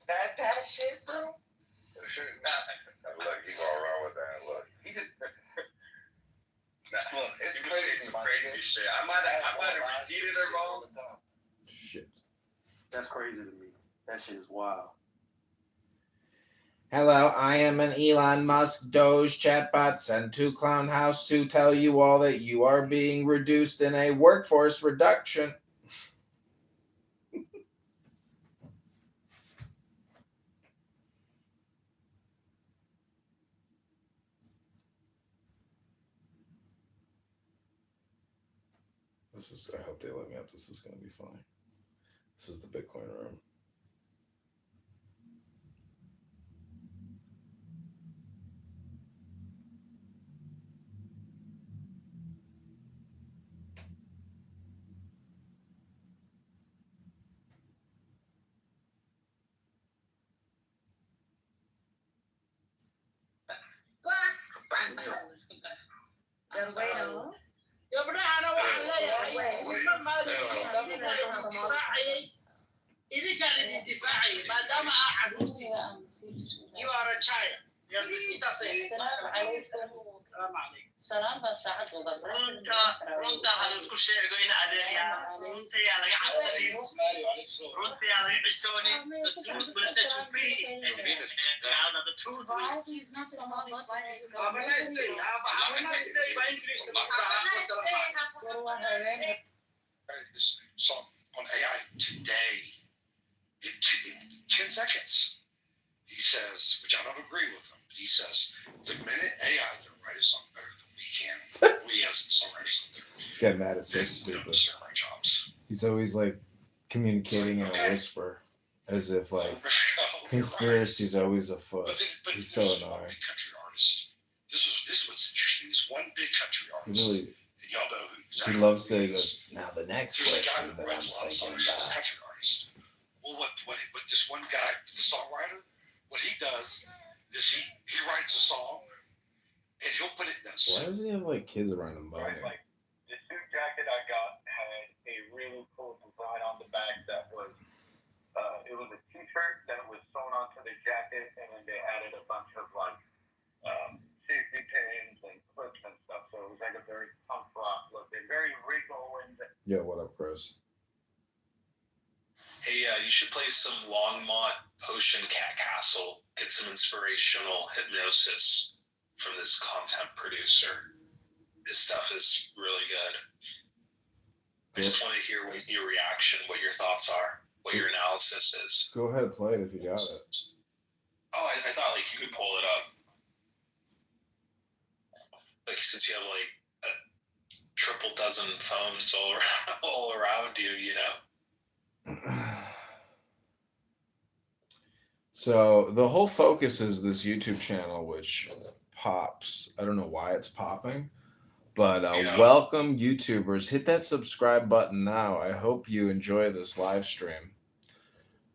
That shit, bro. Look, he going around with that. Look, he just. Look, it's crazy, man. Crazy shit. I might have repeated it wrong. Shit. That's crazy to me. That shit is wild. Hello, I am an Elon Musk Doge chatbot sent to Clownhouse to tell you all that you are being reduced in a workforce reduction. I hope they let me up. This is going to be fine. This is the Bitcoin room. You are a child. runta ha laisku sheego in adeeyaa runta yaa laga cabsanin runta yaa laga xishoonin the truth will set you free and the truth is he's not Somali. Have a nice day. Have a nice day. By English. This song on AI today in 10 seconds. He says, which I don't agree with him, but he says, the minute AI can write a song better than we can, we as songwriters, he's getting mad at so stupid. Jobs. He's always like communicating in a whisper, as if like conspiracy's always afoot. But he's so annoying. Country artist. This is what's interesting. This one big country artist. Really, y'all know who exactly he loves to go, now the next there's question a guy that that I'm writes a lot of songs. He's a country artist. Well, what this one guy, the songwriter, what he does is he writes a song and he'll put it in that suit. Why does he have like kids around him? Right, like the suit jacket I got had a really cool design on the back that was it was a t-shirt that was sewn onto the jacket, and then they added a bunch of like safety pins and clips and stuff. So it was like a very punk rock look. They're very regal and yeah, what up, Chris? Hey, you should play some Longmont Potion Cat Castle. Get some inspirational hypnosis from this content producer. His stuff is really good. I just want to hear what your reaction, what your thoughts are, what your analysis is. Go ahead, play it if you got it. Oh, I thought like you could pull it up. Like since you have like a triple dozen phones all around you, you know. So the whole focus is this YouTube channel, which pops. I don't know why it's popping, but welcome YouTubers. Hit that subscribe button now. I hope you enjoy this live stream.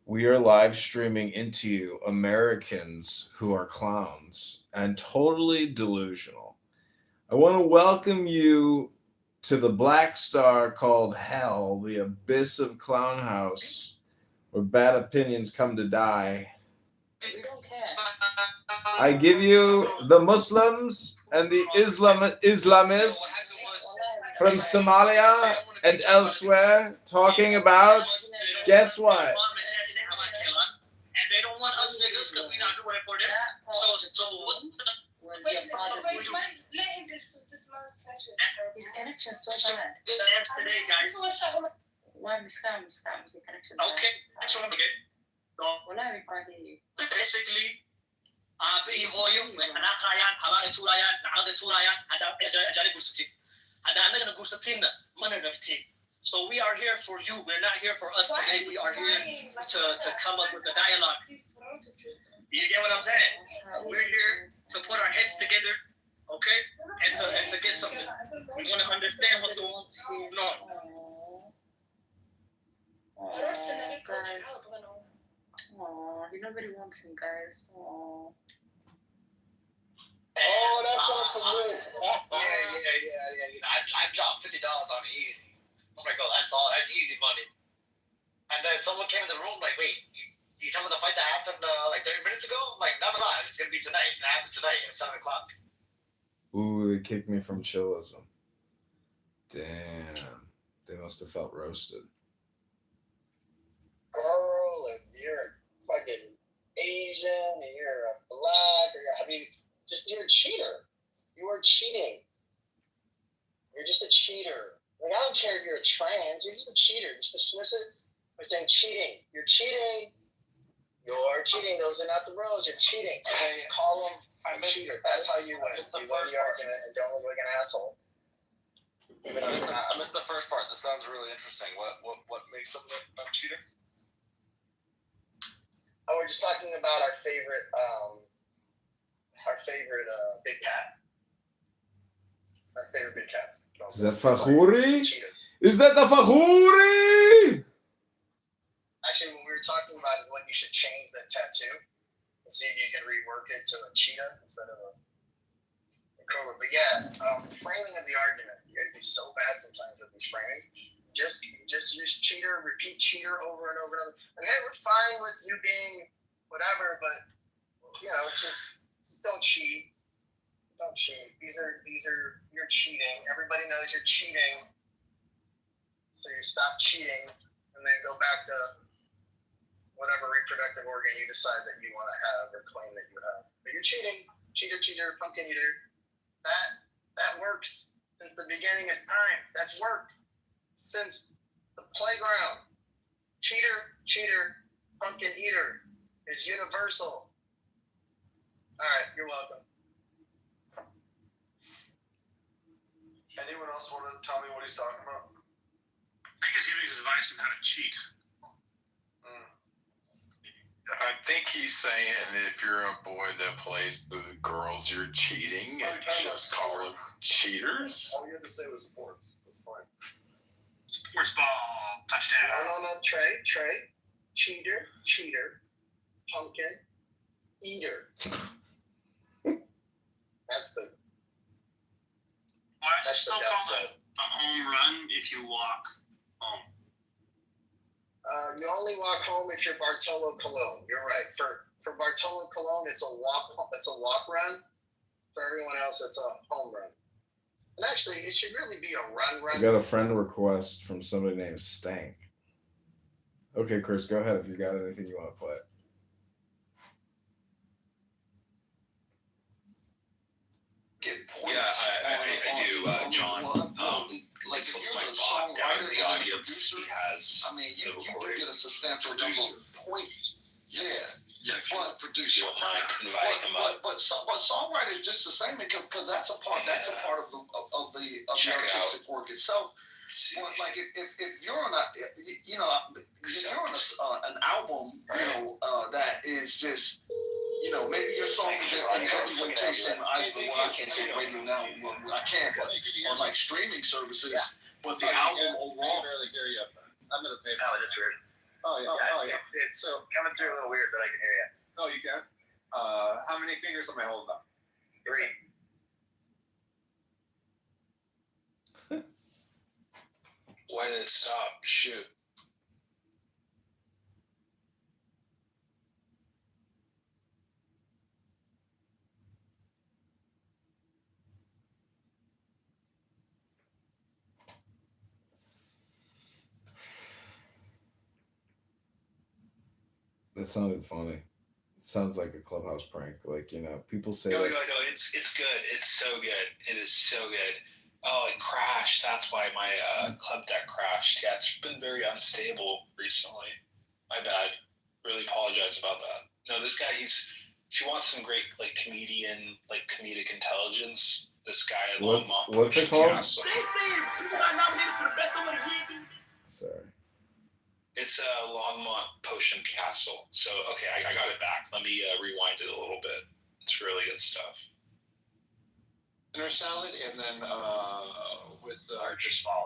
We are live streaming into you, Americans who are clowns and totally delusional. I want to welcome you to the black star called Hell, the abyss of Clownhouse, where bad opinions come to die. We don't care. I give you the Muslims and the Islamists from Somalia and elsewhere talking about, guess what? And they don't want us niggas because we not doing it for them. So what his connection is so bad. Today, guys. Why scam is the connection? Okay, that's what I'm getting. Basically, بيهويهم أنا خايان حبايب تورايان نعود تورايان هذا أجانب قصتين هذا أنا جنا قصتين ما نرتين. So we are here for you. We're not here for us today. We are here to come up with a dialogue. You get what I'm saying? We're here to put our heads together, okay, and to get something. We want to understand what's going on. Nobody wants him, guys. Oh, that's awesome. Yeah. I dropped $50 on it easy. I'm like, oh, that's easy money. And then someone came in the room like, wait, you tell me the fight that happened like 30 minutes ago? I'm like, no, it's going to be tonight. It's going to happen tonight at 7 o'clock. Ooh, they kicked me from Chillism. Damn. They must have felt roasted. Girl, if you're fucking Asian, and you're a black, or you're a cheater. You are cheating. You're just a cheater. Like, I don't care if you're a trans, you're just a cheater. Just dismiss it by saying cheating. You're cheating. You're cheating. Those are not the rules. You're cheating. Just call them a cheater. That's how you win. You win the argument and don't look like an asshole. I missed the first part. This sounds really interesting. What makes them a cheater? Oh, we're just talking about our favorite big cat. Our favorite big cats. Is that Fahuri? Is that the Fahuri? Actually, what we were talking about is when you should change that tattoo and see if you can rework it to a cheetah instead of a cobra. But yeah, framing of the argument. You guys do so bad sometimes with these framings. Just use cheater, repeat cheater over and over and over. Like, hey, we're fine with you being whatever, but just don't cheat. Don't cheat. These are you're cheating. Everybody knows you're cheating. So you stop cheating and then go back to whatever reproductive organ you decide that you want to have or claim that you have. But you're cheating. Cheater, pumpkin eater. That works since the beginning of time. That's worked since the playground. Cheater, pumpkin eater is universal. All right, you're welcome. Anyone else want to tell me what he's talking about? I think he's giving his advice on how to cheat. I think he's saying if you're a boy that plays with girls, you're cheating, and just call them cheaters. All you had to say was sports. That's fine. Sports ball, touchdown. No, Trey. Cheater, pumpkin, eater. That's the. Why is it still called a home run if you walk home? You only walk home if you're Bartolo Colon. You're right. For Bartolo Colon, it's a walk run. For everyone else, it's a home run. And actually, it should really be a run. I got a friend request from somebody named Stank. Okay, Chris, go ahead if you got anything you want to play. Get points. Yeah, I do, John. Like if you're the down songwriter in the audience, he has. I mean, you do get a substantial number of points. Yeah, but producer. But songwriter is just the same because that's a part of the artistic work itself. But like if you're on an album, that is just. Maybe your song is in heavy rotation. I can't say radio now. I can, but on like streaming services. Yeah. But the album overall. I can barely hear you. I'm gonna take. Oh, that's weird. Oh yeah. It's so coming through a little weird, but I can hear you. Oh, you can. How many fingers am I holding up? 3. Why did it stop? Shoot. That sounded funny. It sounds like a Clubhouse prank. Like, people say. No, it's good. It's so good. It is so good. Oh, it crashed. That's why my club deck crashed. Yeah, it's been very unstable recently. My bad. Really apologize about that. No, this guy, if you want some great comedic intelligence, this guy at Longmont. What's it called? Sorry. It's a Longmont Potion Castle. So, okay, I got it back. Let me rewind it a little bit. It's really good stuff. Dinner salad and then with Large or small?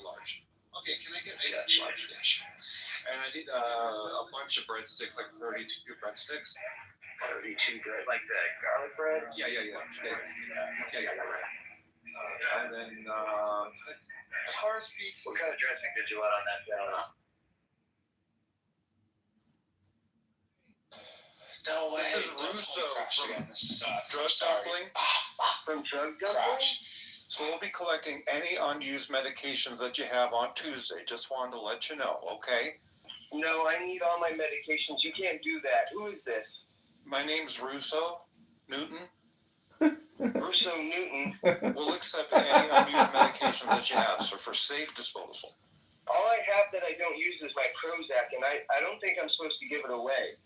large. Okay, can I get a large dish? And I need a bunch of breadsticks, like 32 breadsticks. 32 bread, like the garlic bread? Yeah. And then as far as pizza, What kind of dressing did you want on that salad? is Russo from Drug Dumpling. From Drug Dumpling? Crash. So we'll be collecting any unused medications that you have on Tuesday. Just wanted to let you know, okay? No, I need all my medications. You can't do that. Who is this? My name's Russo Newton. Russo Newton. We'll accept any unused medication that you have, sir, for safe disposal. All I have that I don't use is my Prozac, and I don't think I'm supposed to give it away.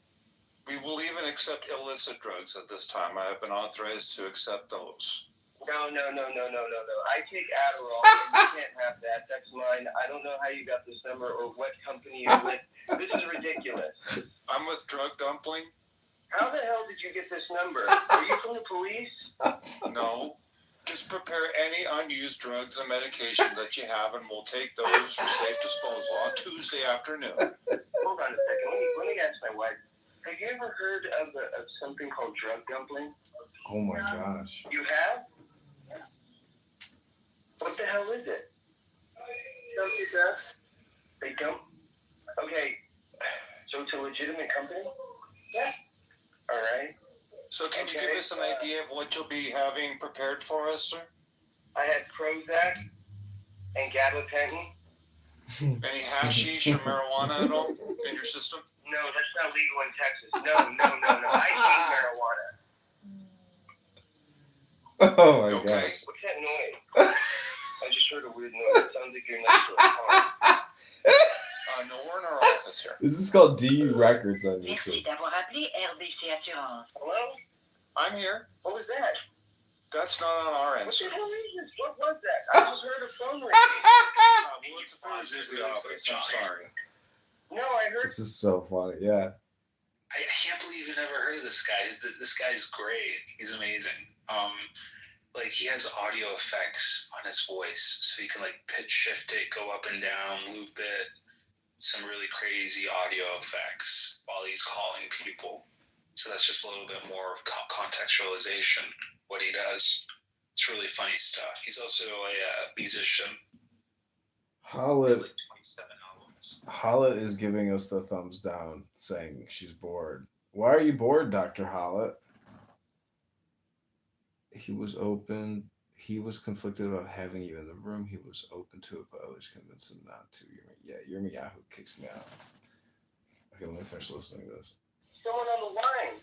We will even accept illicit drugs at this time. I have been authorized to accept those. No. I take Adderall, and you can't have that. That's mine. I don't know how you got this number or what company you're with. This is ridiculous. I'm with Drug Dumpling. How the hell did you get this number? Are you from the police? No. Just prepare any unused drugs and medication that you have, and we'll take those for safe disposal on Tuesday afternoon. Hold on a second. Let me ask my wife. Have you ever heard of something called Drug Dumpling? Oh my gosh. You have? What the hell is it? Something that they dump? Okay, so it's a legitimate company? Yeah. All right. So can you give us an idea of what you'll be having prepared for us, sir? I had Prozac and gabapentin. Any hashish or marijuana at all in your system? No, that's not legal in Texas. No. I hate marijuana. Oh my Okay. gosh. What's that noise? I just heard a weird noise. It sounds like you're next to a car. No, we're in our office here. This is called DU Records on Merci YouTube. d'avoir appelé RBC Assurance. Hello? I'm here. What was that? That's not on our end, What sir. the hell is this? What was that? I just heard a phone ring. Well, it's a very busy office. I'm sorry. No, I heard. This is so funny. Yeah. I can't believe you never heard of this guy. This guy's great. He's amazing. Like he has audio effects on his voice, so he can like pitch shift it, go up and down, loop it. Some really crazy audio effects while he's calling people. So that's just a little bit more of contextualization, what he does. It's really funny stuff. He's also a musician. Hollett, Like 27 albums. Hollett is giving us the thumbs down, saying she's bored. Why are you bored, Dr. Hollett? He was conflicted about having you in the room. He was open to it, but others convinced him not to. Your Yahoo kicks me out. Okay, let me finish listening to this. Someone on the line.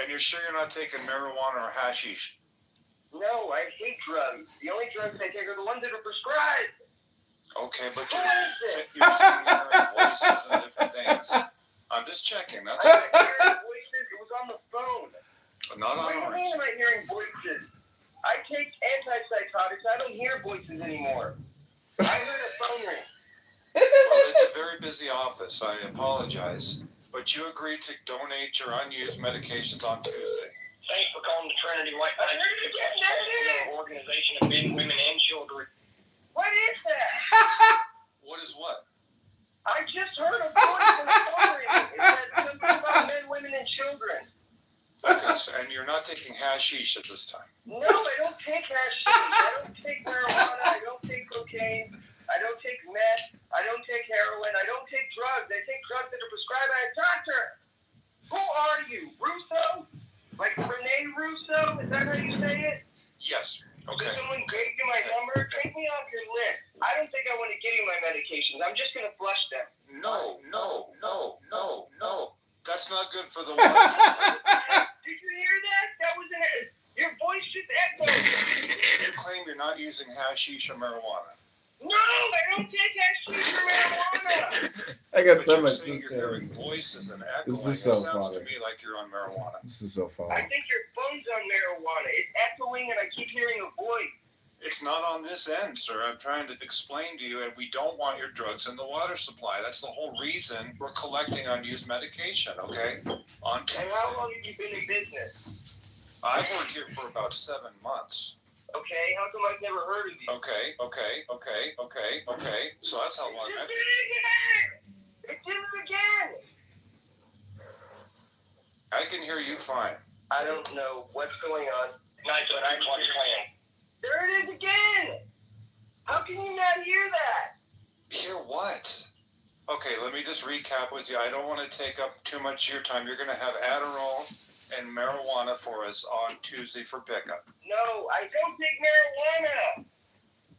And you're sure you're not taking marijuana or hashish? No, I hate drugs. The only drugs I take are the ones that are prescribed. Okay, but Who is it? you're saying you're hearing voices and different things. I'm just checking. That's I'm not hearing voices. It was on the phone. not What do on you mean ours. am I hearing voices? I take antipsychotics. I don't hear voices anymore. I heard a phone ring. Well, it's a very busy office. I apologize. But you agreed to donate your unused medications on Tuesday. Thanks for calling the Trinity White Knight organization of men, women, and children. What is that? What is what? I just heard a voice in the phone ring. It said something about men, women, and children. Okay, so, and you're not taking hashish at this time. No, I don't take hashish. I don't take marijuana. I don't take cocaine. I don't take meth. I don't take heroin. I don't take drugs. I take drugs that are prescribed by a doctor. Who are you? Russo? Like Rene Russo? Is that how you say it? Yes. Okay. Someone gave you my number? Take me off your list. I don't think I want to give you my medications. I'm just going to flush them. No. That's not good for the ones. Did you hear that? That was your voice just echoed. You claim you're not using hashish or marijuana. No, I don't take hashish or marijuana. I got But so you're much saying you're hearing to voices and echoing. This is so It sounds funny. to me like you're on marijuana. This is so funny. I think your phone's on marijuana. It's echoing and I keep hearing a voice. It's not on this end, sir. I'm trying to explain to you, and we don't want your drugs in the water supply. That's the whole reason we're collecting unused medication, okay? On And Tuesday. how long have you been in business? I've worked here for about 7 months. Okay, how come I've never heard of you? Okay. So that's how long It I've did it again! It did it again! I can hear you fine. I don't know what's going on. Nice, but I watch Clan. There it is again! How can you not hear that? Hear what? Okay, let me just recap with you. I don't want to take up too much of your time. You're going to have Adderall and marijuana for us on Tuesday for pickup. No, I don't take marijuana.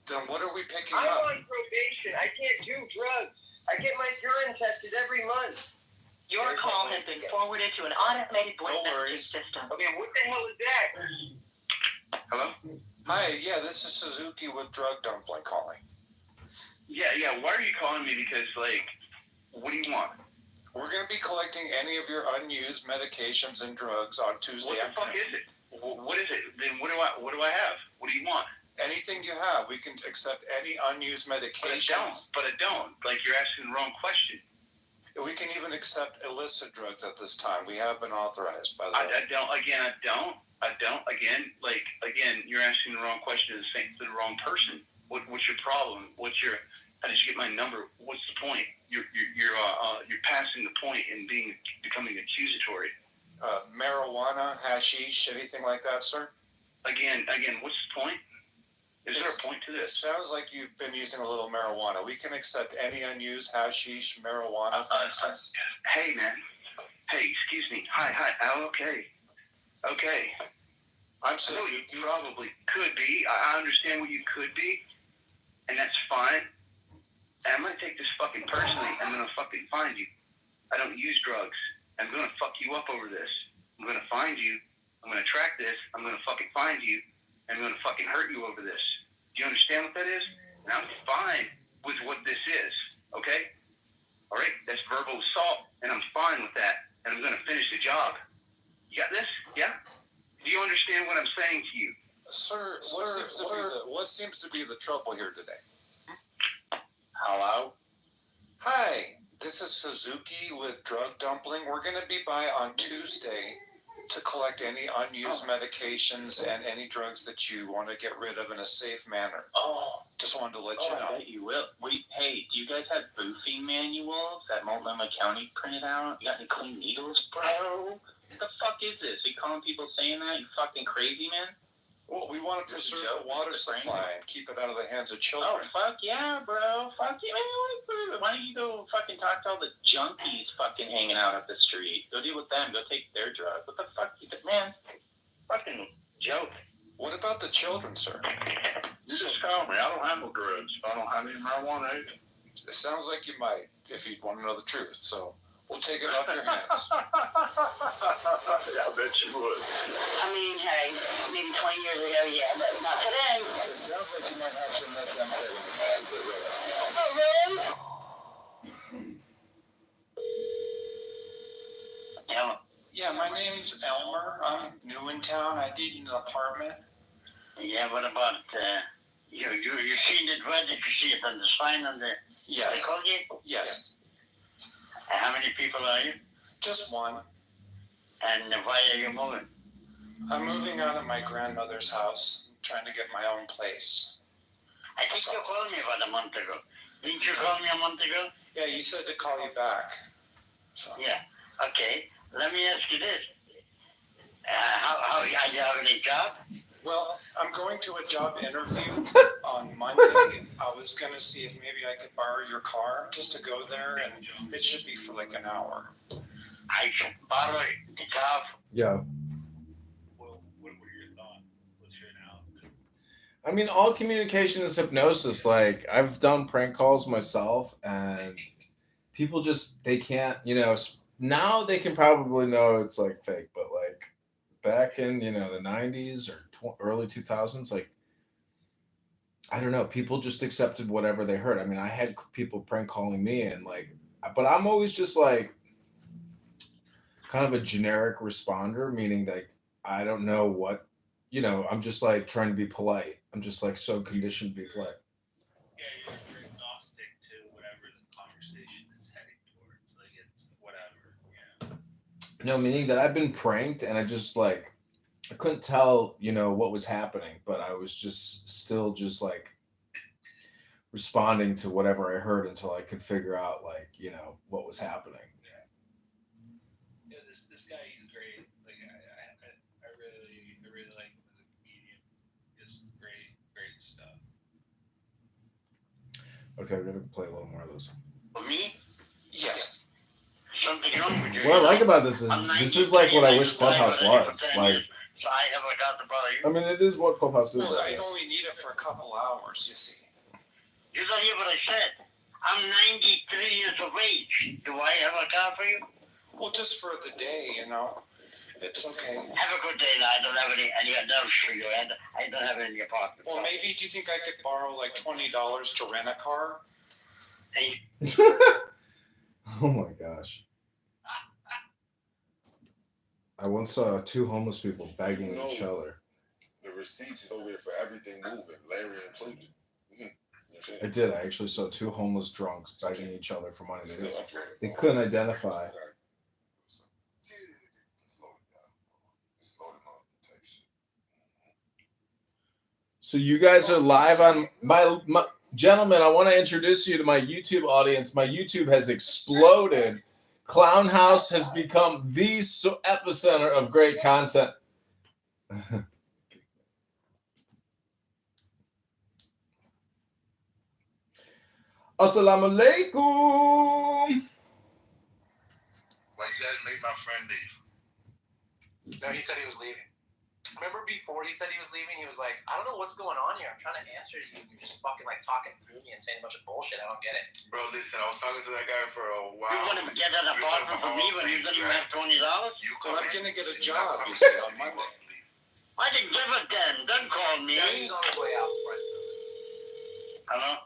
Then what are we picking I'm up? on probation. I can't do drugs. I get my urine tested every month. Your call has been forwarded to an automated voice No messaging worries. system. Okay, what the hell is that? Hello? Hi, yeah, this is Suzuki with Drug Dumpling calling. Yeah. Why are you calling me? Because, what do you want? We're going to be collecting any of your unused medications and drugs on Tuesday What the fuck afternoon. is it? What is it? Then what do I have? What do you want? Anything you have, we can accept any unused medication. But I don't. You're asking the wrong question. We can even accept illicit drugs at this time. We have been authorized, by the way. I don't. Again, you're asking the wrong question to the wrong person. What's your problem? How did you get my number? What's the point? You're passing the point and becoming accusatory. Marijuana, hashish, anything like that, sir? Again, what's the point? Is there a point to It this? sounds like you've been using a little marijuana. We can accept any unused hashish, marijuana, for instance. Hey, man. Hey, excuse me. Hi. Oh, okay. I'm I know Suzuki. you probably could be. I understand what you could be, and that's fine. And I'm gonna take this fucking personally. I'm gonna fucking find you. I don't use drugs. I'm gonna fuck you up over this. I'm gonna find you. I'm gonna track this. I'm gonna fucking find you. And I'm gonna fucking hurt you over this. Do you understand what that is? And I'm fine with what this is. Okay? All right? That's verbal assault, and I'm fine with that. And I'm gonna finish the job. You got this? Yeah? Do you understand what I'm saying to you? Sir, what seems to be the trouble here today? Hello? Hi, this is Suzuki with Drug Dumpling. We're going to be by on Tuesday to collect any unused medications and any drugs that you want to get rid of in a safe manner. Oh, Just wanted to let you know. I bet you will. Hey, do you guys have boofing manuals that Multnomah County printed out? You got any clean needles, bro? What the fuck is this? Are you calling people saying that? You fucking crazy, man? Well, we want to preserve the water supply and keep it out of the hands of Oh, children. fuck yeah, bro. Fuck yeah, man. Why don't you go fucking talk to all the junkies fucking hanging out at the street? Go deal with them. Go take their drugs. What the fuck? Man, fucking joke. What about the children, sir? You just call me. I don't handle drugs. I don't have any marijuana either. It sounds like you might, if you want to know the truth. So we'll take it off your hands. I bet you would. I mean, hey, maybe 20 years ago, yeah, but not today. It sounds like you might have some methamphetamine. Oh, really? Yeah. Yeah, my name's Elmer. I'm new in town. I need an apartment. Yeah, what about, you seen the drug? Did you see it on the sign on the... Yes. Colgate? Yes. How many people are you? Just one. And why are you moving? I'm moving out of my grandmother's house, trying to get my own place. I think you called me about a month ago. Didn't you call me a month ago? Yeah, you said to call you back. So. Yeah. Okay. Let me ask you this. How are you having a job? Well, I'm going to a job interview on Monday. I was going to see if maybe I could borrow your car just to go there, and it should be for like an hour. I should borrow the job. Yeah. Well, what were your thoughts? What's your analysis? I mean, all communication is hypnosis. Like, I've done prank calls myself, and people just, they can't, now they can probably know it's like fake, but like back in, the 90s or early 2000s, like, I don't know, people just accepted whatever they heard. I mean, I had people prank calling me, and like, but I'm always just like kind of a generic responder, meaning like, I don't know what, I'm just like trying to be polite. I'm just like so conditioned to be polite. Yeah, you're agnostic to whatever the conversation is heading towards. Like, it's whatever. Yeah. No, meaning that I've been pranked, and I just like, I couldn't tell, what was happening, but I was just still just like responding to whatever I heard until I could figure out like, what was happening. Yeah, this guy, he's great. Like, I really like him as a comedian. Just great stuff. Okay, we're gonna play a little more of those. For me? Yes. Something wrong with you. What I like about this is like what I wish Clubhouse was. Like, So I haven't got to bother you. I mean, it is what Clubhouse is. Well, I only need it for a couple hours, you see. You don't hear what I said. I'm 93 years of age. Do I have a car for you? Well, just for the day, you know. It's okay. Have a good day. I don't have any adults for you. I don't have any apartment. Well, maybe, do you think I could borrow like $20 to rent a car? Hey. Oh my gosh. I once saw two homeless people begging each other. The receipts is over there for everything moving, Larry included. I did. I actually saw two homeless drunks begging each other for money. They couldn't identify. So you guys are live on my gentlemen. I want to introduce you to my YouTube audience. My YouTube has exploded. Clownhouse has become the epicenter of great content. Assalamu alaikum. Why you guys made my friend leave? No, he said he was leaving. Remember before he said he was leaving, he was like, I don't know what's going on here. I'm trying to answer you. You're just fucking like talking through me and saying a bunch of bullshit. I don't get it. Bro, listen, I was talking to that guy for a while. You want to get an apartment for me when you said you have $20? Well, I'm going to get a job, you see, on Monday. I didn't give it then. Don't call me. Yeah, he's on his way out before I started. Hello?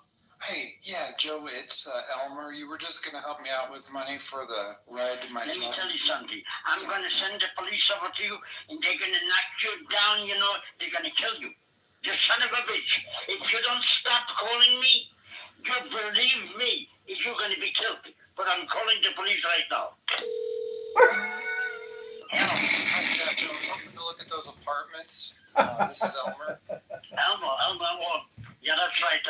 Hey, yeah, Joe, it's Elmer. You were just going to help me out with money for the ride to my Let me job. tell you something. I'm going to send the police over to you, and they're going to knock you down, you know. They're going to kill you. You son of a bitch. If you don't stop calling me, you believe me, you're going to be killed. But I'm calling the police right now. Yeah, Joe, I was hoping to look at those apartments. This is Elmer. Elmer. Yeah, that's right.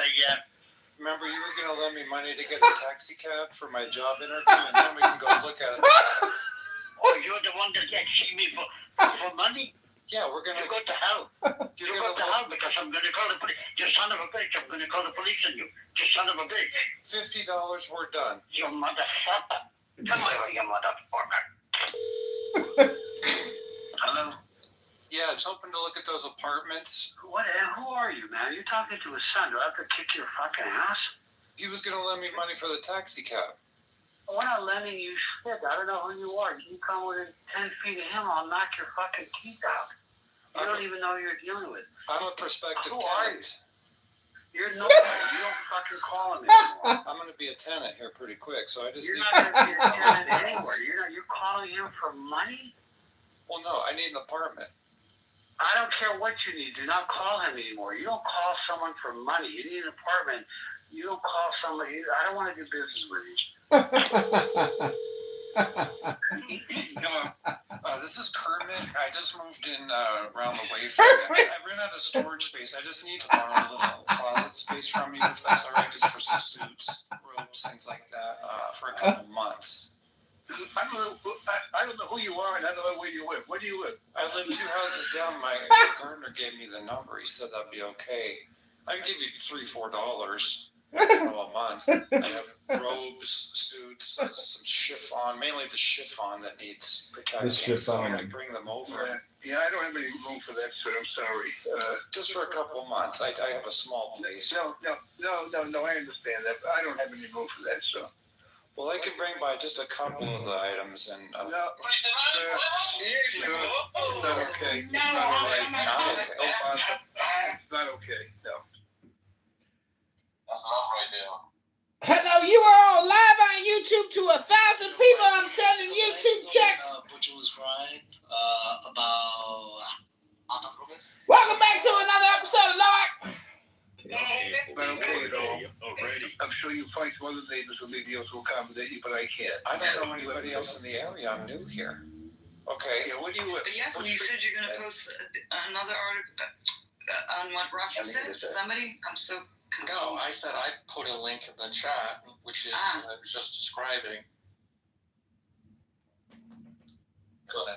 Remember, you were going to lend me money to get a taxi cab for my job interview, and then we can go look at it. Oh, you're the one that asking me for money? Yeah, we're going to... You go to hell. You go to hell because I'm going to call the police. You son of a bitch, I'm going to call the police on you. You son of a bitch. $50, we're done. You motherfucker. Come over, you motherfucker. Hello? Yeah, I was hoping to look at those apartments. Who are you, man? You're talking to his son. Do I have to kick your fucking ass? He was going to lend me money for the taxi cab. We're not lending you shit. I don't know who you are. You come within 10 feet of him, I'll knock your fucking teeth out. You don't even know who you're dealing with. I'm a prospective Who are tenant. You're nobody. You don't fucking call him anymore. I'm going to be a tenant here pretty quick, so I just You're need... not going to be a tenant anywhere. You're calling him for money? Well, no, I need an apartment. I don't care what you need. Do not call him anymore. You don't call someone for money. You need an apartment. You don't call somebody. I don't want to do business with you. This is Kermit. I just moved in around the way from you. I ran out of storage space. I just need to borrow a little closet space from you, if that's all right, just for some suits, robes, things like that, for a couple months. I don't know who you are, and I don't know where you live. Where do you live? I live 2 houses down. My gardener gave me the number. He said that'd be okay. I can give you $3-4 a month. I have robes, suits, some chiffon, mainly the chiffon that needs protecting. So I can bring them over. Yeah, I don't have any room for that, sir. I'm sorry. Just for a couple of months. I have a small place. No. I understand that. But I don't have any room for that, sir. Well, I can bring by just a couple of the items and. No. It's not okay. It's not all right. Not okay. It's not okay. No. That's enough right now. Hello, you are all live on YouTube to 1,000 people. I'm sending YouTube checks. Butcher was crying about Welcome back to another episode of Lord. But okay, though. I'm sure you find some other neighbors who may be able to accommodate you, but I can't. I don't know anybody else in the area. I'm new here. Okay. Yeah, where do you live? But yeah, when you said you're going to post another article on what Rafa said, somebody, I'm so confused. No, I said I put a link in the chat, which is what I was just describing.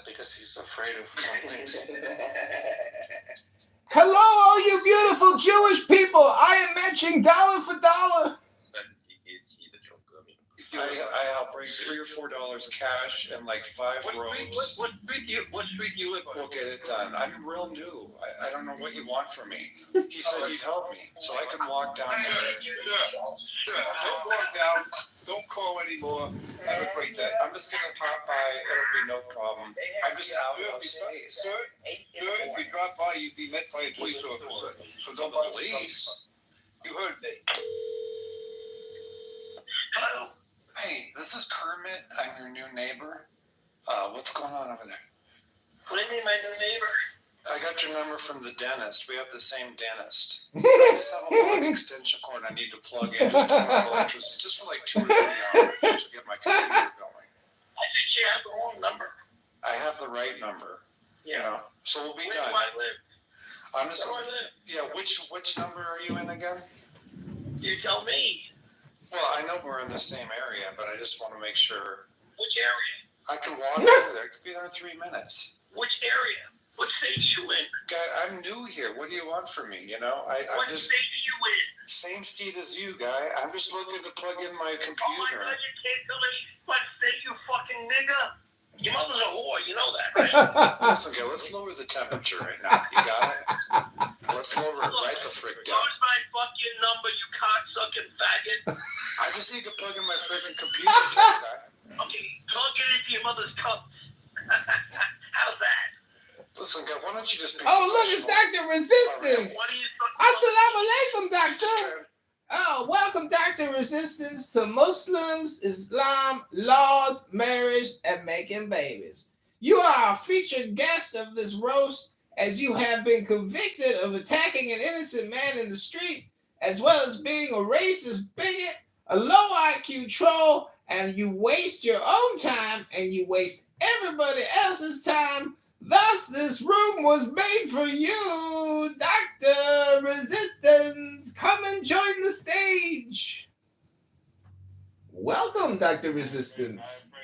Because he's afraid of complaints. Hello, all you beautiful Jewish people. I am matching dollar for dollar. I help bring $3 or $4 cash and like 5 robes. What street do you live on? We'll get it done. I'm real new. I don't know what you want from me. He said he'd help me, so I can walk down there. Sure. Don't walk down. Don't call anymore. Have a great day. I'm just gonna pop by. It'll be no problem. I'm just out of space. Sir, if you drop by, you'd be met by a police officer. So don't The police? You heard me. Hello. Hey, this is Kermit. I'm your new neighbor. What's going on over there? What do you mean, my new neighbor? I got your number from the dentist. We have the same dentist. I just have a long extension cord I need to plug in just to my electricity, just for like 2 or 3 hours to get my computer going. I think you have the wrong number. I have the right number. Yeah. So we'll be Where done. do I live? I'm just. Where do I live? Yeah. Which number are you in again? You tell me. Well, I know we're in the same area, but I just want to make sure. Which area? I can walk over there. I could be there in 3 minutes. Which area? What state are you in? Guy, I'm new here. What do you want from me? You know, I'm What just state are you in? same state as you, guy. I'm just looking to plug in my Oh my computer. God, you can't tell me what state, you fucking nigga. Your mother's a whore, you know that, right? Listen, guy, let's lower the temperature right now. You got it? Let's lower it right the frick down. Where's my fucking number, you cocksucking faggot? I just need to plug in my freaking computer, guy. Okay, plug it into your mother's cup. How's that? Listen, guy, why don't you just be Oh, look, it's professional? Dr. Resistance. What are you Assalamu alaikum, Just doctor. trying- Oh, welcome, Dr. Resistance, to Muslims, Islam, laws, marriage, and making babies. You are a featured guest of this roast, as you have been convicted of attacking an innocent man in the street, as well as being a racist bigot, a low IQ troll, and you waste your own time and you waste everybody else's time. Thus, this room was made for you, Dr. Resistance. Come and join the stage. Welcome, Dr. Resistance. I'm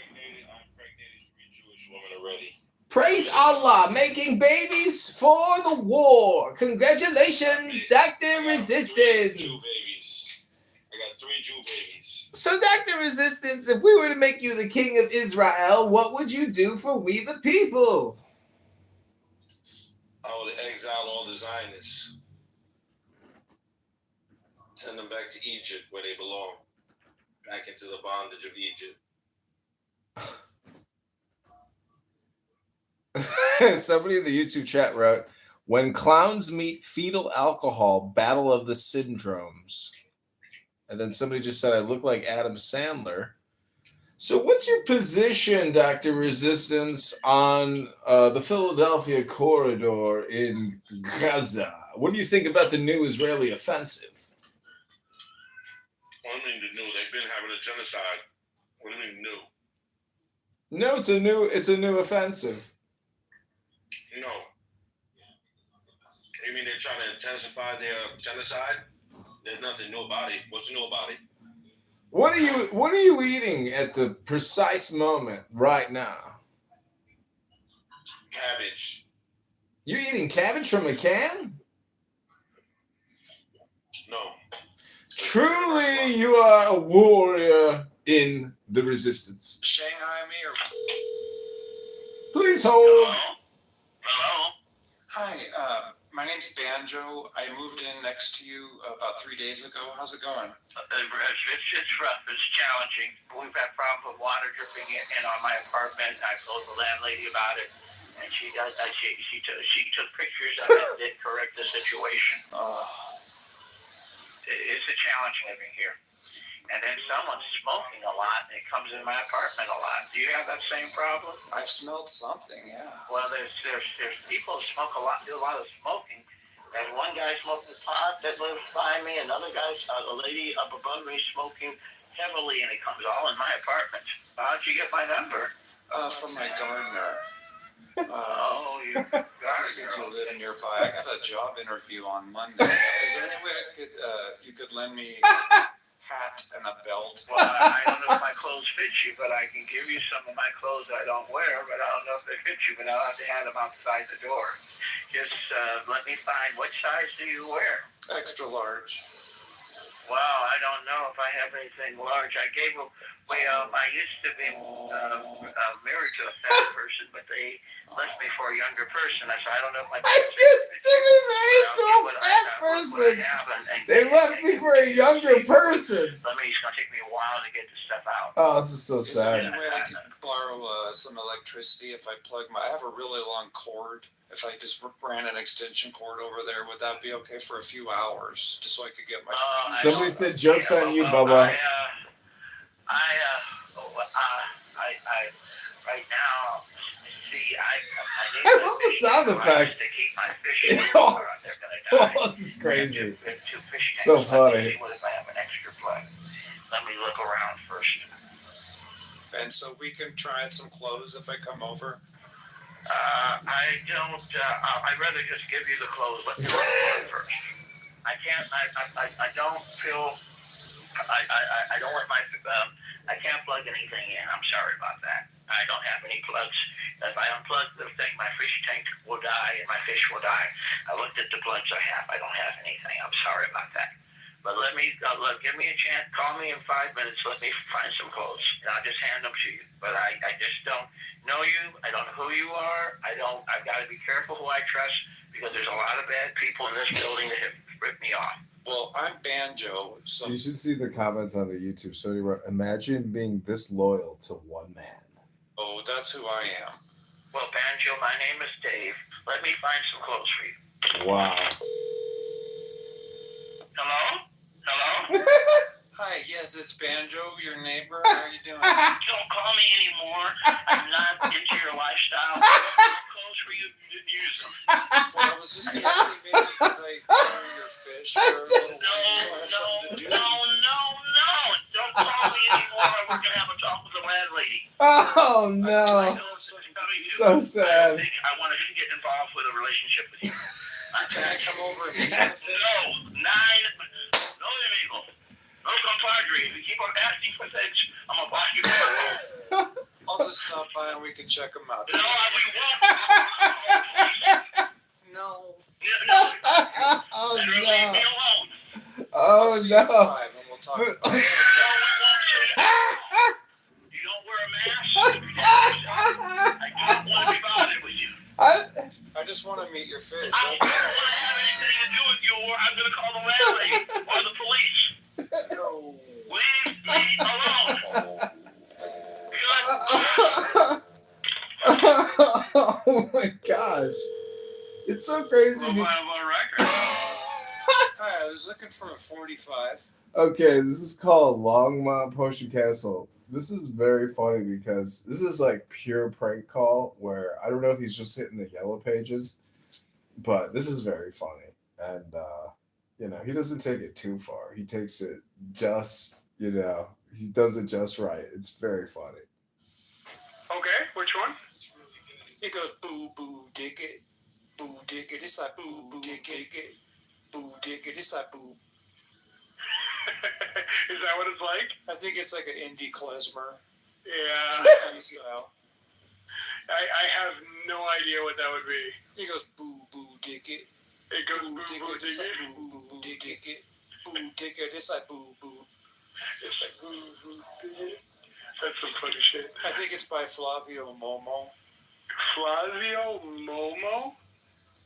impregnated 3 Jewish women already. Praise Allah, making babies for the war. Congratulations, Dr. Resistance. Jew babies. I got 3 Jew babies. So, Dr. Resistance, if we were to make you the king of Israel, what would you do for we the people? I would exile all the Zionists. Send them back to Egypt where they belong. Back into the bondage of Egypt. Somebody in the YouTube chat wrote, when clowns meet fetal alcohol, battle of the syndromes. And then somebody just said, I look like Adam Sandler. So what's your position, Dr. Resistance, on the Philadelphia corridor in Gaza? What do you think about the new Israeli offensive? What do you mean the new? They've been having a genocide. What do you mean new? No, it's a new offensive. No. You mean they're trying to intensify their genocide? There's nothing new about it. What's new about it? What are you eating at the precise moment right now? Cabbage. You're eating cabbage from a can? No. Truly, you are a warrior in the resistance. Shanghai me or... Please hold. Hello? Hi, my name's Banjo. I moved in next to you about 3 days ago. How's it going? It's rough. It's challenging. We've had problems with water dripping in on my apartment. I told the landlady about it, and she took pictures of it that correct the situation. It's a challenge living here. And then someone's smoking a lot, and it comes in my apartment a lot. Do you have that same problem? I've smelled something, yeah. Well, there's people who smoke a lot, do a lot of smoking. And one guy smoking pot that lives by me, another guy, a lady up above me smoking heavily, and it comes all in my apartment. How'd you get my number? From my gardener. You I think you live nearby. I got a job interview on Monday. Is there any way you could lend me a hat and a belt? Well, I don't know if my clothes fit you, but I can give you some of my clothes I don't wear, but I don't know if they fit you, but I'll have to hand them outside the door. Just let me find, what size do you wear? Extra large. Well, I don't know if I have anything large. I gave away. I used to be married to a fat person, but they left me for a younger person. I said, I don't know if my I used to be married to a fat person. They left me for a younger person. It's gonna take me a while to get the stuff out. Oh, this is so Is there sad. any way I could borrow some electricity if I plug I have a really long cord. If I just ran an extension cord over there, would that be okay for a few hours, just so I could get my? Somebody said jokes on you, Bubba. Right now, see, I I love the sound effects. To keep my fish they're this is crazy. Two fish tanks. So funny. What if I have an extra plug? Let me look around first. And so we can try some clothes if I come over. I don't. I'd rather just give you the clothes. Let me look first. I can't. I don't feel. I don't want my. I can't plug anything in. I'm sorry about that. I don't have any plugs. If I unplug the thing, my fish tank will die and my fish will die. I looked at the plugs I have. I don't have anything. I'm sorry about that. But let me give me a chance. Call me in 5 minutes. Let me find some clothes, and I'll just hand them to you. But I just don't know you. I don't know who you are. I've got to be careful who I trust because there's a lot of bad people in this building that have ripped me off. Well, I'm Banjo, so You should see the comments on the YouTube. So imagine being this loyal to one man. oh, that's who I am. Well, Banjo, my name is Dave. Let me find some clothes for you. Wow. Hello? Hi, yes, it's Banjo, your neighbor. How are you doing? Don't call me anymore. I'm not into your lifestyle. Clothes for you to use them. Well, I was just gonna see maybe could I borrow your fish for a little while so I have something to do. No. Don't call me anymore. We're gonna have a talk with the landlady. Oh no. So sad. I want to get involved with a relationship with you. Can I come over and eat the fish? No, amigo. No, compadre. If you keep on asking for things, I'm gonna block you from the room. I'll just stop by and we can check them out. No, we won't. No. Oh Leave me no. alone. Oh See you at no. 5 and we'll talk about it. No, we won't. You don't wear a mask. I don't want to be bothered with you. I just want to meet your fish. I don't want to have anything to do with you, or I'm going to call the landlady or the police. No. Leave me alone. Oh my gosh. It's so crazy. Hi, I was looking for a 45. Okay, this is called Longmont Potion Castle. This is very funny because this is like pure prank call where I don't know if he's just hitting the yellow pages, but this is very funny. And, he doesn't take it too far. He takes it just, he does it just right. It's very funny. Okay, which one? He goes, boo, boo, dig it. Boo, dig it. It's like, boo, boo, dig it. Boo, dig it. It's like, boo. Is that what it's like? I think it's like an indie klezmer. Yeah. Kind of style. I have no idea what that would be. He goes, boo, boo, dig it. It goes boo, boo, dig it. Boo, boo, boo, dig it. Boo, dig it. It's like, boo, boo. It's like, boo, boo, dig it. That's some funny shit. I think it's by Flavio Momo. Flavio Momo?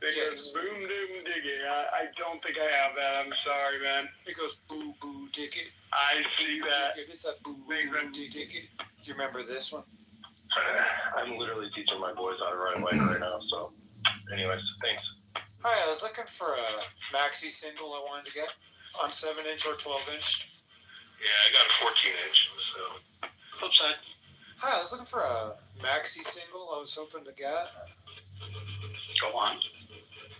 Yes. Boom Doom Diggy. I don't think I have that. I'm sorry, man. It goes boo boo dig it. I see that. It's a boo boo dig it. Do you remember this one? I'm literally teaching my boys how to ride a bike right now. So, anyways, thanks. Hi, I was looking for a maxi single I wanted to get on 7-inch or 12-inch. Yeah, I got a 14-inch. So, flip side. Hi, I was looking for a maxi single I was hoping to get. Go on.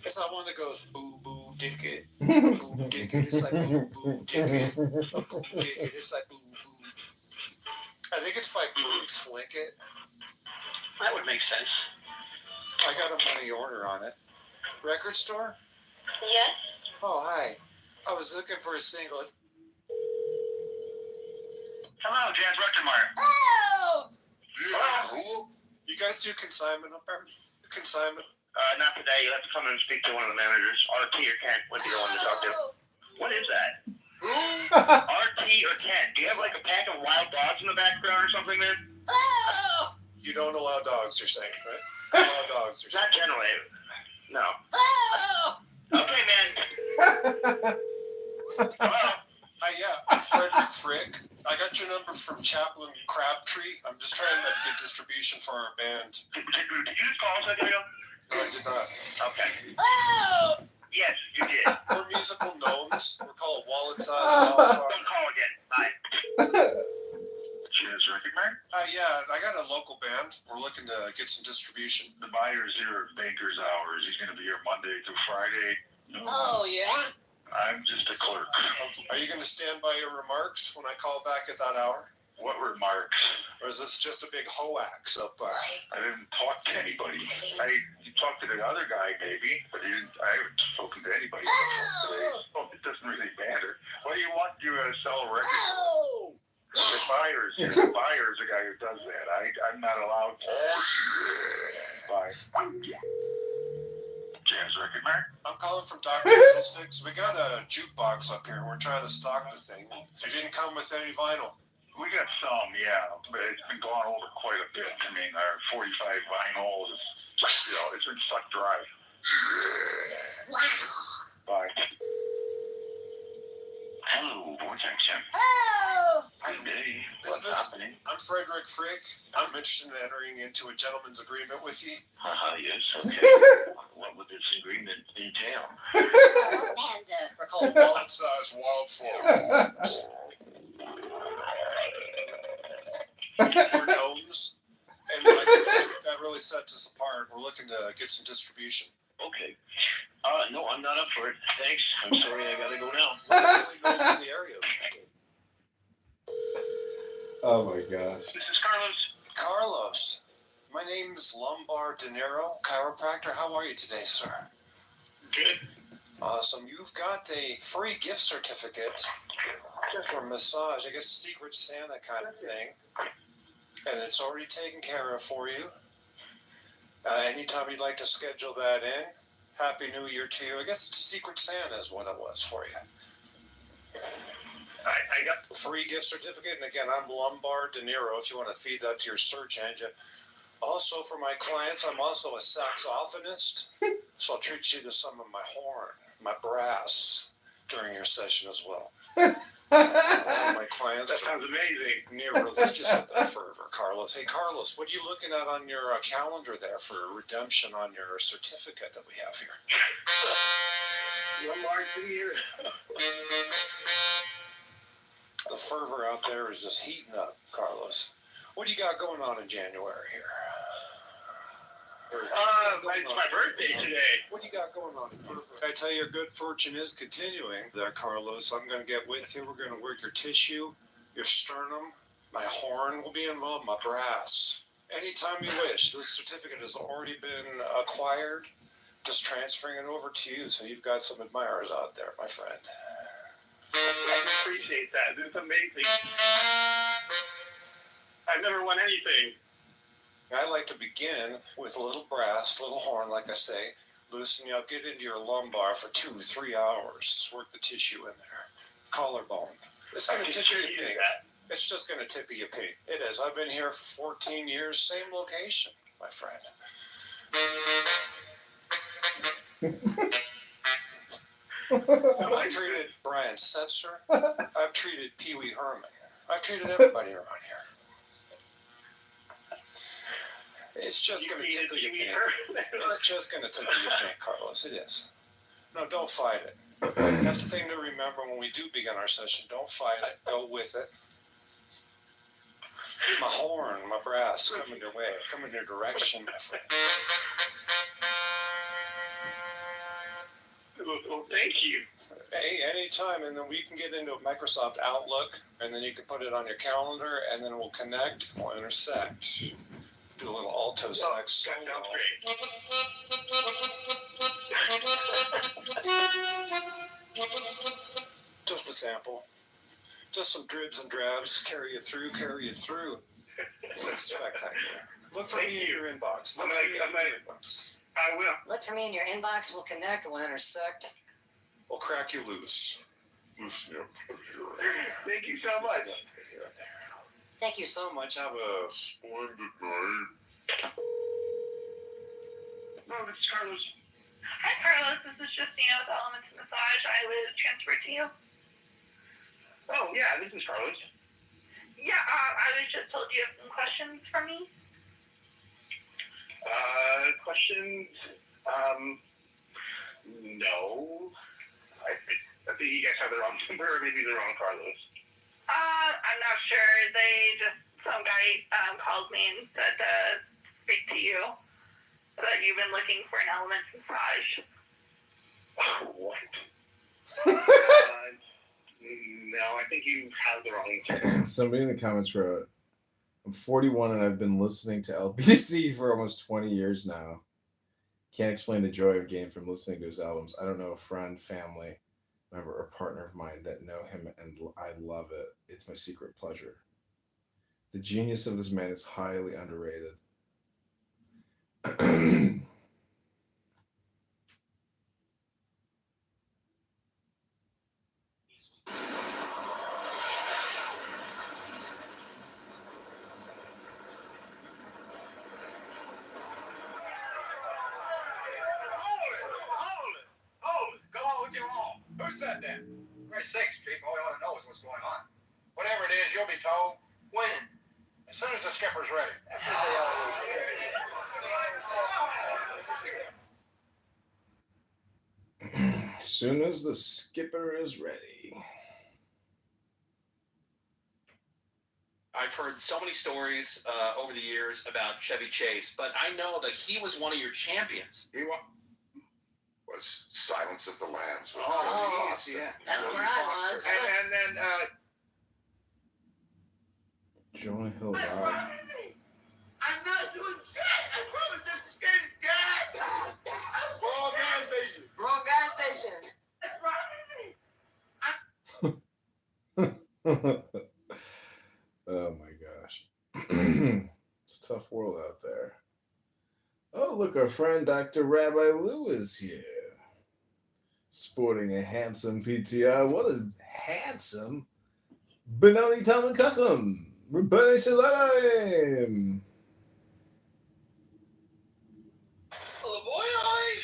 It's that one that goes boo boo dig it. Boo dig it. It's like boo boo dig it. Boo dig it. It's like boo boo. I think it's by Brute Flick It. That would make sense. I got a money order on it. Record store? Yes. Oh, hi. I was looking for a single. Hello, Jan Ruckenmeyer. Oh! You guys do consignment up there? Consignment? Not today. You'll have to come in and speak to one of the managers. RT or Kent would be the one to talk to. What is that? RT or Ken, do you have like a pack of wild dogs in the background or something, man? You don't allow dogs, you're saying, right? Allow dogs, you're saying. Not generally. No. Okay, man. Hello? Hi, yeah, I'm Frederick Frick. I got your number from Chaplain Crabtree. I'm just trying to get distribution for our band. Did you just call us a second ago? No, I did not. Okay. Yes, you did. We're musical gnomes. We're called wallet-sized wildfire. Don't call again. Bye. Cheers, Ricky, man. Yeah, I got a local band. We're looking to get some distribution. The buyer's here at banker's hours. He's going to be here Monday through Friday. Oh, yeah? I'm just a clerk. Are you going to stand by your remarks when I call back at that hour? What remarks? Or is this just a big hoax up there? I didn't talk to anybody. You talked to the other guy, maybe, but I haven't spoken to anybody today. Oh, it doesn't really matter. What do you want? You sell a record? The buyer's the guy who does that. I'm not allowed to. Bye. Jazz record, man. I'm calling from Dr. Fiddlesticks. We got a jukebox up here. We're trying to stock the thing. It didn't come with any vinyl. We got some, yeah, but it's been gone over quite a bit. I mean, our 45 vinyl is, it's been sucked dry. Bye. Hello, Vortex. Good day. What's happening? I'm Frederick Frick. I'm interested in entering into a gentleman's agreement with you. Yes, okay. What would this agreement entail? I call it wallet-sized wildfire. We're gnomes, and I think that really sets us apart. We're looking to get some distribution. Okay. No, I'm not up for it. Thanks. I'm sorry, I gotta go now. We're the only gnomes in the area. Oh my gosh. This is Carlos. Carlos, my name's Lombard De Niro, chiropractor. How are you today, sir? Good. Awesome. You've got a free gift certificate for massage, I guess Secret Santa kind of thing. And it's already taken care of for you. Anytime you'd like to schedule that in, Happy New Year to you. I guess Secret Santa is what it was for you. I got Free gift certificate. And again, I'm Lombard De Niro if you want to feed that to your search engine. Also, for my clients, I'm also a saxophonist. So I'll treat you to some of my horn, my brass during your session as well. All my clients that sounds amazing. Near religious with that fervor, Carlos. Hey, Carlos, what are you looking at on your calendar there for redemption on your certificate that we have here? 1 more year. The fervor out there is just heating up, Carlos. What do you got going on in January here? It's my birthday today. What do you got going on? I tell you, your good fortune is continuing there, Carlos. I'm going to get with you. We're going to work your tissue, your sternum, my horn will be involved, my brass. Anytime you wish. This certificate has already been acquired. Just transferring it over to you, so you've got some admirers out there, my friend. I appreciate that. It's amazing. I've never won anything. I like to begin with a little brass, little horn, like I say. Loosen you up, get into your lumbar for 2-3 hours. Work the tissue in there. Collarbone. It's going to tickle you pink. It's just going to tickle you pink. It is. I've been here for 14 years, same location, my friend. I've treated Brian Setzer. I've treated Pee Wee Herman. I've treated everybody around here. It's just going to tickle you pink. It's just going to tickle you pink, Carlos. It is. No, don't fight it. That's the thing to remember when we do begin our session. Don't fight it. Go with it. My horn, my brass, coming your way, coming your direction, my friend. Well, thank you. Hey, anytime, and then we can get into Microsoft Outlook, and then you can put it on your calendar, and then we'll connect, we'll intersect. Do a little alto sax solo. Just a sample. Just some dribs and drabs. Carry you through. Spectacular. Look for me in your inbox. Look for me in your inbox. I will. Look for me in your inbox. We'll connect. We'll intersect. We'll crack you loose. Thank you so much. Thank you so much. Have a splendid night. Oh, this is Carlos. Hi, Carlos. This is Justina with Elements Massage. I was transferred to you. Oh, yeah, this is Carlos. Yeah, I was just told you have some questions for me. Questions? No. I think you guys have the wrong number, or maybe the wrong Carlos. I'm not sure. Some guy called me and said to speak to you. That you've been looking for an Elements Massage. What? No, I think you have the wrong. Somebody in the comments wrote, I'm 41 and I've been listening to LBC for almost 20 years now. Can't explain the joy I've gained from listening to his albums. I don't know a friend, family member, or partner of mine that know him, and I love it. It's my secret pleasure. The genius of this man is highly underrated. Who said that? For sakes, Chief, all we want to know is what's going on. Whatever it is, you'll be told. When? As soon as the skipper's ready. That's what they always say. As soon as the skipper is ready. I've heard so many stories over the years about Chevy Chase, but I know that he was one of your champions. He was Silence of the Lambs. Oh, yeah. That's where I was. And then Jonah Hill. I'm not doing shit. I promise this is getting gas. Wrong gas station. Wrong gas station. That's right. Oh my gosh. It's a tough world out there. Oh, look, our friend Dr. Rabbi Lou is here. Sporting a handsome PTR. What a handsome Benoni Talman Kacham. Rebbeinu Shalom.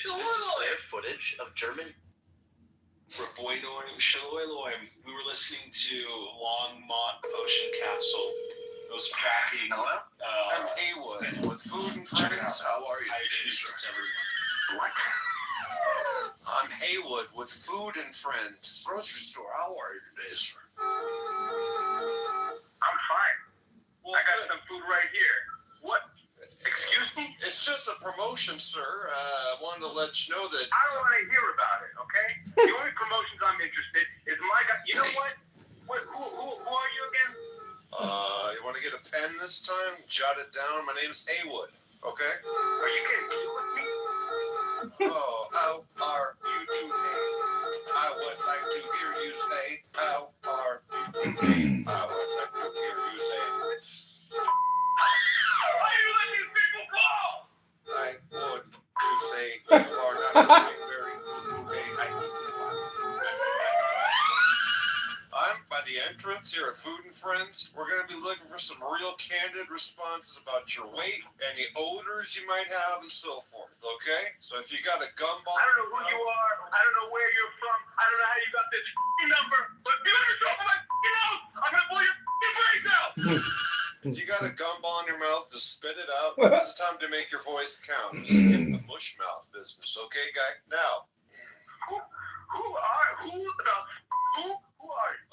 This is rare footage of German. We were listening to Longmont Potion Castle. It was cracking. Hello? I'm Haywood with Food and Friends. How are you? I introduced it to everyone. What? I'm Haywood with Food and Friends. Grocery store. How are you today, sir? I'm fine. I got some food right here. What? Excuse me? It's just a promotion, sir. I wanted to let you know that. I don't want to hear about it, okay? The only promotions I'm interested is my guy. You know what? Who are you again? You want to get a pen this time? Jot it down. My name's Haywood, okay? Are you kidding with me? Oh, how are you today? I would like to hear you say, how are you today? I would like to hear you say. Why do you let these people call? I would to say you are not doing very good today. I'm by the entrance here at Food and Friends. We're going to be looking for some real candid responses about your weight, any odors you might have, and so forth, okay? So if you got a gumball... I don't know who you are. I don't know where you're from. I don't know how you got this number. But if you let me show up my house, I'm going to blow your face out. If you got a gumball in your mouth, just spit it out. It's time to make your voice count. Just skip the bush mouth business, okay, guy? Now. Who are you?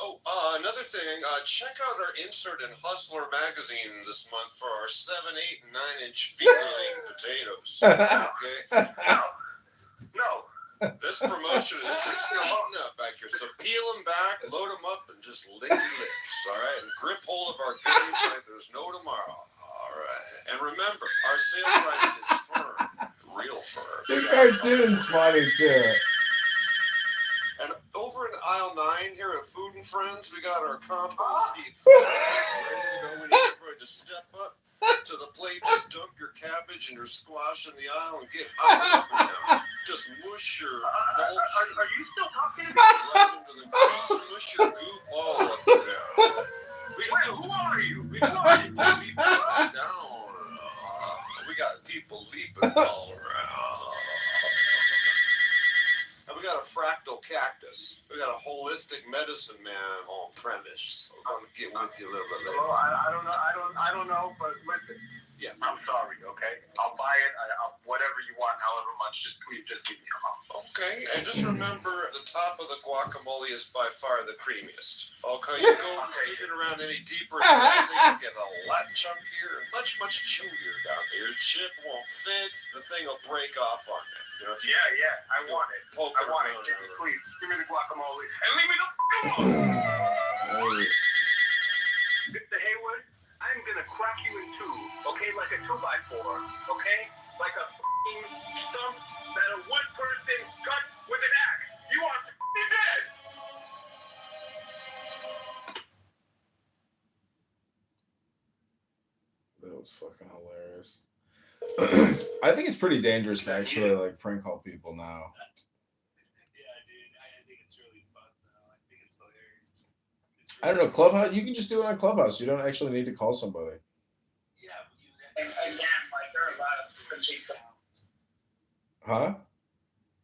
Oh, another thing, check out our insert in Hustler magazine this month for our 7, 8, and 9-inch feet-laying potatoes. Okay? No. This promotion is just heating up back here, so peel them back, load them up, and just lick your lips, all right? And grip hold of our goodies like there's no tomorrow, all right? And remember, our sale price is firm, real firm. The cartoon's funny, too. And over in aisle 9 here at Food and Friends, we got our compost heat. Ready to go when you get ready to step up. to the plate, just dump your cabbage and your squash in the aisle and get hot up and down. Just mush your mulch. Are you still talking to me? Right into the grease, smush your goop all up and down. Who are you? We got people leaping right down. We got people leaping all around. And we got a fractal cactus. We got a holistic medicine man on premise. I'm gonna get with you a little bit later. Well, I don't know, but listen. Yeah. I'm sorry, okay? I'll buy it, I'll whatever you want, however much, please just give me a call. Okay, and just remember the top of the guacamole is by far the creamiest. Okay, you go digging around any deeper, things get a lot chunkier and much chewier down there. Your chip won't fit, the thing will break off on you. You know, Yeah, I want it. Poke I want it. Please, give me the guacamole. And leave me the alone! Mr. Haywood, I'm gonna crack you in two, okay? Like a 2x4, okay? Like a f***ing stump that a wood person cut with an axe. You are f***ing dead! That was fucking hilarious. I think it's pretty dangerous to actually like prank call people now. Yeah, dude. I think it's really fun though. I think it's hilarious. I don't know, Clubhouse. You can just do it on Clubhouse. You don't actually need to call somebody. Yeah, but you And again, like there are a lot of different things. Huh?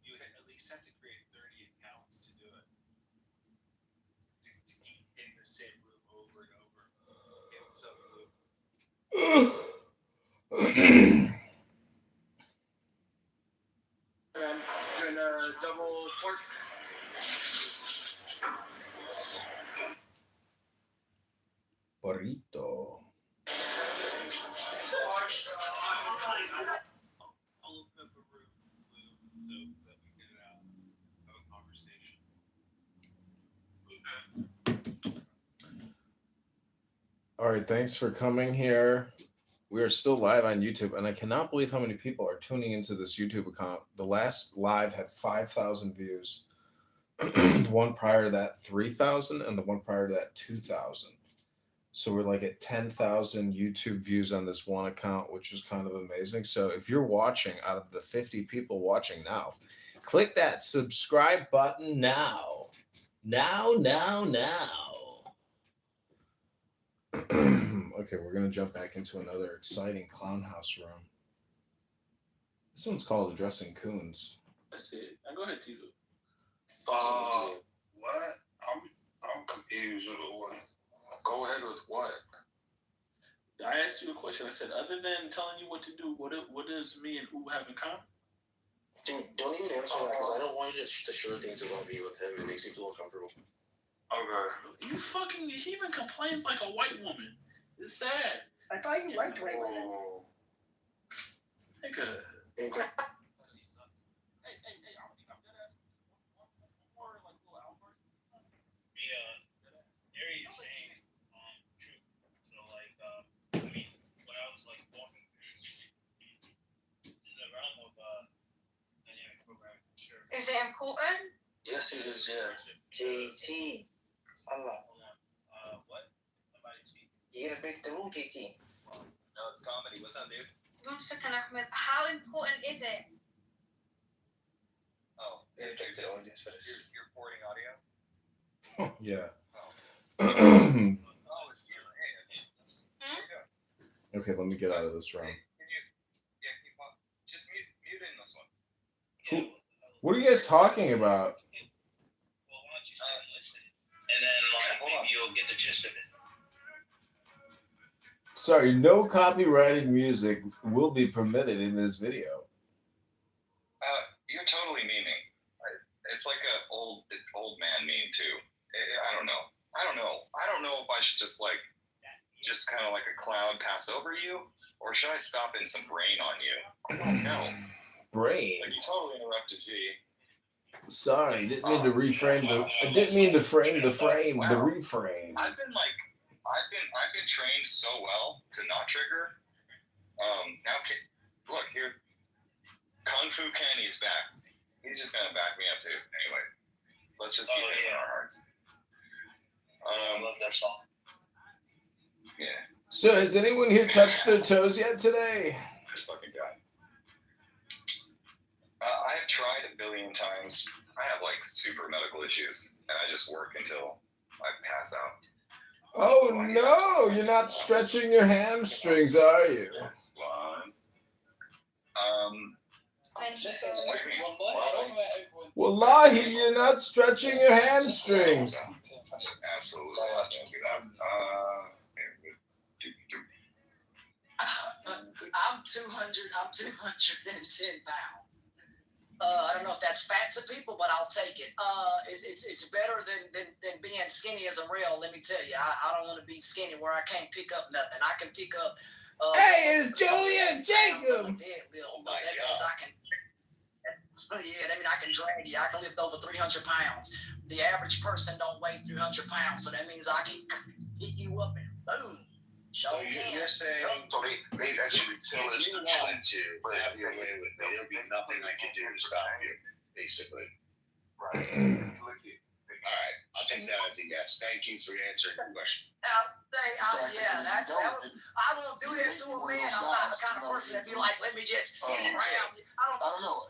you at least have to create 30 accounts to do it. To keep in the same room over and over. Get yourself moved. And then double pork. Burrito. I'll open up a room blue so that we get it out. Have a conversation. All right, thanks for coming here. We are still live on YouTube, and I cannot believe how many people are tuning into this YouTube account. The last live had 5,000 views. The one prior to that, 3,000, and the one prior to that, 2,000. So we're like at 10,000 YouTube views on this one account, which is kind of amazing. So if you're watching, out of the 50 people watching now, click that subscribe button now. Now. Okay, we're gonna jump back into another exciting Clownhouse room. This one's called Addressing Coons. That's it. Now go ahead, Tito. What? I'm confused. Go ahead with what? I asked you a question. I said, other than telling you what to do, what does me and who have in common? Dude, don't even answer that because I don't want you to share things about me with him. It makes me feel uncomfortable. Okay. You fucking, he even complains like a white woman. It's sad. I thought you liked white women. Nigga. Gary is saying truth. So like, I mean, when I was like walking through in the realm of dynamic programming, sure. Is it important? Yes, it is, yeah. JT. Allah. What? Somebody speak. You get a big through, JT. No, it's comedy. What's up, dude? 1 second, Ahmed. How important is it? Oh, Yeah, check the audience for this. you're recording audio? Yeah. Oh, it's you. Hey, Okay, let me get out of this room. Can you, keep on. Just mute in this one. Cool. What are you guys talking about? Well, why don't you sit and listen? And then, maybe you'll get the gist of it. Sorry, no copyrighted music will be permitted in this video. You're totally memeing. It's like a old man meme too. I don't know. I don't know if I should just kind of like a cloud pass over you, or should I stop in some brain on you? I don't know. Brain. Like you totally interrupted G. Sorry, didn't mean to reframe the. I didn't mean to frame the frame. The reframe. I've been trained so well to not trigger. Now look here. Kung Fu Kenny's back. He's just gonna back me up too. Anyway, let's just keep it in our hearts. I love that song. Yeah. So, has anyone here touched their toes yet today? This fucking guy. I have tried a billion times. I have like super medical issues, and I just work until I pass out. Oh no, you're not stretching your hamstrings, are you? One. Wallahi, you're not stretching your hamstrings. Absolutely. I'm 210 pounds. I don't know if that's fat to people, but I'll take it. It's better than being skinny as a rail. Let me tell you, I don't want to be skinny where I can't pick up nothing. I can pick up. Hey, it's Julian Jacob. That means I can. Yeah, that means I can drag you. I can lift over 300 pounds. The average person don't weigh 300 pounds, so that means I can pick you up and boom. So you're saying maybe as you wanted to have your way with me, there'll be nothing I can do to stop you, basically. Right. All right, I'll take that as a yes. Thank you for answering the question. I won't do that to a man. I'm not the kind of person that be like, let me just grab you. I don't know.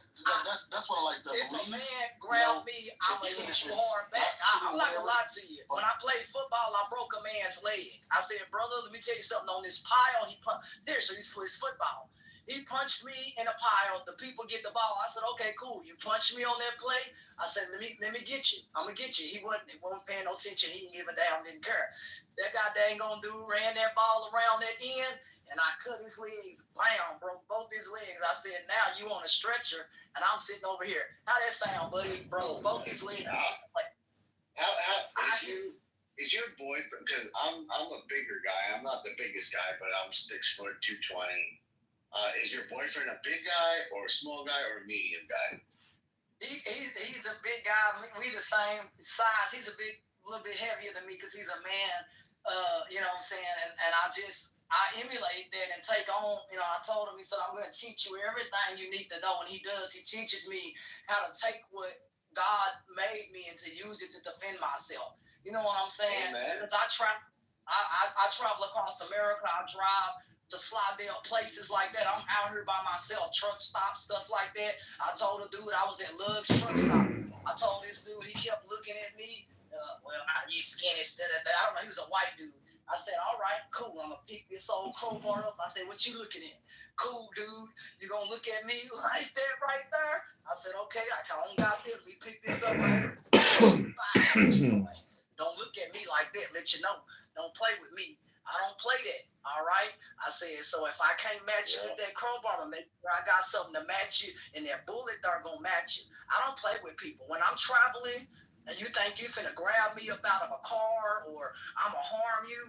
That's what I like to believe. If a man grab me, I'm going to hit you hard back. I'm not going to lie to you. When I played football, I broke a man's leg. I said, brother, let me tell you something. On this pile, seriously, this was football. He punched me in a pile. The people get the ball. I said, okay, cool. You punched me on that play. I said, let me get you. I'm gonna get you. He wasn't paying no attention. He didn't give a damn. Didn't care. That guy dang gonna ran that ball around that end, and I cut his legs. Bam, broke both his legs. I said, now you on a stretcher, and I'm sitting over here. How that sound, buddy? Broke both his legs. Is your boyfriend? Because I'm a bigger guy. I'm not the biggest guy, but I'm 6 foot 220. Is your boyfriend a big guy or a small guy or a medium guy? He's a big guy. We the same size. He's a little bit heavier than me because he's a man. You know what I'm saying? And I emulate that and take on. You know, I told him, he said, I'm going to teach you everything you need to know. And he does. He teaches me how to take what God made me and to use it to defend myself. You know what I'm saying? Because I travel across America. I drive to Slidell, places like that. I'm out here by myself, truck stop, stuff like that. I told a dude I was at Lug's truck stop. I told this dude, he kept looking at me. You skinny, I don't know, he was a white dude. I said, all right, cool. I'm going to pick this old crowbar up. I said, what you looking at? Cool, dude. You going to look at me like that right there? I said, okay, I don't got this. We pick this up right here. Don't look at me like that. Let you know. Don't play with me. I don't play that. All right. I said, so if I can't match you with that crowbar, make sure I got something to match you, and that bullet there gonna match you. I don't play with people. When I'm traveling, and you think you finna grab me up out of a car or I'm gonna harm you,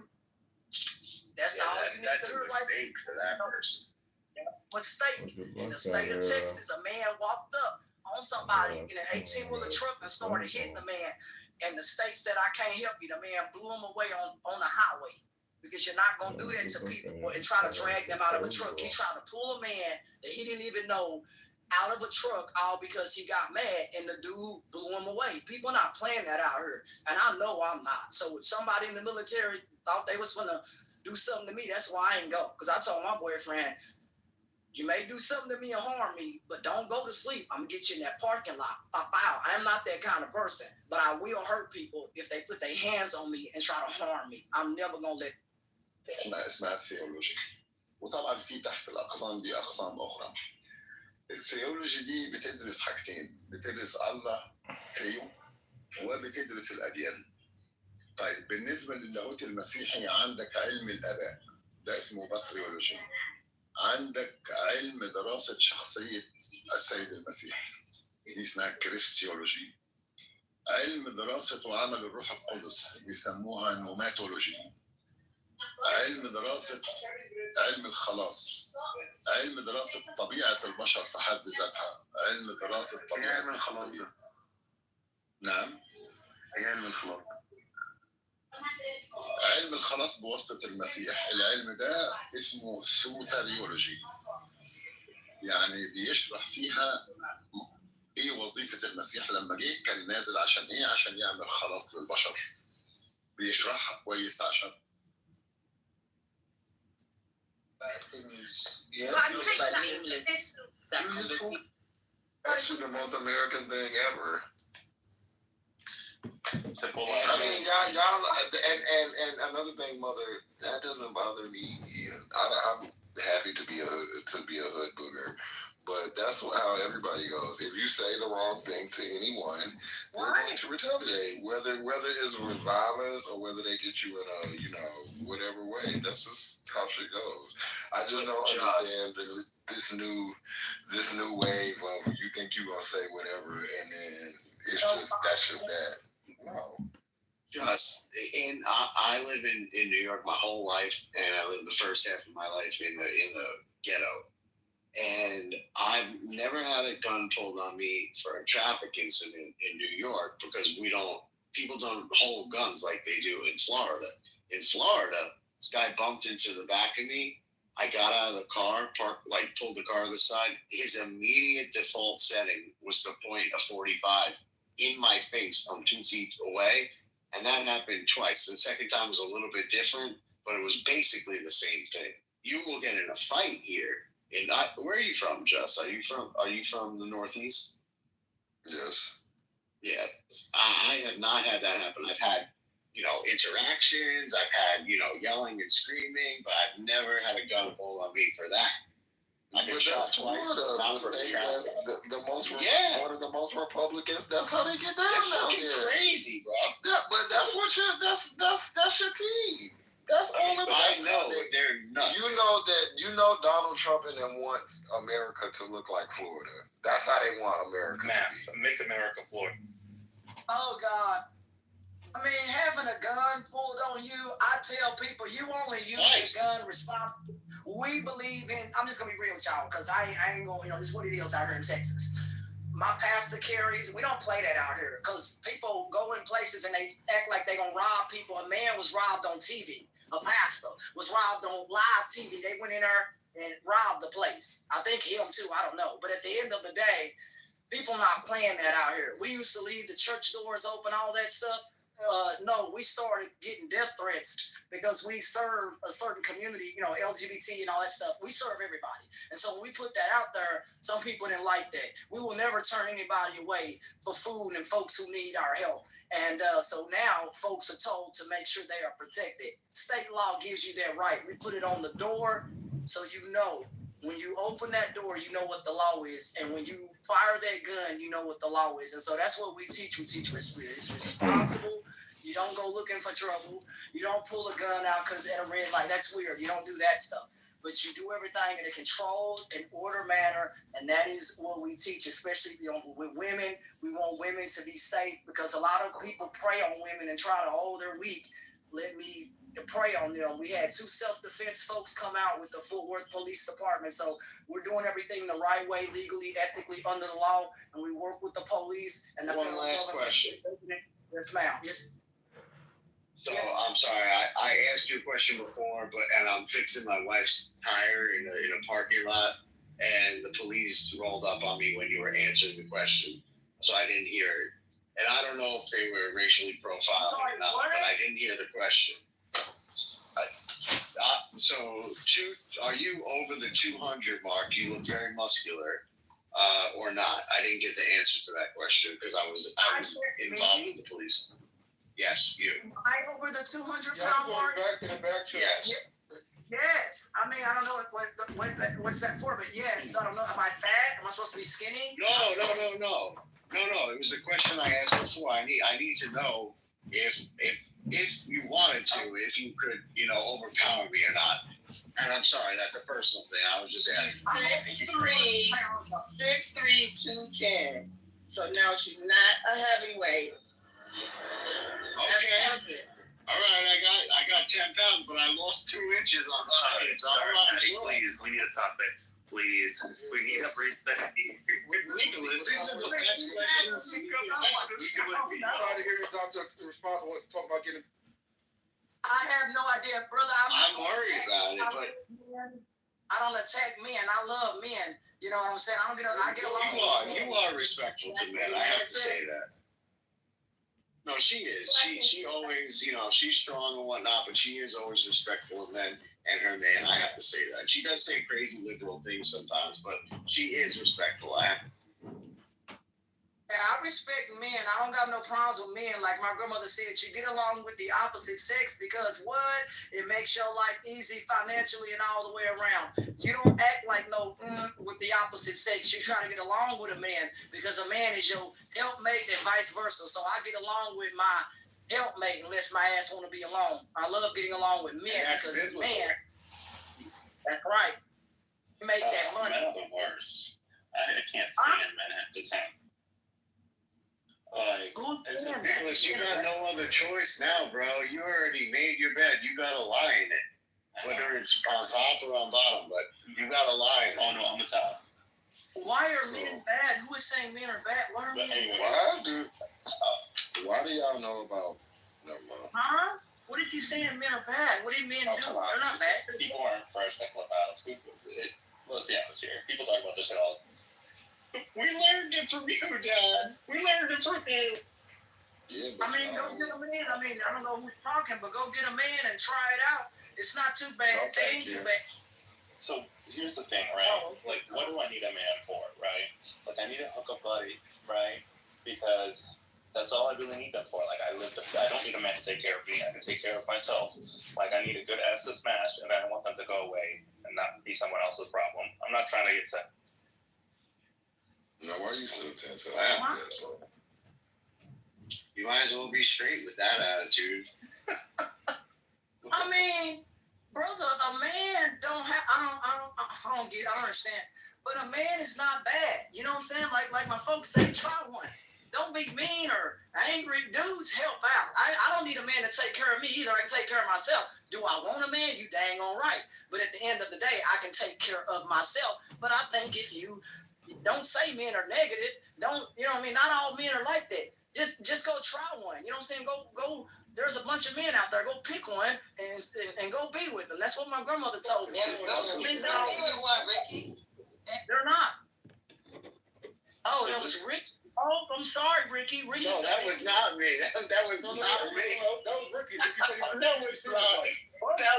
that's all you need to do. That's a mistake for that person. Mistake. In the state of Texas, a man walked up on somebody in an 18-wheeler truck and started hitting the man. And the state said, I can't help you. The man blew him away on the highway. Because you're not going to do that to people and try to drag them out of a truck. He tried to pull a man that he didn't even know out of a truck all because he got mad and the dude blew him away. People are not playing that out here. And I know I'm not. So if somebody in the military thought they was going to do something to me, that's why I ain't go. Because I told my boyfriend, you may do something to me and harm me, but don't go to sleep. I'm going to get you in that parking lot. I am not that kind of person. But I will hurt people if they put their hands on me and try to harm me. I'm never going to let اسمها ثيولوجي. وطبعا في تحت الاقسام دي اقسام اخرى. الثيولوجي دي بتدرس حاجتين، بتدرس الله ثيو وبتدرس الاديان. طيب بالنسبه للاهوت المسيحي عندك علم الاباء ده اسمه باتريولوجي. عندك علم دراسه شخصيه السيد المسيح دي اسمها كريستيولوجي. علم دراسه وعمل الروح القدس بيسموها نوماتولوجي. علم دراسة علم الخلاص، علم دراسة طبيعة البشر في حد ذاتها، علم دراسة طبيعة علم الخلاص. نعم. علم الخلاص. علم الخلاص بواسطة المسيح، العلم ده اسمه سوتريولوجي. يعني بيشرح فيها ايه وظيفة المسيح لما جه، كان نازل عشان ايه؟ عشان يعمل خلاص للبشر. بيشرحها كويس عشان things. Yeah, But but nameless. That conversation. Actually, the most American thing ever. To pull I mean, y'all, and another thing, mother, that doesn't bother me. I'm happy to be a hood booger, but that's how everybody goes. If you say the wrong thing to anyone, they're going to retaliate. Whether it's with violence or whether they get you in a whatever way. That's just how shit goes. I just don't understand this new wave of you think you gonna say whatever, and then that's just that. No. Just, and I live in New York my whole life, and I lived the first half of my life in the ghetto. And I've never had a gun pulled on me for a traffic incident in New York because people don't hold guns like they do in Florida. In Florida, this guy bumped into the back of me. I got out of the car, pulled the car to the side. His immediate default setting was to point a 45 in my face from 2 feet away. And that happened twice. The second time was a little bit different, but it was basically the same thing. You will get in a fight here. Where are you from, Just? Are you from the Northeast? Yes. Yeah. I have not had that happen. I've had, interactions. I've had, yelling and screaming, but I've never had a gun pulled on me for that. I've been shot twice. Not for the most one of the most Republicans. That's how they get down now. Crazy, bro. Yeah, but that's your team. That's all of it. I know they're nuts. You know Donald Trump and them wants America to look like Florida. That's how they want America to be. Make America Florida. Oh God. I mean, having a gun pulled on you, I tell people you only use a gun responsibly. We believe in, I'm just going to be real with y'all because I ain't going, this is what it is out here in Texas. My pastor carries, we don't play that out here because people go in places and they act like they're going to rob people. A man was robbed on TV. A pastor was robbed on live TV. They went in there and robbed the place. I think him too, I don't know. But at the end of the day, people not playing that out here. We used to leave the church doors open, all that stuff. No, we started getting death threats because we serve a certain community, LGBT and all that stuff. We serve everybody. And so when we put that out there, some people didn't like that. We will never turn anybody away for food and folks who need our help. And so now folks are told to make sure they are protected. State law gives you that right. We put it on the door so you know. When you open that door, you know what the law is. And when you fire that gun, you know what the law is. And so that's what we teach. We teach respect. It's responsible. You don't go looking for trouble. You don't pull a gun out because at a red light. That's weird. You don't do that stuff. But you do everything in a controlled and order manner. And that is what we teach, especially with women. We want women to be safe because a lot of people prey on women and try to, they're weak. Let me prey on them. We had 2 self-defense folks come out with the Fort Worth Police Department. So we're doing everything the right way, legally, ethically, under the law, and we work with the police. And one last question. Yes, ma'am. Yes. So I'm sorry, I asked you a question before, and I'm fixing my wife's tire in a parking lot, and the police rolled up on me when you were answering the question, so I didn't hear it. And I don't know if they were racially profiling or not, but I didn't hear the question. So, are you over the 200 mark? You look very muscular, or not? I didn't get the answer to that question because I was involved with the police. Yes, you. I'm over the 200-pound mark. Yes. Yes. I mean, I don't know what's that for, but yes. I don't know. Am I fat? Am I supposed to be skinny? No. It was the question I asked before. I need to know if you wanted to, if you could, overpower me or not. And I'm sorry, that's a personal thing. I was just asking. 6'3", 210. So no, she's not a heavyweight. Okay. All right, I got 10 pounds, but I lost 2 inches on the side. It's all right. Please, we need to talk back. Please, we need to respect. Nicholas, these are the best questions. I'm trying to hear you talk to the responsible talk about getting. I have no idea, brother. I'm worried about it, but I don't attack men. I love men. You know what I'm saying? I get along. You are respectful to men. I have to say that. No, she is. She always, she's strong and whatnot, but she is always respectful of men and her man. I have to say that. She does say crazy liberal things sometimes, but she is respectful. I respect men. I don't got no problems with men. Like my grandmother said, you get along with the opposite sex because what? It makes your life easy financially and all the way around. You don't act like no with the opposite sex. You try to get along with a man because a man is your helpmate and vice versa. So I get along with my helpmate unless my ass want to be alone. I love getting along with men because men. That's right. Make that money. Men are the worst. I can't stand men at the time. Nicholas, you got no other choice now, bro. You already made your bed. You got to lie in it. Whether it's on top or on bottom, but you got to lie in it. Oh, no, on the top. Why are men bad? Who is saying men are bad? Why are men bad? Why do y'all know about... Never mind. Huh? What did you say men are bad? What did men do? They're not bad. People aren't fresh at Clownhouse. Let's be honest here. People talk about this shit all. We learned it from you, Dad. We learned it from you. Yeah, go get a man. I don't know who's talking, but go get a man and try it out. It's not too bad. They ain't too bad. So here's the thing, right? Like, what do I need a man for, right? Like, I need a hookup buddy, right? Because that's all I really need them for. Like, I don't need a man to take care of me. I can take care of myself. Like, I need a good ass to smash, and I want them to go away and not be someone else's problem. I'm not trying to get set. Now, why are you so tense? I am this. You might as well be straight with that attitude. I mean, brother, a man don't have. I don't understand. But a man is not bad. You know what I'm saying? Like my folks say, try one. Don't be mean or angry. Dudes help out. I don't need a man to take care of me either. I can take care of myself. Do I want a man? You dang on right. But at the end of the day, I can take care of myself. But I think if you don't say men are negative, you know what I mean? Not all men are like that. Just go try one. You know what I'm saying? Go. There's a bunch of men out there. Go pick one and go be with them. That's what my grandmother told me. Those men don't be with one, Ricky. They're not. Oh, that was Ricky. Oh, I'm sorry, Ricky. No, that was not me. That was not me. That was Ricky. That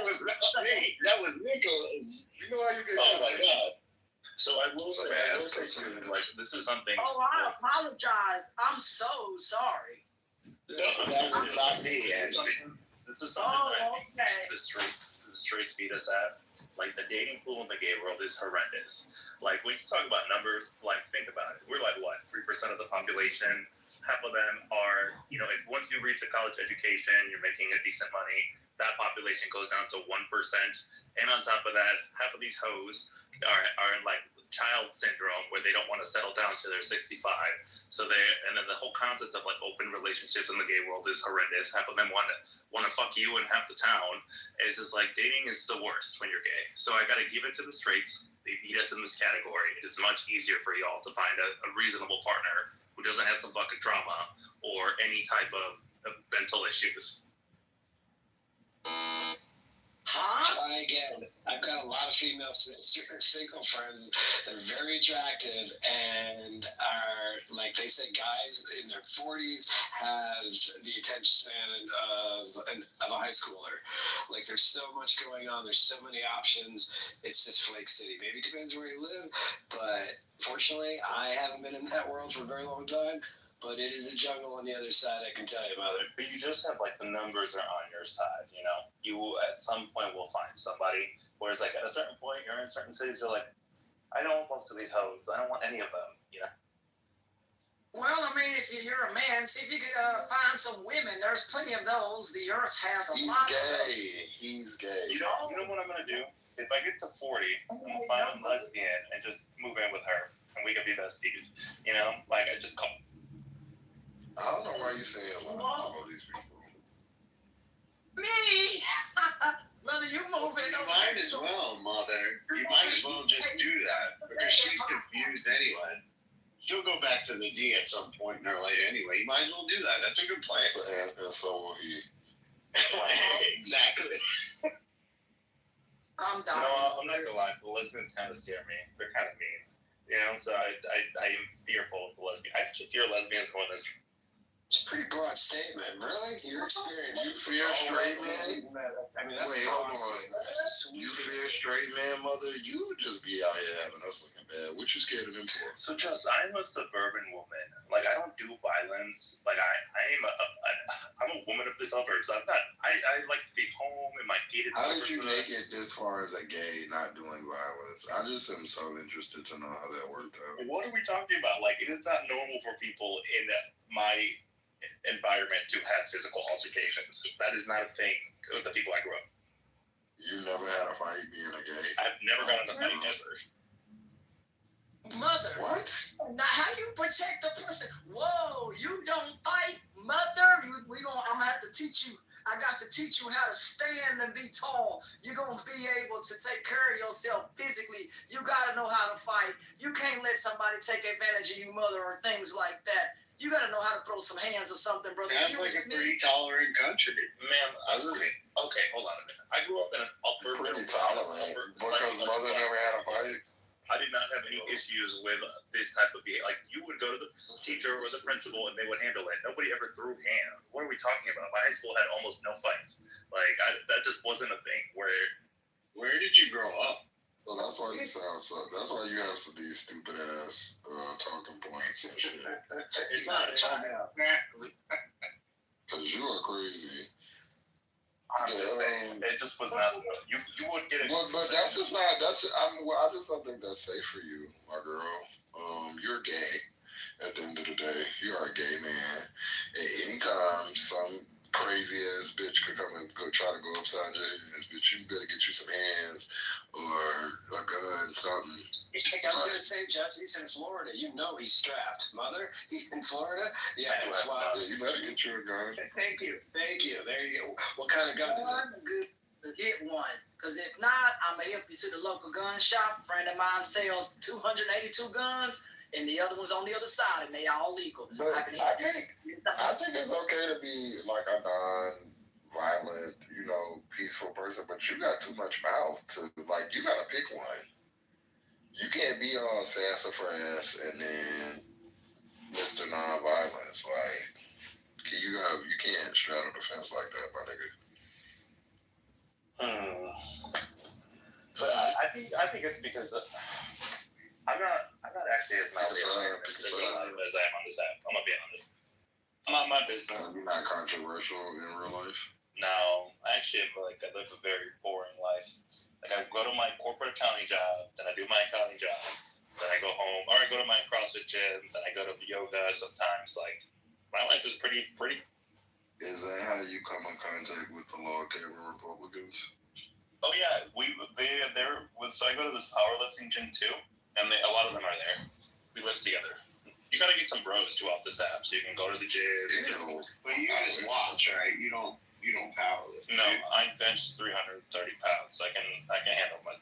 was not me. That was Nicholas. You know how you get... Oh, my God. So I will say too, like, this is something... Oh, I apologize. I'm so sorry. That was not me, actually. This is something that I think the straights beat us at. Like, the dating pool in the gay world is horrendous. Like, when you talk about numbers, like, think about it. We're like, what, 3% of the population? Half of them are, if once you reach a college education, you're making a decent money, that population goes down to 1%. And on top of that, half of these hoes are in, like, child syndrome where they don't want to settle down till they're 65. So and then the whole concept of like open relationships in the gay world is horrendous. Half of them want to fuck you, and half the town is just like dating is the worst when you're gay. So I got to give it to the straights. They beat us in this category. It is much easier for y'all to find a reasonable partner who doesn't have some fucking trauma or any type of mental issues. Try again. I've got a lot of female single friends that are very attractive and are, like they say, guys in their 40s have the attention span of a high schooler. Like, there's so much going on. There's so many options. It's just Flake City. Maybe it depends where you live, but fortunately, I haven't been in that world for a very long time. But it is a jungle on the other side, I can tell you, Mother. But you just have, like, the numbers are on your side, You, at some point, will find somebody. Whereas, like, at a certain point, you're in certain cities, you're like, I don't want most of these hoes. I don't want any of them, Well, I mean, if you're a man, see if you could find some women. There's plenty of those. The earth has a lot of them. He's gay. You know what I'm going to do? If I get to 40, I'm going to find a lesbian and just move in with her. And we can be besties. Like, I just call... I don't know why you're saying a lot to all these people. Me? Brother, you moving. You might as well, Mother. You might as well just do that because she's confused anyway. She'll go back to the D at some point in her life anyway. You might as well do that. That's a good plan. And so will he. Exactly. I'm done. I'm not gonna lie. The lesbians kind of scare me. They're kind of mean. So I am fearful of the lesbian. I actually fear lesbians going this. pretty broad statement. Really? Your experience. You fear straight man? I mean, that's Wait, hold awesome. on. You fear straight man, mother? You just be out here having us looking bad. What you scared of them for? So, Just, I'm a suburban woman. Like, I don't do violence. Like, I'm a woman of the suburbs. I like to be home in my gated How did you neighborhood. make it this far as a gay not doing violence? I just am so interested to know how that worked out. What are we talking about? Like, it is not normal for people in my environment to have physical altercations. That is not a thing with the people I grew up. You never had a fight being a gay? I've never gotten a fight ever. Mother. What? Now, how you protect the person? Whoa, you don't fight, mother. I'm gonna have to teach you. I got to teach you how to stand and be tall. You're gonna be able to take care of yourself physically. You gotta know how to fight. You can't let somebody take advantage of you, mother, or things like that. You gotta know how to throw some hands or something, brother. Sounds like a pretty tolerant country. Man, okay, hold on a minute. I grew up in an upper Pretty tolerant. Because mother never had a fight? I did not have any issues with this type of behavior. Like, you would go to the teacher or the principal and they would handle it. Nobody ever threw hands. What are we talking about? My high school had almost no fights. Like, that just wasn't a thing. Where did you grow up? So that's why you sound so. That's why you have these stupid ass talking points and shit. It's not exactly. Because you are crazy. I'm just saying, it just was not. You would get it. But that's just not. I just don't think that's safe for you, my girl. You're gay. At the end of the day, you are a gay man. At any time, some crazy ass bitch could come and try to go upside your head, bitch. You better get you some hands or a gun, something. I was gonna say, Jess, he's in Florida. You know he's strapped. Mother, he's in Florida. Yeah, that's why. You better get you a gun. Thank you. There you go. What kind of gun is it? Get one, because if not, I'm gonna help you to the local gun shop. A friend of mine sells 282 guns, and the other one's on the other side, and they all legal. But I think it's okay to be like a non-violent, peaceful person, but you got too much mouth to you gotta pick one. You can't be all sassafras and then Mr. Non-Violence. You can't straddle the fence like that, my nigga. But I think it's because I'm not actually as mildly as I am on this app. I'm gonna be honest. I'm on my business. You're not controversial in real life. No, actually, I live a very boring life. Like, I go to my corporate accounting job, then I do my accounting job, then I go home, or I go to my CrossFit gym, then I go to yoga sometimes. Like, my life is pretty. Is that how you come in contact with the log cabin Republicans? Oh yeah, so I go to this powerlifting gym too, and a lot of them are there. We lift together. You gotta get some bros too off this app, so you can go to the gym. But you just watch, right? You don't power lift. No, I bench 330 pounds. I can handle my.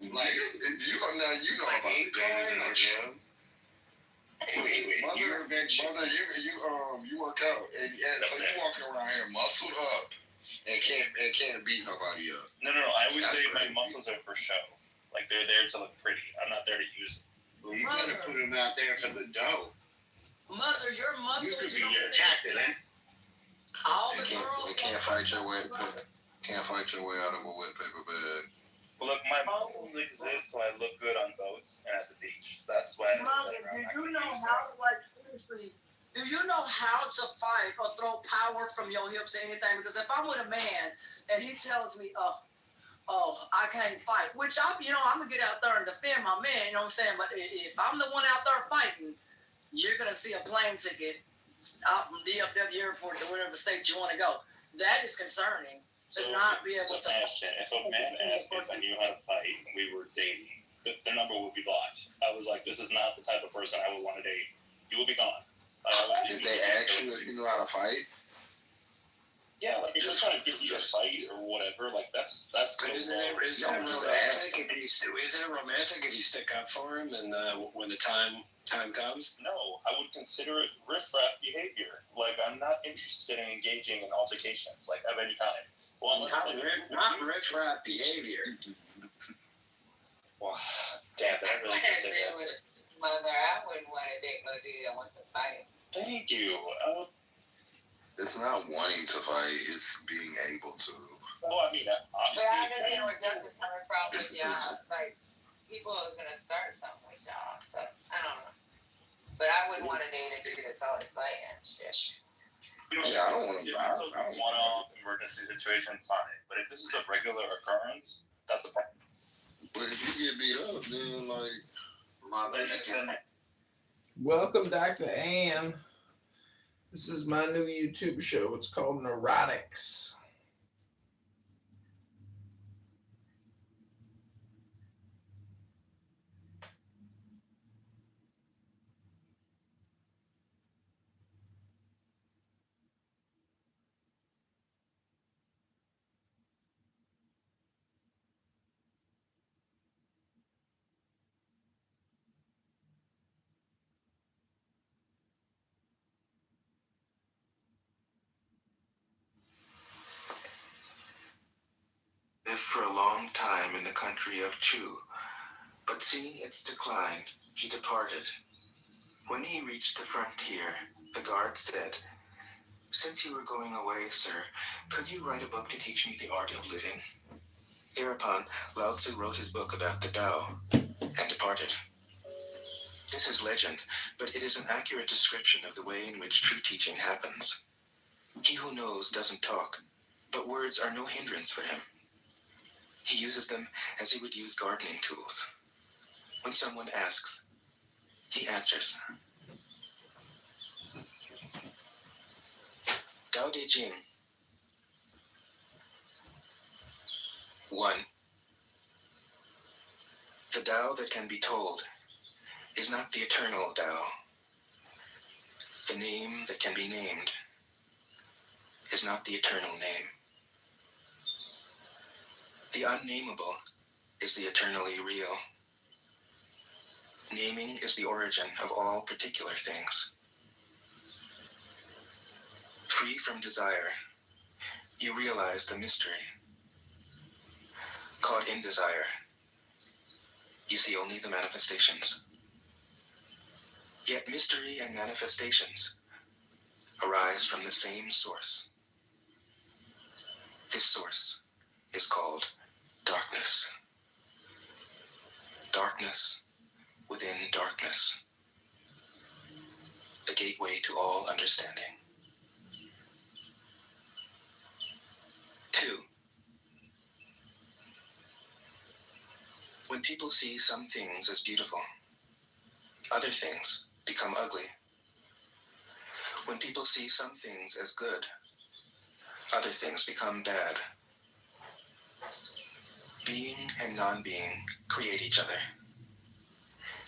You know about the games in the gym. Mother, you work out, and so you walking around here muscled up and can't beat nobody up. No. I always say my muscles are for show. Like, they're there to look pretty. I'm not there to use them. Well, you gotta put them out there for the dough. Mother, your muscles. You could be attracted, eh? All the girls. They can't fight your way out of a wet paper bag. Well, look, my muscles exist so I look good on boats and at the beach. That's why. Mother, do you know how to fight or throw power from your hips or anything? Because if I'm with a man and he tells me, oh, I can't fight, which I'm gonna get out there and defend my man, you know what I'm saying? But if I'm the one out there fighting, you're gonna see a plane ticket out from DFW airport to whatever state you want to go. That is concerning. To not be able to. If a man asked me if I knew how to fight and we were dating, the number would be blocked. I was like, this is not the type of person I would want to date. You will be gone. Did they ask you if you knew how to fight? Yeah, like, you're just trying to get you to fight or whatever. Like, that's good. Isn't it romantic if you stick up for him and when the time comes? No, I would consider it riffraff behavior. Like, I'm not interested in engaging in altercations, like, of any kind. Well, not riffraff behavior. Well, damn, did I really consider that? Mother, I wouldn't want to date no dude that wants to fight. Thank you. It's not wanting to fight, it's being able to. Well, I mean, But obviously. I understand where Gus is coming from with y'all. Like, people is gonna start something with y'all. So, I don't know. But I wouldn't want to date a dude that's always fighting shit. Yeah, I don't want to. If it's a one-off emergency situation, fine. But if this is a regular occurrence, that's a problem. But if you get beat up, then like. Welcome, Dr. Ann. This is my new YouTube show. It's called Neurotics. Lived for a long time in the country of Chu, but seeing its decline, he departed. When he reached the frontier, the guard said, "Since you were going away, sir, could you write a book to teach me the art of living?" Hereupon, Lao Tzu wrote his book about the Tao and departed. This is legend, but it is an accurate description of the way in which true teaching happens. He who knows doesn't talk, but words are no hindrance for him. He uses them as he would use gardening tools. When someone asks, he answers. Tao Te Ching. 1. The Tao that can be told is not the eternal Tao. The name that can be named is not the eternal name. The unnameable is the eternally real. Naming is the origin of all particular things. Free from desire, you realize the mystery. Caught in desire, you see only the manifestations. Yet mystery and manifestations arise from the same source. This source is called darkness. Darkness within darkness. The gateway to all understanding. 2. When people see some things as beautiful, other things become ugly. When people see some things as good, other things become bad. Being and non-being create each other.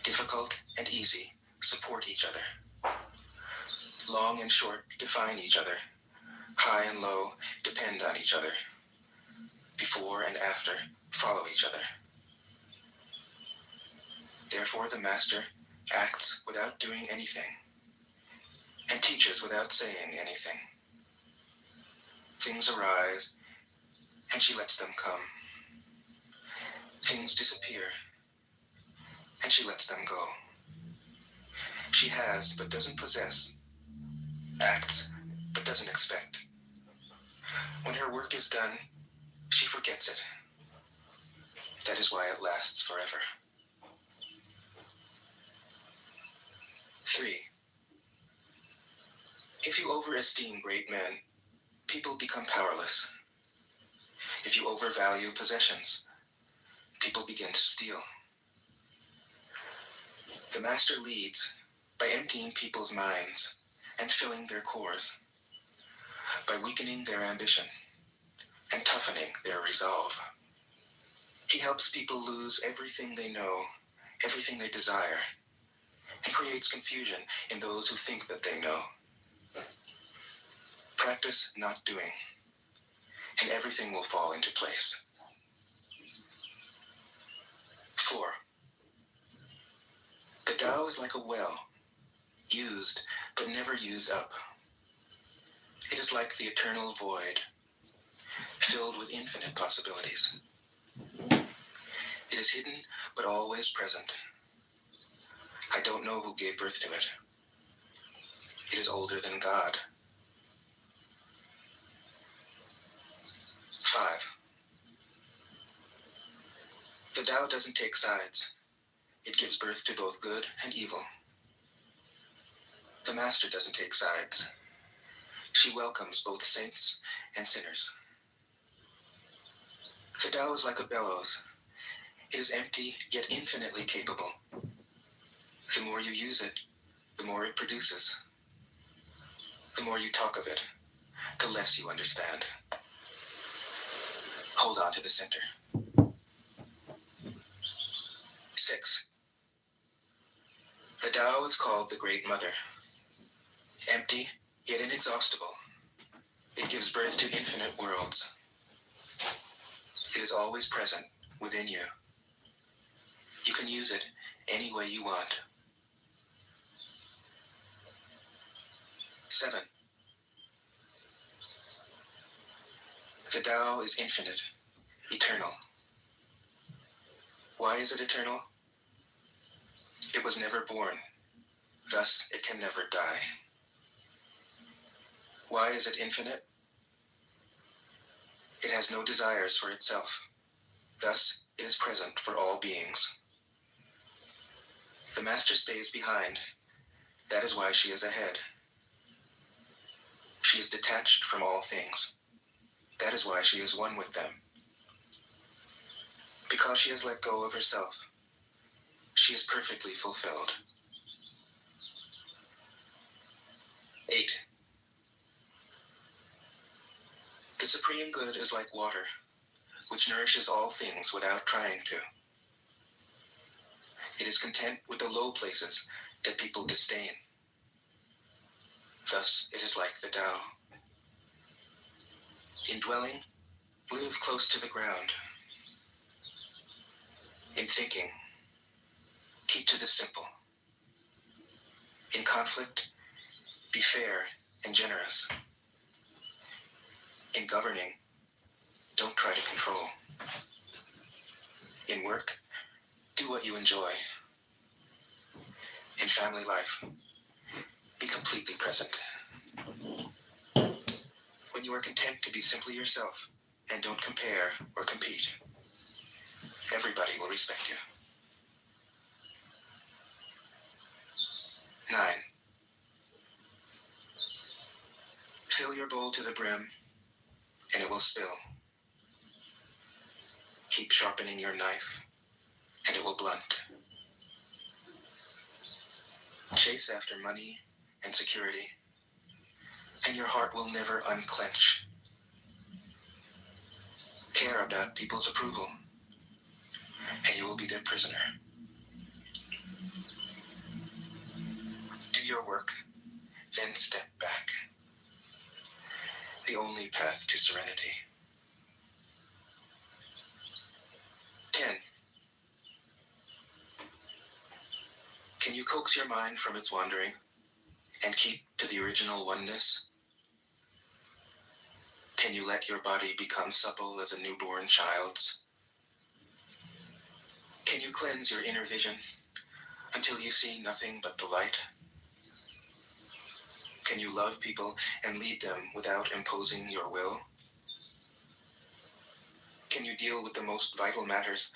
Difficult and easy support each other. Long and short define each other. High and low depend on each other. Before and after follow each other. Therefore the master acts without doing anything and teaches without saying anything. Things arise and she lets them come. Things disappear and she lets them go. She has but doesn't possess, acts but doesn't expect. When her work is done, she forgets it. That is why it lasts forever. 3. If you overesteem great men, people become powerless. If you overvalue possessions, people begin to steal. The master leads by emptying people's minds and filling their cores, by weakening their ambition and toughening their resolve. He helps people lose everything they know, everything they desire, and creates confusion in those who think that they know. Practice not doing, and everything will fall into place. 4. The Tao is like a well, used but never used up. It is like the eternal void, filled with infinite possibilities. It is hidden but always present. I don't know who gave birth to it. It is older than God. 5. The Tao doesn't take sides. It gives birth to both good and evil. The Master doesn't take sides. She welcomes both saints and sinners. The Tao is like a bellows. It is empty, yet infinitely capable. The more you use it, the more it produces. The more you talk of it, the less you understand. Hold on to the center. 6. The Tao is called the Great Mother. Empty, yet inexhaustible. It gives birth to infinite worlds. It is always present within you. You can use it any way you want. 7. The Tao is infinite, eternal. Why is it eternal? It was never born, thus it can never die. Why is it infinite? It has no desires for itself, thus it is present for all beings. The Master stays behind, that is why she is ahead. She is detached from all things, that is why she is one with them. Because she has let go of herself, she is perfectly fulfilled. 8. The Supreme Good is like water, which nourishes all things without trying to. It is content with the low places that people disdain. Thus, it is like the Tao. In dwelling, live close to the ground. In thinking, keep to the simple. In conflict, be fair and generous. In governing, don't try to control. In work, do what you enjoy. In family life, be completely present. When you are content to be simply yourself and don't compare or compete, everybody will respect you. 9. Fill your bowl to the brim, and it will spill. Keep sharpening your knife, and it will blunt. Chase after money and security, and your heart will never unclench. Care about people's approval, and you will be their prisoner. Do your work, then step back. The only path to serenity. 10. Can you coax your mind from its wandering and keep to the original oneness? Can you let your body become supple as a newborn child's? Can you cleanse your inner vision until you see nothing but the light? Can you love people and lead them without imposing your will? Can you deal with the most vital matters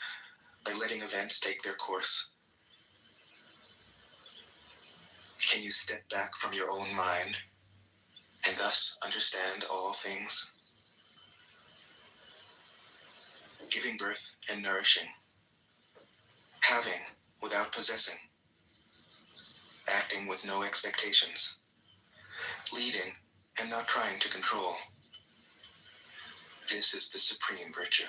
by letting events take their course? Can you step back from your own mind and thus understand all things? Giving birth and nourishing. Having without possessing. Acting with no expectations. Leading and not trying to control. This is the supreme virtue.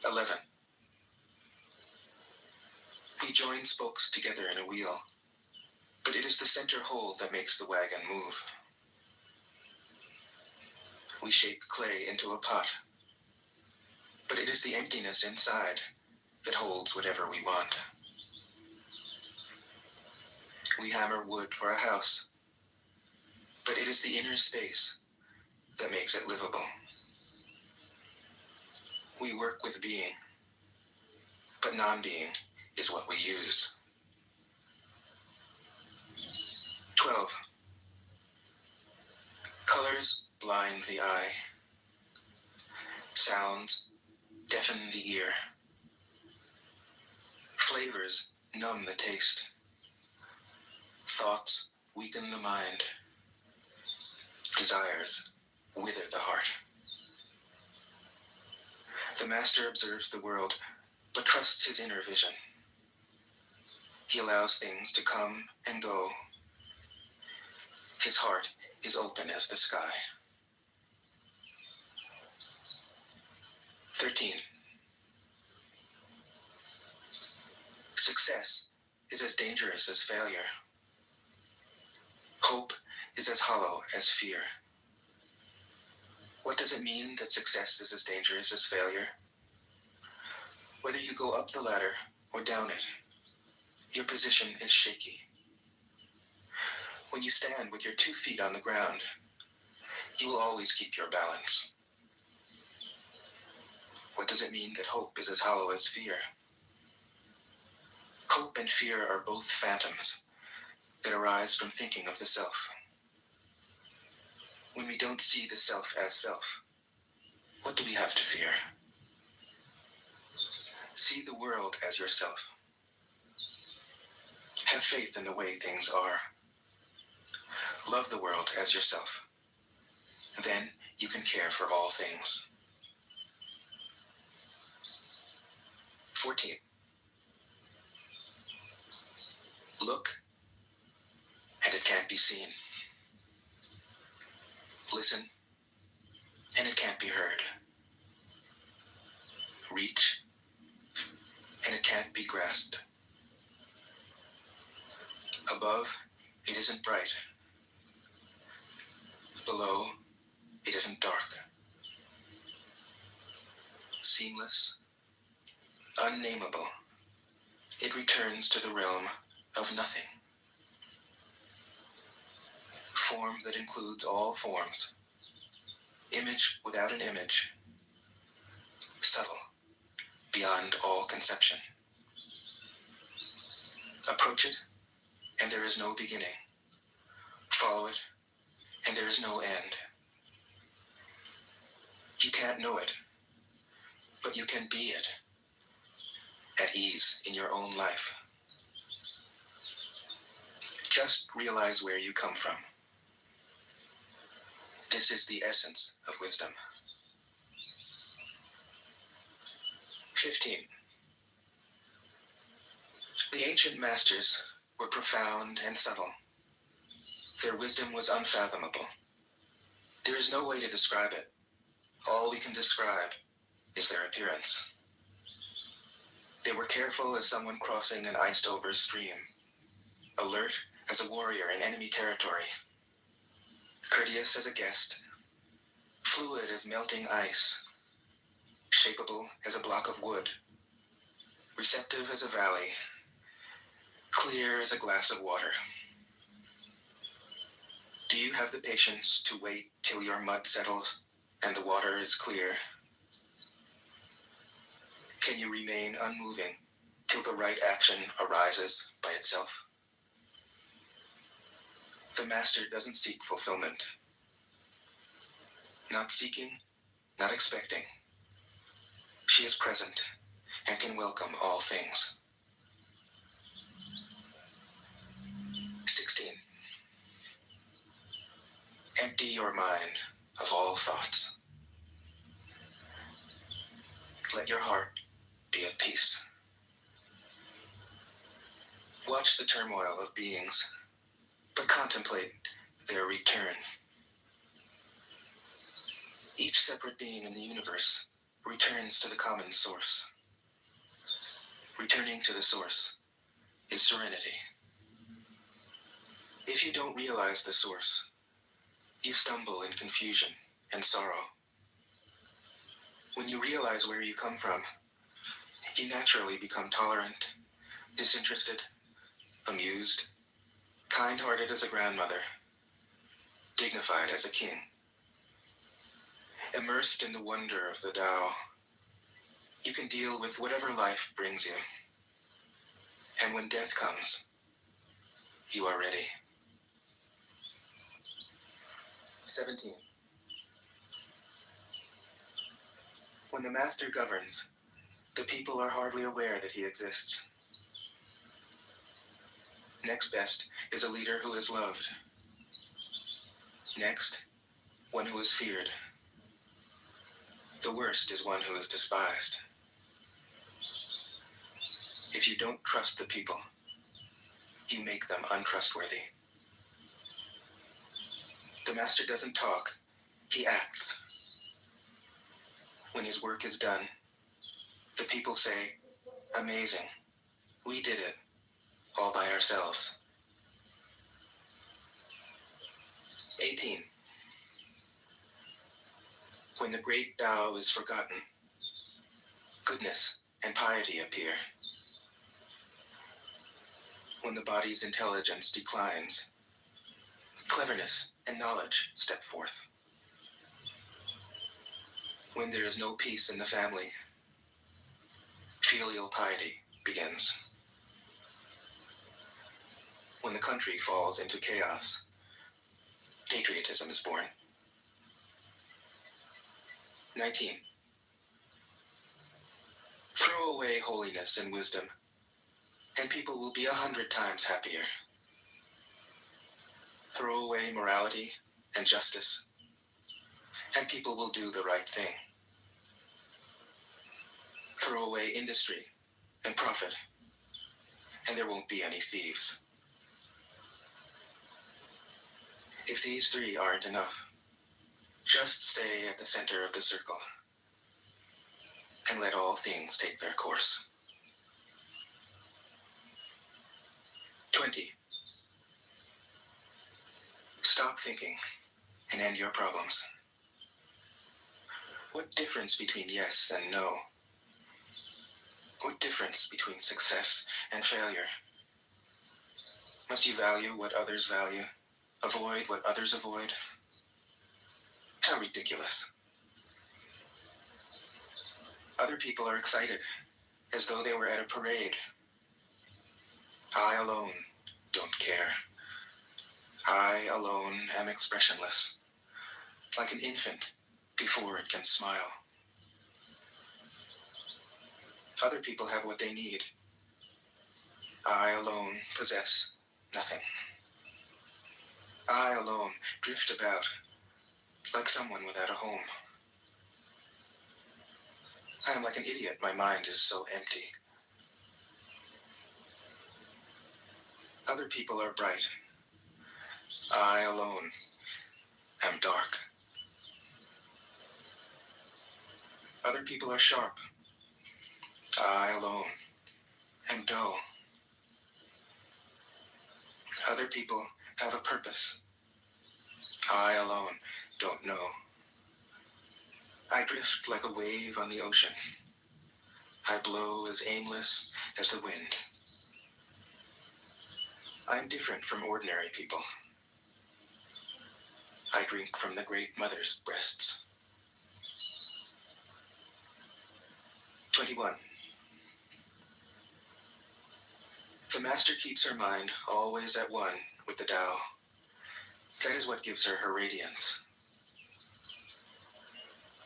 11. We join spokes together in a wheel, but it is the center hole that makes the wagon move. We shape clay into a pot, but it is the emptiness inside that holds whatever we want. We hammer wood for a house, but it is the inner space that makes it livable. We work with being, but non-being is what we use. 12. Colors blind the eye. Sounds deafen the ear. Flavors numb the taste. Thoughts weaken the mind. Desires wither the heart. The master observes the world, but trusts his inner vision. He allows things to come and go. His heart is open as the sky. 13. Success is as dangerous as failure. Hope is as hollow as fear. What does it mean that success is as dangerous as failure? Whether you go up the ladder or down it, your position is shaky. When you stand with your 2 feet on the ground, you will always keep your balance. What does it mean that hope is as hollow as fear? Hope and fear are both phantoms that arise from thinking of the self. When we don't see the self as self, what do we have to fear? See the world as yourself. Have faith in the way things are. Love the world as yourself. Then you can care for all things. 14. Look, and it can't be seen. Listen, and it can't be heard. Reach, and it can't be grasped. Above, it isn't bright. Below, it isn't dark. Seamless, unnameable, it returns to the realm of nothing. Form that includes all forms. Image without an image. Subtle, beyond all conception. Approach it, and there is no beginning. Follow it, and there is no end. You can't know it, but you can be it, at ease in your own life. Just realize where you come from. This is the essence of wisdom. 15. The ancient masters were profound and subtle. Their wisdom was unfathomable. There is no way to describe it. All we can describe is their appearance. They were careful as someone crossing an iced-over stream, alert as a warrior in enemy territory, courteous as a guest, fluid as melting ice, shapeable as a block of wood, receptive as a valley, clear as a glass of water. Do you have the patience to wait till your mud settles and the water is clear? Can you remain unmoving till the right action arises by itself? The master doesn't seek fulfillment. Not seeking, not expecting. She is present and can welcome all things. 16. Empty your mind of all thoughts. Let your heart be at peace. Watch the turmoil of beings, but contemplate their return. Each separate being in the universe returns to the common source. Returning to the source is serenity. If you don't realize the source, you stumble in confusion and sorrow. When you realize where you come from, you naturally become tolerant, disinterested, amused, kind-hearted as a grandmother, dignified as a king. Immersed in the wonder of the Tao, you can deal with whatever life brings you. And when death comes, you are ready. 17. When the master governs, the people are hardly aware that he exists. Next best is a leader who is loved. Next, one who is feared. The worst is one who is despised. If you don't trust the people, you make them untrustworthy. The master doesn't talk, he acts. When his work is done, the people say, "Amazing, we did it, all by ourselves." 18. When the great Tao is forgotten, goodness and piety appear. When the body's intelligence declines, cleverness and knowledge step forth. When there is no peace in the family, filial piety begins. When the country falls into chaos, patriotism is born. 19. Throw away holiness and wisdom, and people will be 100 times happier. Throw away morality and justice, and people will do the right thing. Throw away industry and profit, and there won't be any thieves. If these three aren't enough, just stay at the center of the circle and let all things take their course. 20. Stop thinking and end your problems. What difference between yes and no? What difference between success and failure? Must you value what others value? Avoid what others avoid? How ridiculous. Other people are excited, as though they were at a parade. I alone don't care. I alone am expressionless, like an infant before it can smile. Other people have what they need. I alone possess nothing. I alone drift about, like someone without a home. I am like an idiot, my mind is so empty. Other people are bright. I alone am dark. Other people are sharp. I alone am dull. Other people have a purpose. I alone don't know. I drift like a wave on the ocean. I blow as aimless as the wind. I am different from ordinary people. I drink from the great mother's breasts. 21. The master keeps her mind always at one with the Tao. That is what gives her her radiance.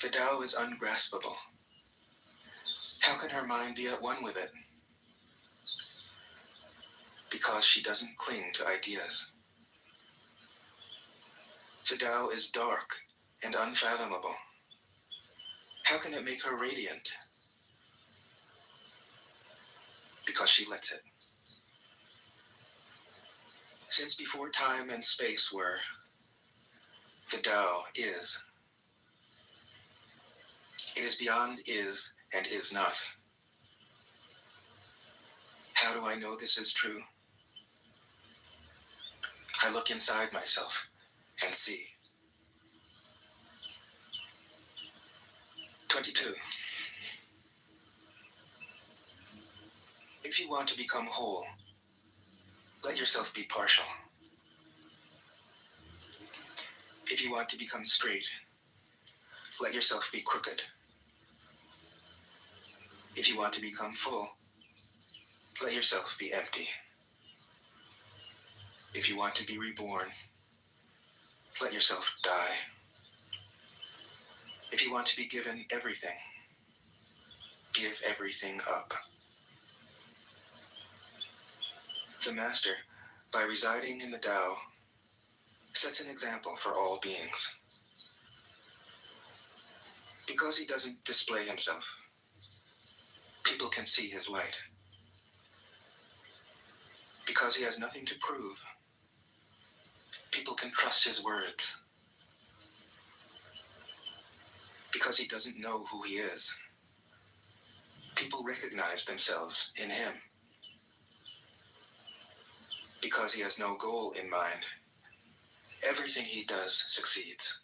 The Tao is ungraspable. How can her mind be at one with it? Because she doesn't cling to ideas. The Tao is dark and unfathomable. How can it make her radiant? Because she lets it. Since before time and space were, the Tao is. It is beyond is and is not. How do I know this is true? I look inside myself and see. 22. If you want to become whole, let yourself be partial. If you want to become straight, let yourself be crooked. If you want to become full, let yourself be empty. If you want to be reborn, Let yourself die. If you want to be given everything, give everything up. The Master, by residing in the Tao, sets an example for all beings. Because he doesn't display himself, people can see his light. Because he has nothing to prove, people can trust his words. Because he doesn't know who he is, people recognize themselves in him. Because he has no goal in mind, everything he does succeeds.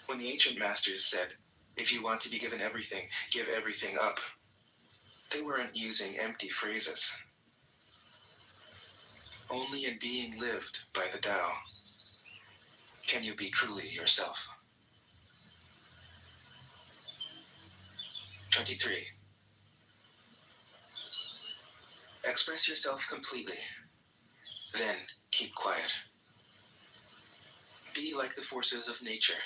When the ancient masters said, if you want to be given everything, give everything up, they weren't using empty phrases. Only in being lived by the Tao can you be truly yourself. 23. Express yourself completely, then keep quiet. Be like the forces of nature.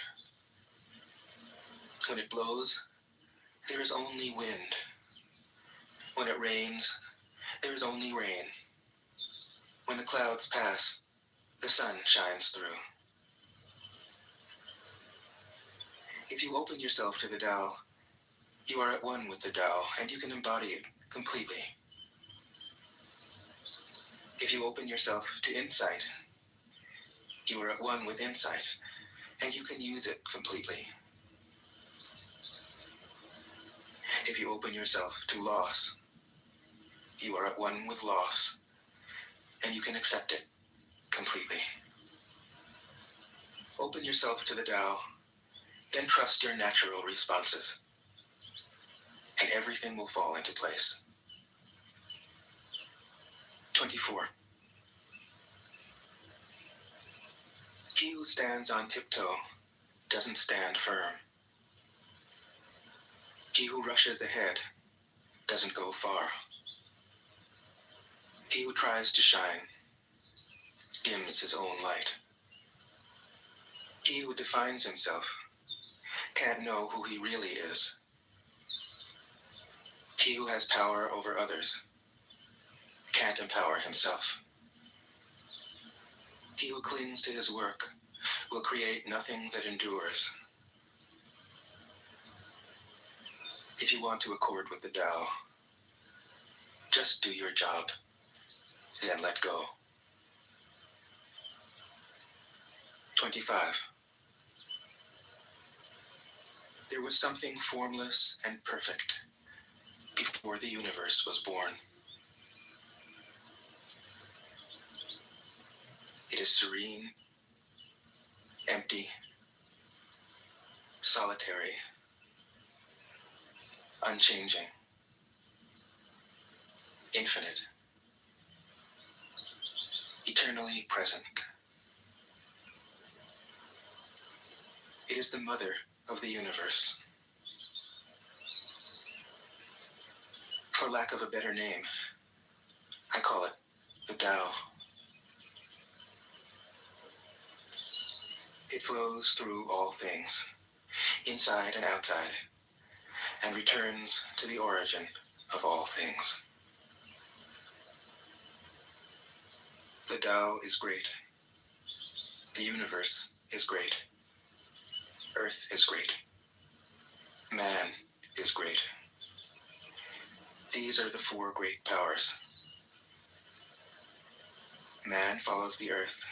When it blows, there is only wind. When it rains, there is only rain. When the clouds pass, the sun shines through. If you open yourself to the Tao, you are at one with the Tao, and you can embody it completely. If you open yourself to insight, you are at one with insight, and you can use it completely. If you open yourself to loss, you are at one with loss, and you can accept it completely. Open yourself to the Tao, then trust your natural responses, and everything will fall into place. 24. He who stands on tiptoe doesn't stand firm. He who rushes ahead doesn't go far. He who tries to shine dims his own light. He who defines himself can't know who he really is. He who has power over others can't empower himself. He who clings to his work will create nothing that endures. If you want to accord with the Tao, just do your job, then let go. 25. There was something formless and perfect before the universe was born. It is serene, empty, solitary, unchanging, infinite, eternally present. It is the mother of the universe. For lack of a better name, I call it the Tao. It flows through all things, inside and outside, and returns to the origin of all things. The Tao is great. The universe is great. Earth is great. Man is great. These are the four great powers. Man follows the earth.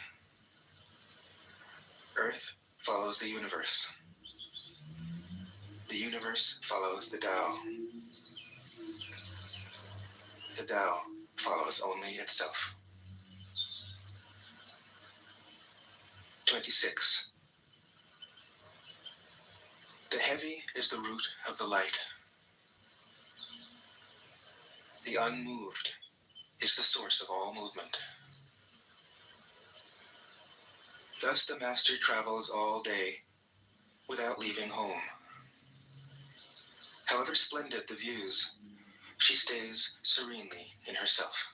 Earth follows the universe. The universe follows the Tao. The Tao follows only itself. 26. The heavy is the root of the light. The unmoved is the source of all movement. Thus the Master travels all day without leaving home. However splendid the views, she stays serenely in herself.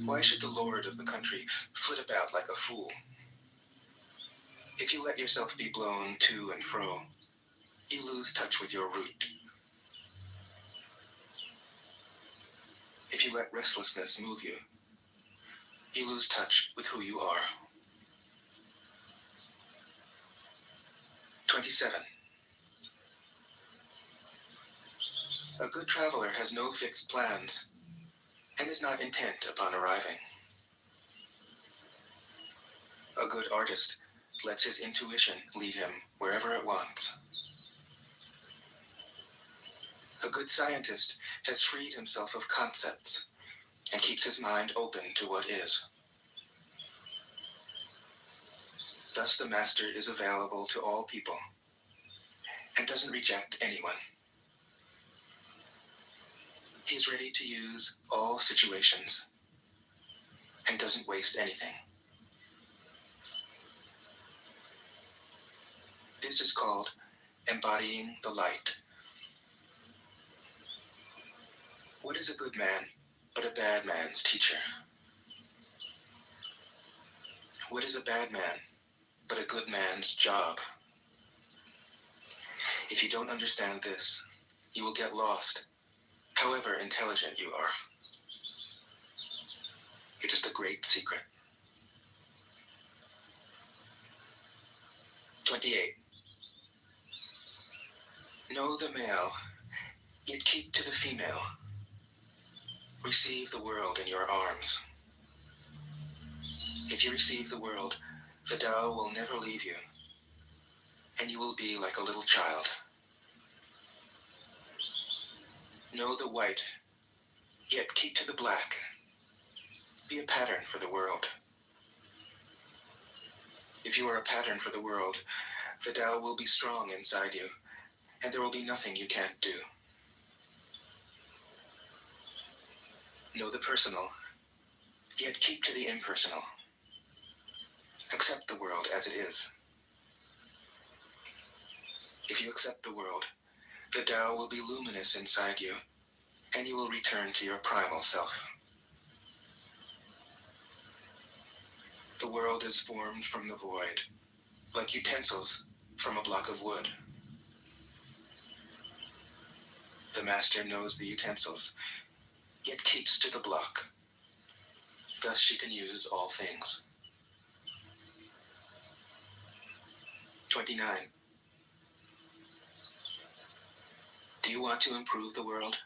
Why should the lord of the country flit about like a fool? If you let yourself be blown to and fro, you lose touch with your root. If you let restlessness move you, you lose touch with who you are. 27. A good traveler has no fixed plans and is not intent upon arriving. A good artist lets his intuition lead him wherever it wants. A good scientist has freed himself of concepts and keeps his mind open to what is. Thus the master is available to all people and doesn't reject anyone. He is ready to use all situations and doesn't waste anything. This is called embodying the light. What is a good man but a bad man's teacher? What is a bad man but a good man's job? If you don't understand this, you will get lost, however intelligent you are. It is the great secret. 28. Know the male, yet keep to the female. Receive the world in your arms. If you receive the world, the Tao will never leave you, and you will be like a little child. Know the white, yet keep to the black. Be a pattern for the world. If you are a pattern for the world, the Tao will be strong inside you, and there will be nothing you can't do. Know the personal, yet keep to the impersonal. Accept the world as it is. If you accept the world, the Tao will be luminous inside you, and you will return to your primal self. The world is formed from the void, like utensils from a block of wood. The master knows the utensils, yet keeps to the block. Thus she can use all things. 29. Do you want to improve the world?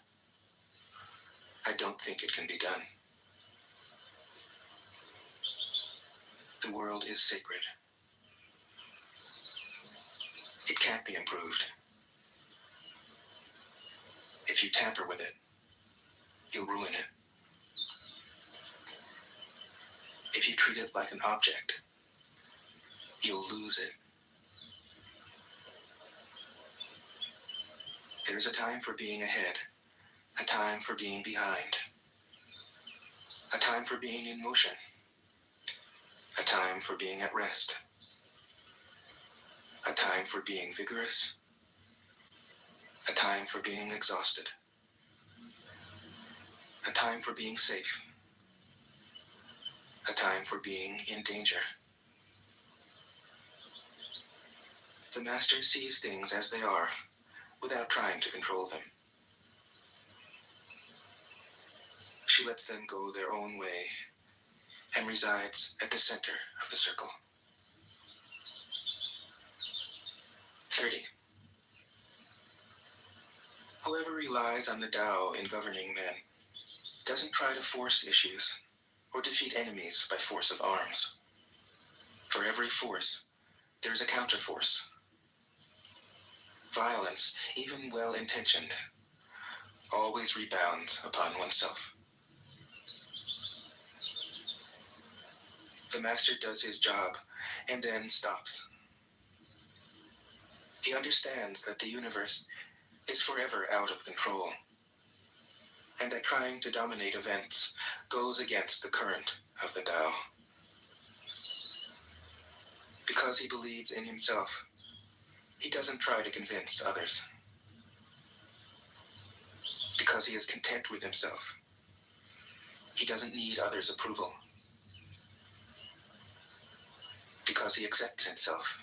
I don't think it can be done. The world is sacred. It can't be improved. If you tamper with it, you'll ruin it. If you treat it like an object, you'll lose it. There's a time for being ahead, a time for being behind, a time for being in motion, a time for being at rest, a time for being vigorous, a time for being exhausted, a time for being safe, a time for being in danger. The master sees things as they are, without trying to control them. She lets them go their own way and resides at the center of the circle. 30. Whoever relies on the Tao in governing men doesn't try to force issues or defeat enemies by force of arms. For every force, there is a counterforce. Violence, even well-intentioned, always rebounds upon oneself. The master does his job and then stops. He understands that the universe is forever out of control, and that trying to dominate events goes against the current of the Tao. Because he believes in himself, he doesn't try to convince others. Because he is content with himself, He doesn't need others' approval because he accepts himself.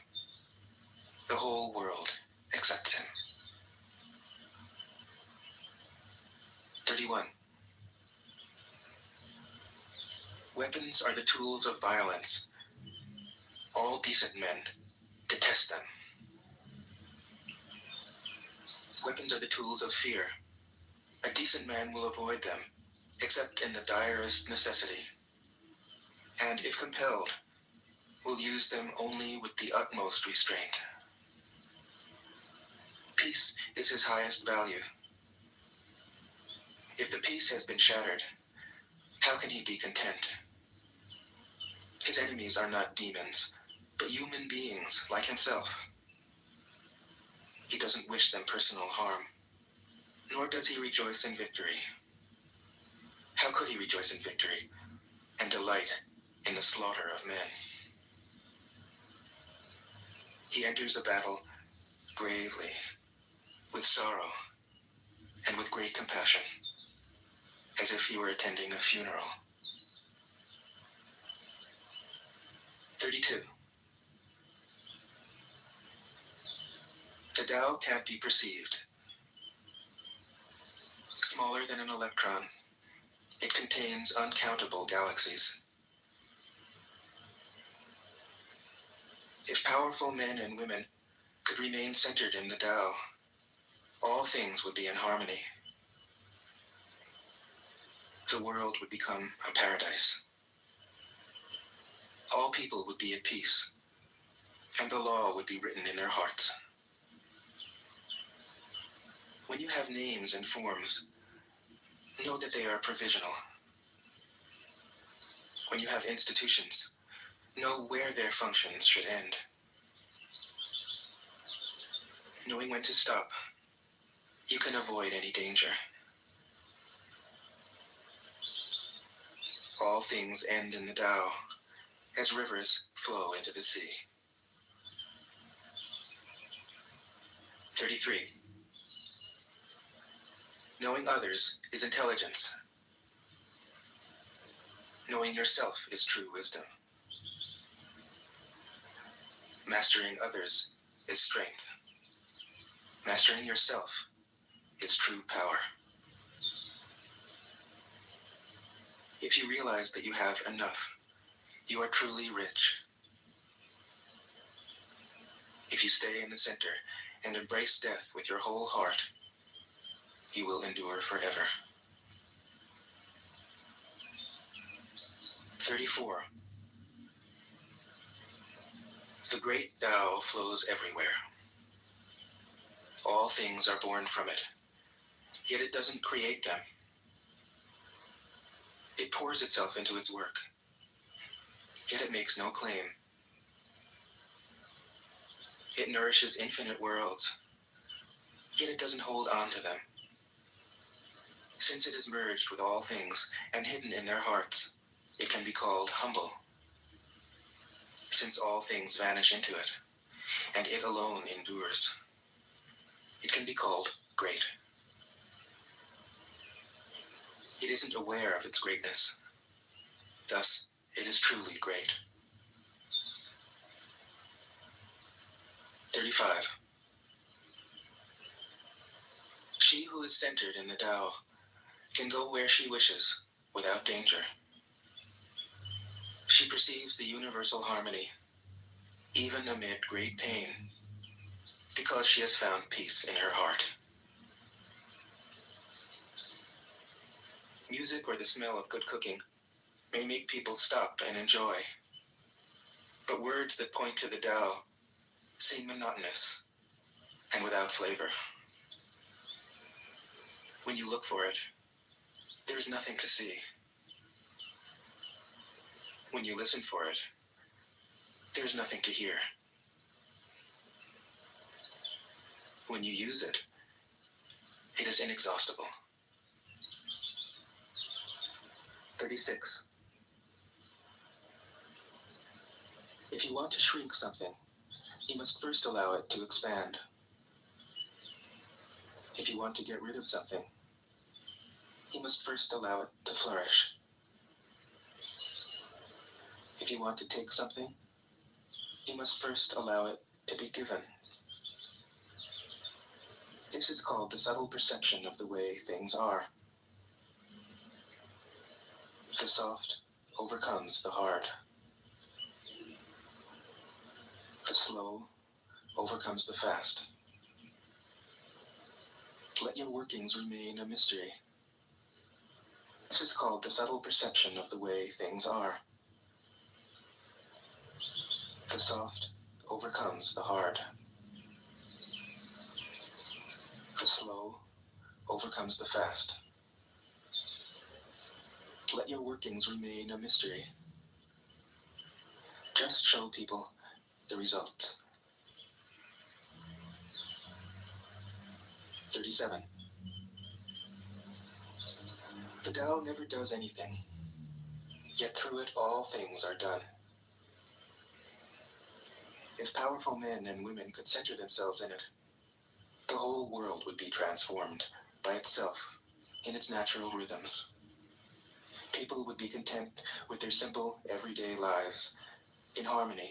The whole world accepts him. 31. Weapons are the tools of violence. All decent men detest them. Weapons are the tools of fear. A decent man will avoid them, except in the direst necessity, and if compelled, will use them only with the utmost restraint. Peace is his highest value. If the peace has been shattered, how can he be content? His enemies are not demons, but human beings like himself. He doesn't wish them personal harm, nor does he rejoice in victory. How could he rejoice in victory and delight in the slaughter of men? He enters a battle gravely, with sorrow, and with great compassion, as if he were attending a funeral. 32. The Tao can't be perceived. Smaller than an electron, it contains uncountable galaxies. If powerful men and women could remain centered in the Tao, all things would be in harmony. The world would become a paradise. All people would be at peace, and the law would be written in their hearts. When you have names and forms, know that they are provisional. When you have institutions, know where their functions should end. Knowing when to stop, you can avoid any danger. All things end in the Tao, as rivers flow into the sea. 33. Knowing others is intelligence. Knowing yourself is true wisdom. Mastering others is strength. Mastering yourself is true power. If you realize that you have enough, you are truly rich. If you stay in the center and embrace death with your whole heart, you will endure forever. 34. The great Tao flows everywhere. All things are born from it, yet it doesn't create them. It pours itself into its work, yet it makes no claim. It nourishes infinite worlds, yet it doesn't hold on to them. Since it is merged with all things and hidden in their hearts, it can be called humble. Since all things vanish into it, and it alone endures, it can be called great. It isn't aware of its greatness. Thus, it is truly great. 35. She who is centered in the Tao can go where she wishes without danger. She perceives the universal harmony, even amid great pain, because she has found peace in her heart. Music or the smell of good cooking may make people stop and enjoy, but words that point to the Tao seem monotonous and without flavor. When you look for it, there is nothing to see. When you listen for it, there is nothing to hear. When you use it, it is inexhaustible. 36. If you want to shrink something, you must first allow it to expand. If you want to get rid of something, you must first allow it to flourish. If you want to take something, you must first allow it to be given. This is called the subtle perception of the way things are. The soft overcomes the hard. The slow overcomes the fast. Let your workings remain a mystery. This is called the subtle perception of the way things are. The soft overcomes the hard. The slow overcomes the fast. Let your workings remain a mystery. Just show people the results. 37. The Tao never does anything, yet through it all things are done. If powerful men and women could center themselves in it, the whole world would be transformed by itself in its natural rhythms. People would be content with their simple, everyday lives, in harmony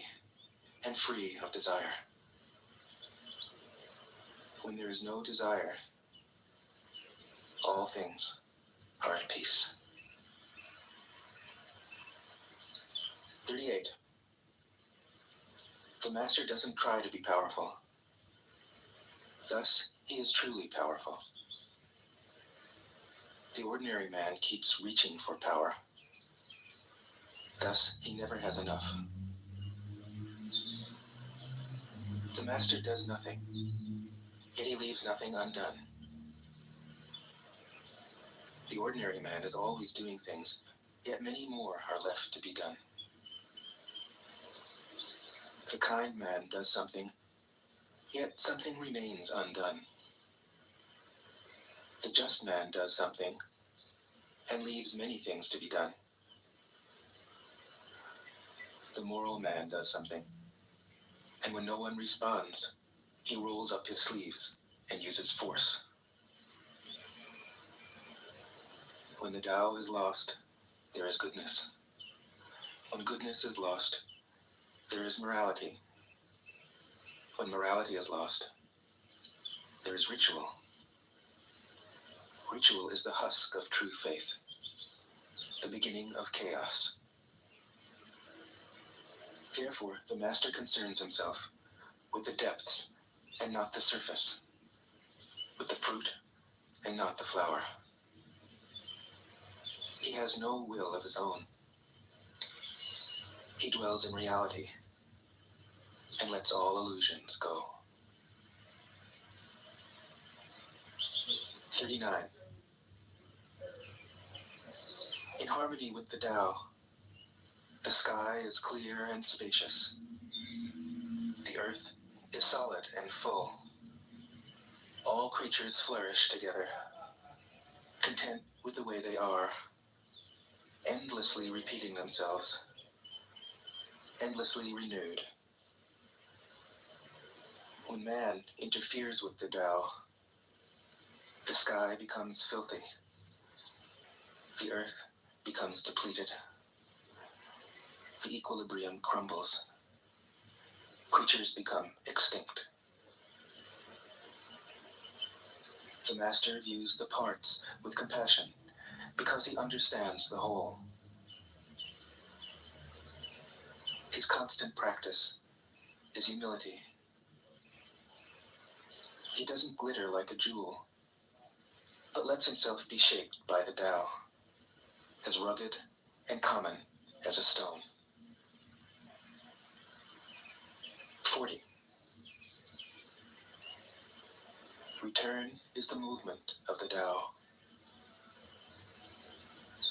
and free of desire. When there is no desire, all things are at peace. 38. The master doesn't try to be powerful. Thus, he is truly powerful. The ordinary man keeps reaching for power. Thus, he never has enough. The master does nothing, yet he leaves nothing undone. The ordinary man is always doing things, yet many more are left to be done. The kind man does something, yet something remains undone. The just man does something, and leaves many things to be done. The moral man does something, and when no one responds, he rolls up his sleeves and uses force. When the Tao is lost, there is goodness. When goodness is lost, there is morality. When morality is lost, there is ritual. Ritual is the husk of true faith, the beginning of chaos. Therefore, the master concerns himself with the depths and not the surface, with the fruit and not the flower. He has no will of his own. He dwells in reality and lets all illusions go. 39. In harmony with the Tao, the sky is clear and spacious. The earth is solid and full. All creatures flourish together, content with the way they are, endlessly repeating themselves, endlessly renewed. When man interferes with the Tao, the sky becomes filthy. The earth becomes depleted. The equilibrium crumbles. Creatures become extinct. The master views the parts with compassion because he understands the whole. His constant practice is humility. He doesn't glitter like a jewel, but lets himself be shaped by the Tao, as rugged and common as a stone. 40. Return is the movement of the Tao.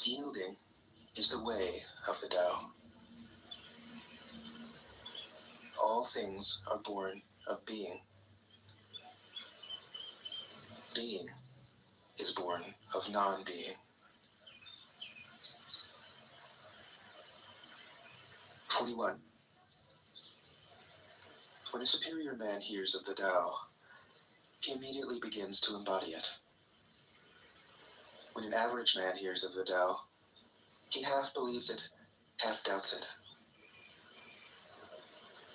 Yielding is the way of the Tao. All things are born of being. Being is born of non-being. 41. When a superior man hears of the Tao, he immediately begins to embody it. When an average man hears of the Tao, he half believes it, half doubts it.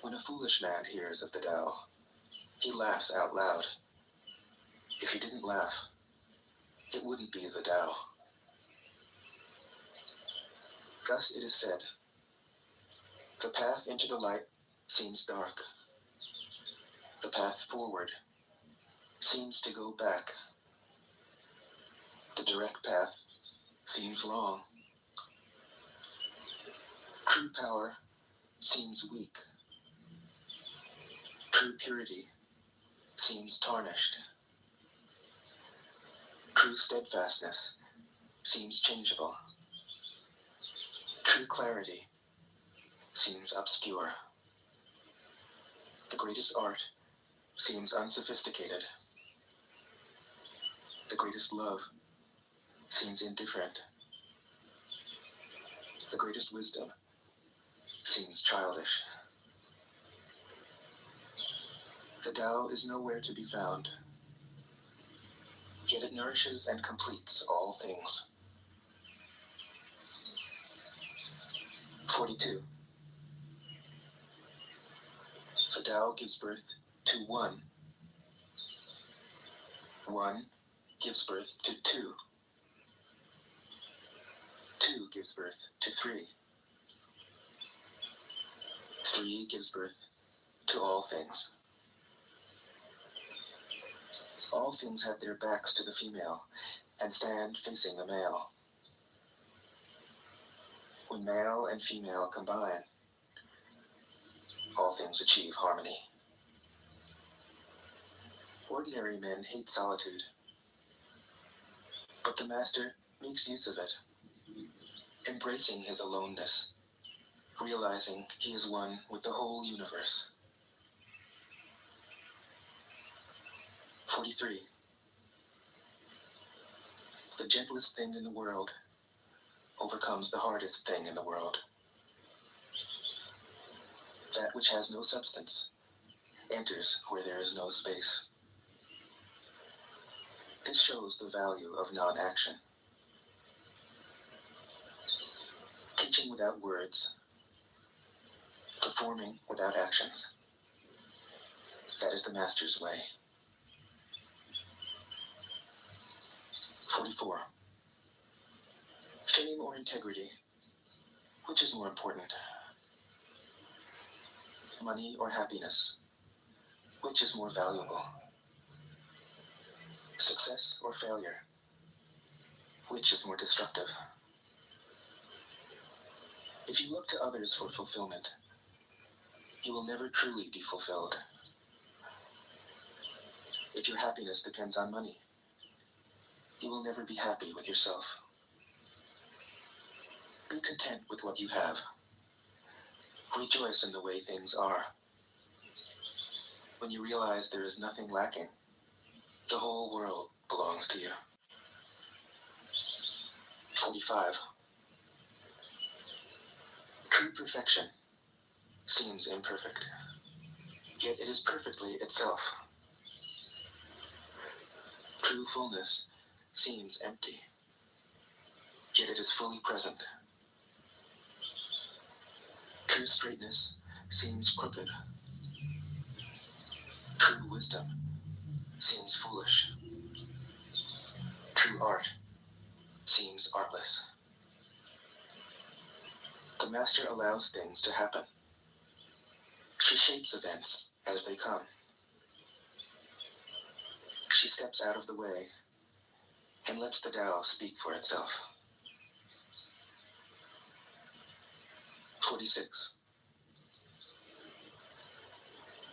When a foolish man hears of the Tao, he laughs out loud. If he didn't laugh, it wouldn't be the Tao. Thus it is said, the path into the light seems dark. The path forward seems to go back. The direct path seems long. True power seems weak. True purity seems tarnished. True steadfastness seems changeable. True clarity seems obscure. The greatest art seems unsophisticated. The greatest love seems indifferent. The greatest wisdom seems childish. The Tao is nowhere to be found, yet it nourishes and completes all things. 42. The Tao gives birth to one. One gives birth to two. Two gives birth to three. Three gives birth to all things. All things have their backs to the female and stand facing the male. When male and female combine, all things achieve harmony. Ordinary men hate solitude, but the Master makes use of it, embracing his aloneness, realizing he is one with the whole universe. 43. The gentlest thing in the world overcomes the hardest thing in the world. That which has no substance enters where there is no space. This shows the value of non-action. Teaching without words, performing without actions. That is the Master's way. 44. Fame or integrity, which is more important? Money or happiness, which is more valuable? Success or failure, which is more destructive? If you look to others for fulfillment, you will never truly be fulfilled. If your happiness depends on money, you will never be happy with yourself. Be content with what you have. Rejoice in the way things are. When you realize there is nothing lacking, the whole world belongs to you. 45. True perfection seems imperfect, yet it is perfectly itself. True fullness seems empty, yet it is fully present. True straightness seems crooked. True wisdom seems foolish. True art seems artless. The Master allows things to happen. She shapes events as they come. She steps out of the way and lets the Tao speak for itself. 46.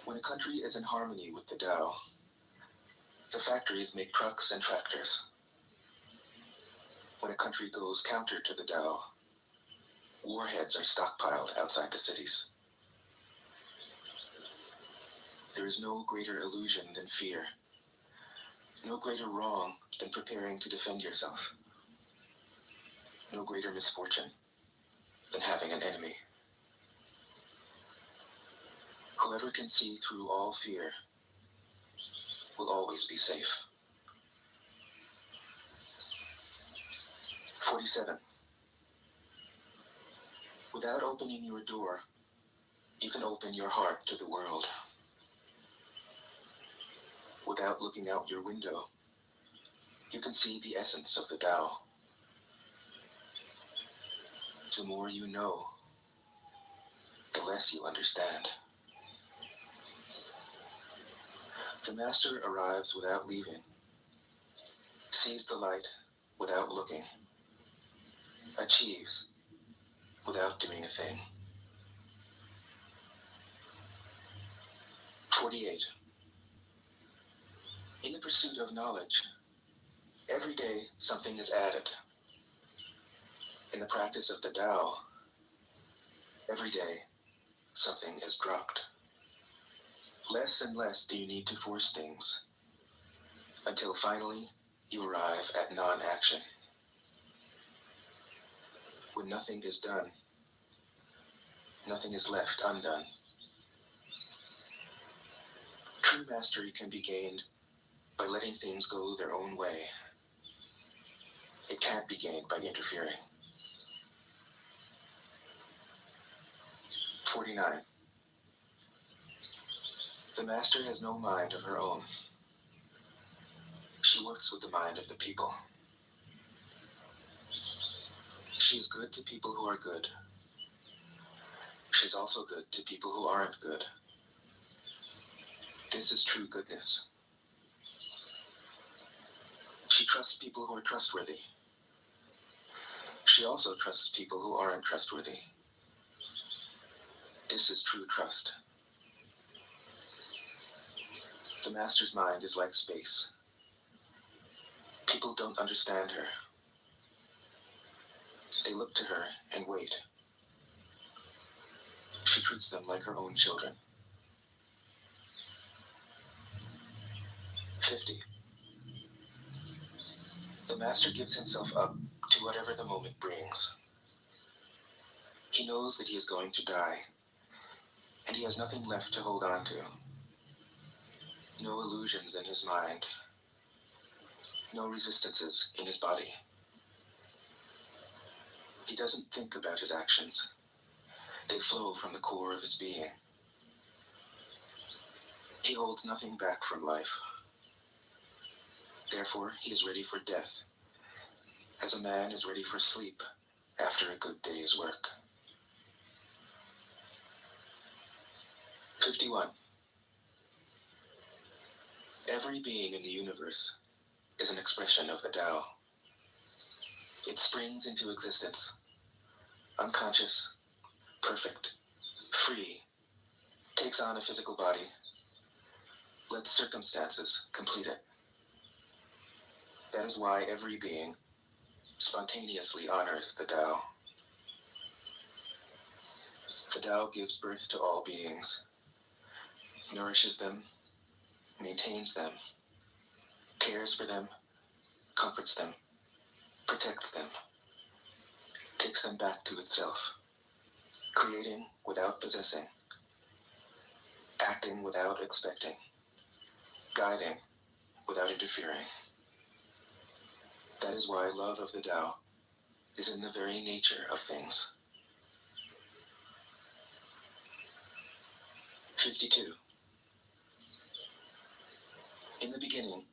When a country is in harmony with the Tao, the factories make trucks and tractors. When a country goes counter to the Tao, warheads are stockpiled outside the cities. There is no greater illusion than fear, no greater wrong than preparing to defend yourself, no greater misfortune than having an enemy. Whoever can see through all fear will always be safe. 47. Without opening your door, You can open your heart to the world. Without looking out your window, you can see the essence of the Tao. The more you know, the less you understand. The master arrives without leaving, sees the light without looking, achieves without doing a thing. 48. In the pursuit of knowledge, every day something is added. In the practice of the Tao, every day something is dropped. Less and less do you need to force things, until finally you arrive at non-action. When nothing is done, nothing is left undone. True mastery can be gained by letting things go their own way. It can't be gained by interfering. 49. The master has no mind of her own. She works with the mind of the people. She is good to people who are good. She's also good to people who aren't good. This is true goodness. She trusts people who are trustworthy. She also trusts people who aren't trustworthy. This is true trust. The master's mind is like space. People don't understand her. They look to her and wait. She treats them like her own children. 50. The master gives himself up to whatever the moment brings. He knows that he is going to die, and he has nothing left to hold on to. No illusions in his mind. No resistances in his body. He doesn't think about his actions. They flow from the core of his being. He holds nothing back from life. Therefore, he is ready for death, as a man is ready for sleep after a good day's work. 51. Every being in the universe is an expression of the Tao. It springs into existence, unconscious, perfect, free, takes on a physical body, lets circumstances complete it. That is why every being spontaneously honors the Tao. The Tao gives birth to all beings, nourishes them, maintains them, cares for them, comforts them, protects them, takes them back to itself, creating without possessing, acting without expecting, guiding without interfering. That is why love of the Tao is in the very nature of things. 52. In the beginning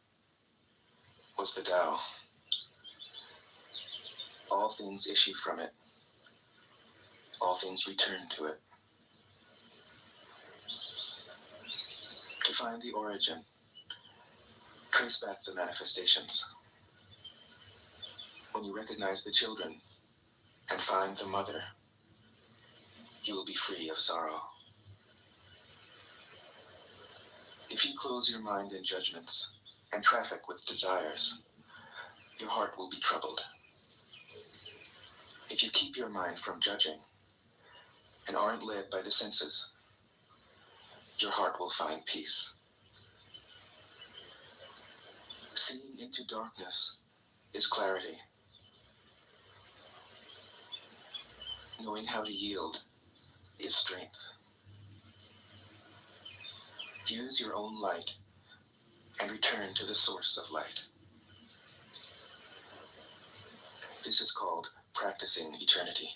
was the Tao. All things issue from it. All things return to it. To find the origin, trace back the manifestations. When you recognize the children and find the mother, you will be free of sorrow. If you close your mind in judgments and traffic with desires, your heart will be troubled. If you keep your mind from judging and aren't led by the senses, your heart will find peace. Seeing into darkness is clarity. Knowing how to yield is strength. Use your own light and return to the source of light. This is called practicing eternity.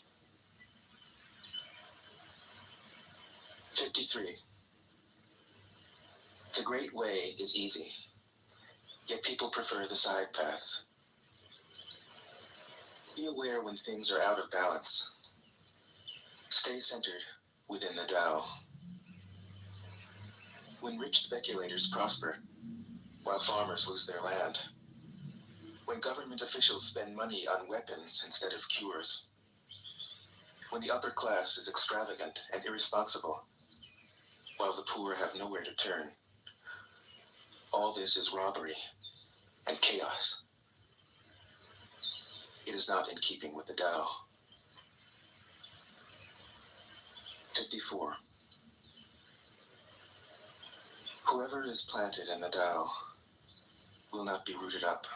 53. The Great Way is easy, yet people prefer the side paths. Be aware when things are out of balance. Stay centered within the Tao. When rich speculators prosper, while farmers lose their land. When government officials spend money on weapons instead of cures. When the upper class is extravagant and irresponsible, while the poor have nowhere to turn. All this is robbery and chaos. It is not in keeping with the Tao. 54. Whoever is planted in the Tao will not be rooted up.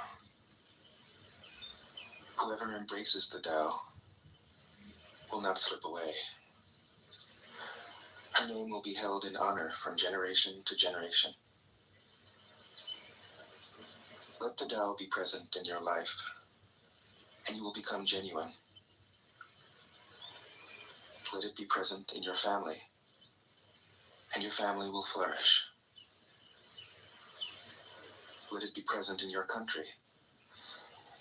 Whoever embraces the Tao will not slip away. Her name will be held in honor from generation to generation. Let the Tao be present in your life, and you will become genuine. Let it be present in your family, and your family will flourish. Let it be present in your country,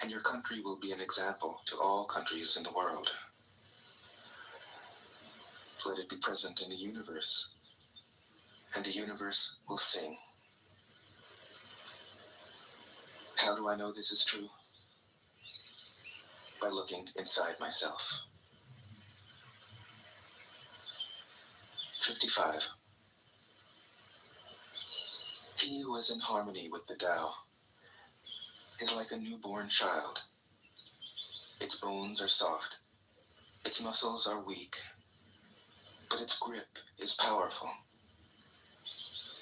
and your country will be an example to all countries in the world. Let it be present in the universe, and the universe will sing. How do I know this is true? By looking inside myself. 55. He who is in harmony with the Tao is like a newborn child. Its bones are soft, its muscles are weak, but its grip is powerful.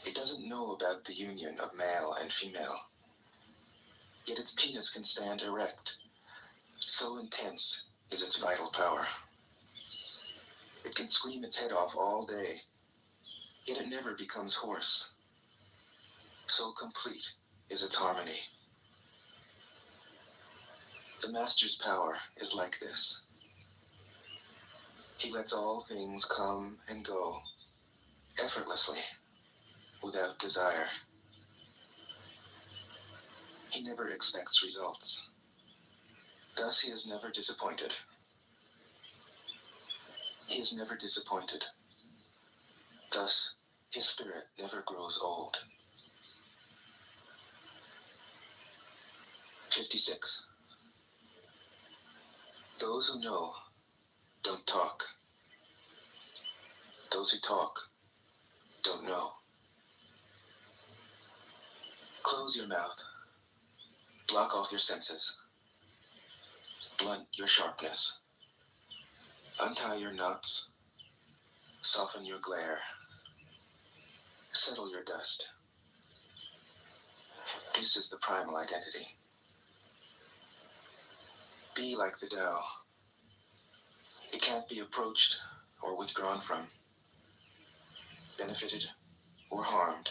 It doesn't know about the union of male and female, yet its penis can stand erect. So intense is its vital power. It can scream its head off all day, yet it never becomes hoarse. So complete is its harmony. The Master's power is like this. He lets all things come and go effortlessly, without desire. He never expects results. Thus he is never disappointed. He is never disappointed. Thus his spirit never grows old. 56. Those who know don't talk. Those who talk don't know. Close your mouth. Block off your senses. Blunt your sharpness. Untie your knots. Soften your glare. Settle your dust. This is the primal identity. Be like the Tao. It can't be approached or withdrawn from, benefited or harmed,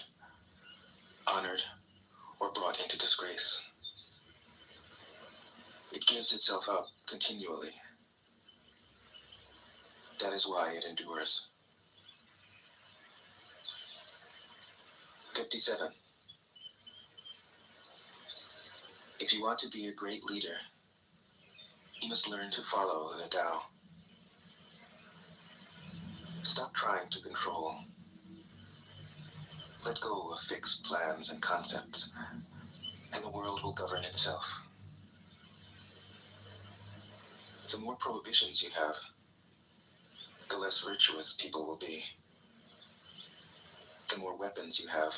honored or brought into disgrace. It gives itself up continually. That is why it endures. 57. If you want to be a great leader, you must learn to follow the Tao. Stop trying to control. Let go of fixed plans and concepts, and the world will govern itself. The more prohibitions you have, the less virtuous people will be. The more weapons you have,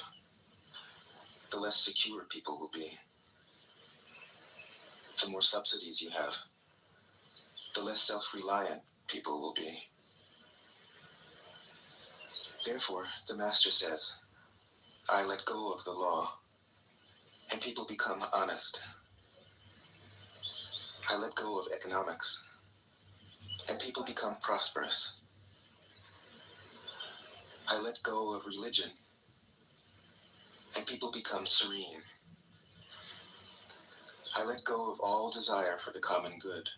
the less secure people will be. The more subsidies you have, the less self-reliant people will be. Therefore, the Master says, I let go of the law, and people become honest. I let go of economics, and people become prosperous. I let go of religion, and people become serene. I let go of all desire for the common good,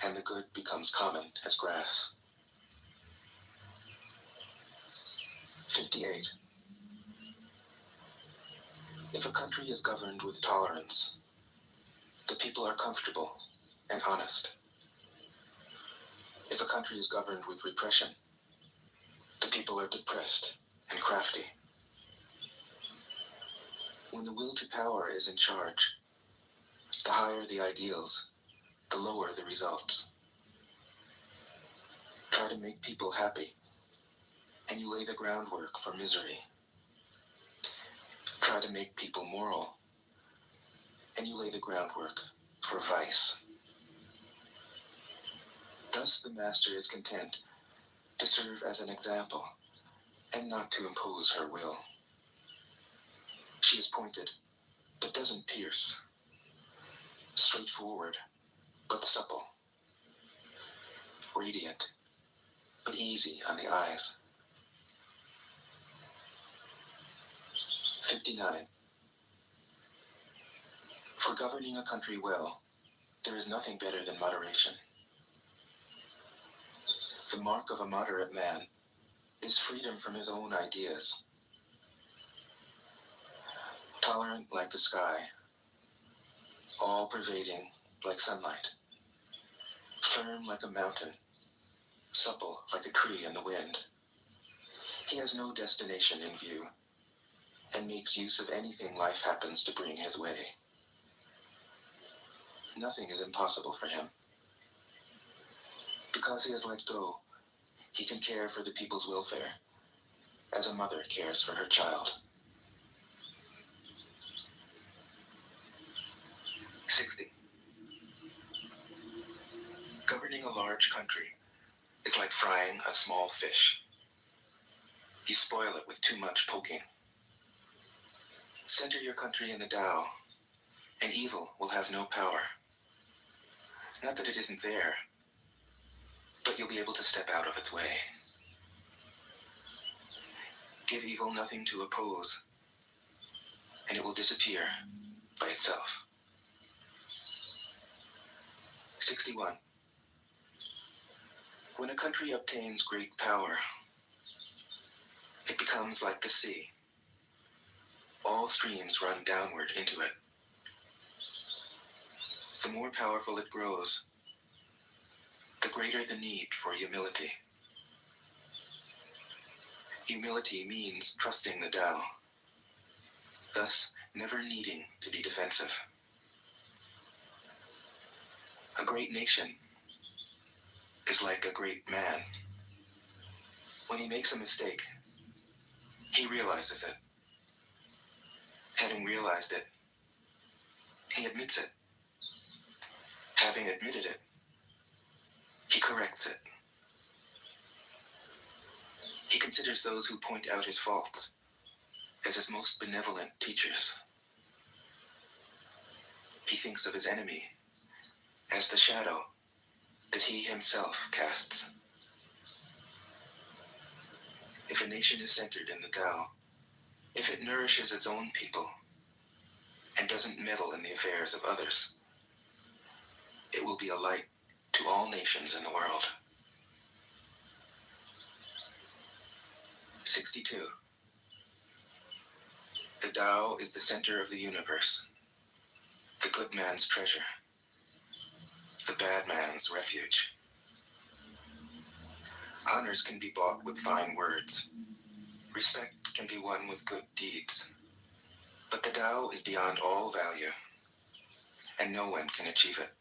and the good becomes common as grass. 58. If a country is governed with tolerance, the people are comfortable and honest. If a country is governed with repression, the people are depressed and crafty. When the will to power is in charge, the higher the ideals, the lower the results. Try to make people happy, and you lay the groundwork for misery. Try to make people moral, and you lay the groundwork for vice. Thus the master is content to serve as an example and not to impose her will. She is pointed, but doesn't pierce. Straightforward, but supple. Radiant, but easy on the eyes. 59. For governing a country well, there is nothing better than moderation. The mark of a moderate man is freedom from his own ideas. Tolerant like the sky, all-pervading like sunlight, firm like a mountain, supple like a tree in the wind. He has no destination in view, and makes use of anything life happens to bring his way. Nothing is impossible for him. Because he has let go, he can care for the people's welfare, as a mother cares for her child. 60. Governing a large country is like frying a small fish. You spoil it with too much poking. Center your country in the Tao, and evil will have no power. Not that it isn't there, but you'll be able to step out of its way. Give evil nothing to oppose, and it will disappear by itself. 61. When a country obtains great power, it becomes like the sea. All streams run downward into it. The more powerful it grows, the greater the need for humility. Humility means trusting the Tao, thus never needing to be defensive. A great nation is like a great man. When he makes a mistake, he realizes it. Having realized it, he admits it. Having admitted it, he corrects it. He considers those who point out his faults as his most benevolent teachers. He thinks of his enemy as the shadow that he himself casts. If a nation is centered in the Tao, if it nourishes its own people and doesn't meddle in the affairs of others, it will be a light to all nations in the world. 62. The Tao is the center of the universe, the good man's treasure, the bad man's refuge. Honors can be bought with fine words. Respect can be won with good deeds. But the Tao is beyond all value, and no one can achieve it.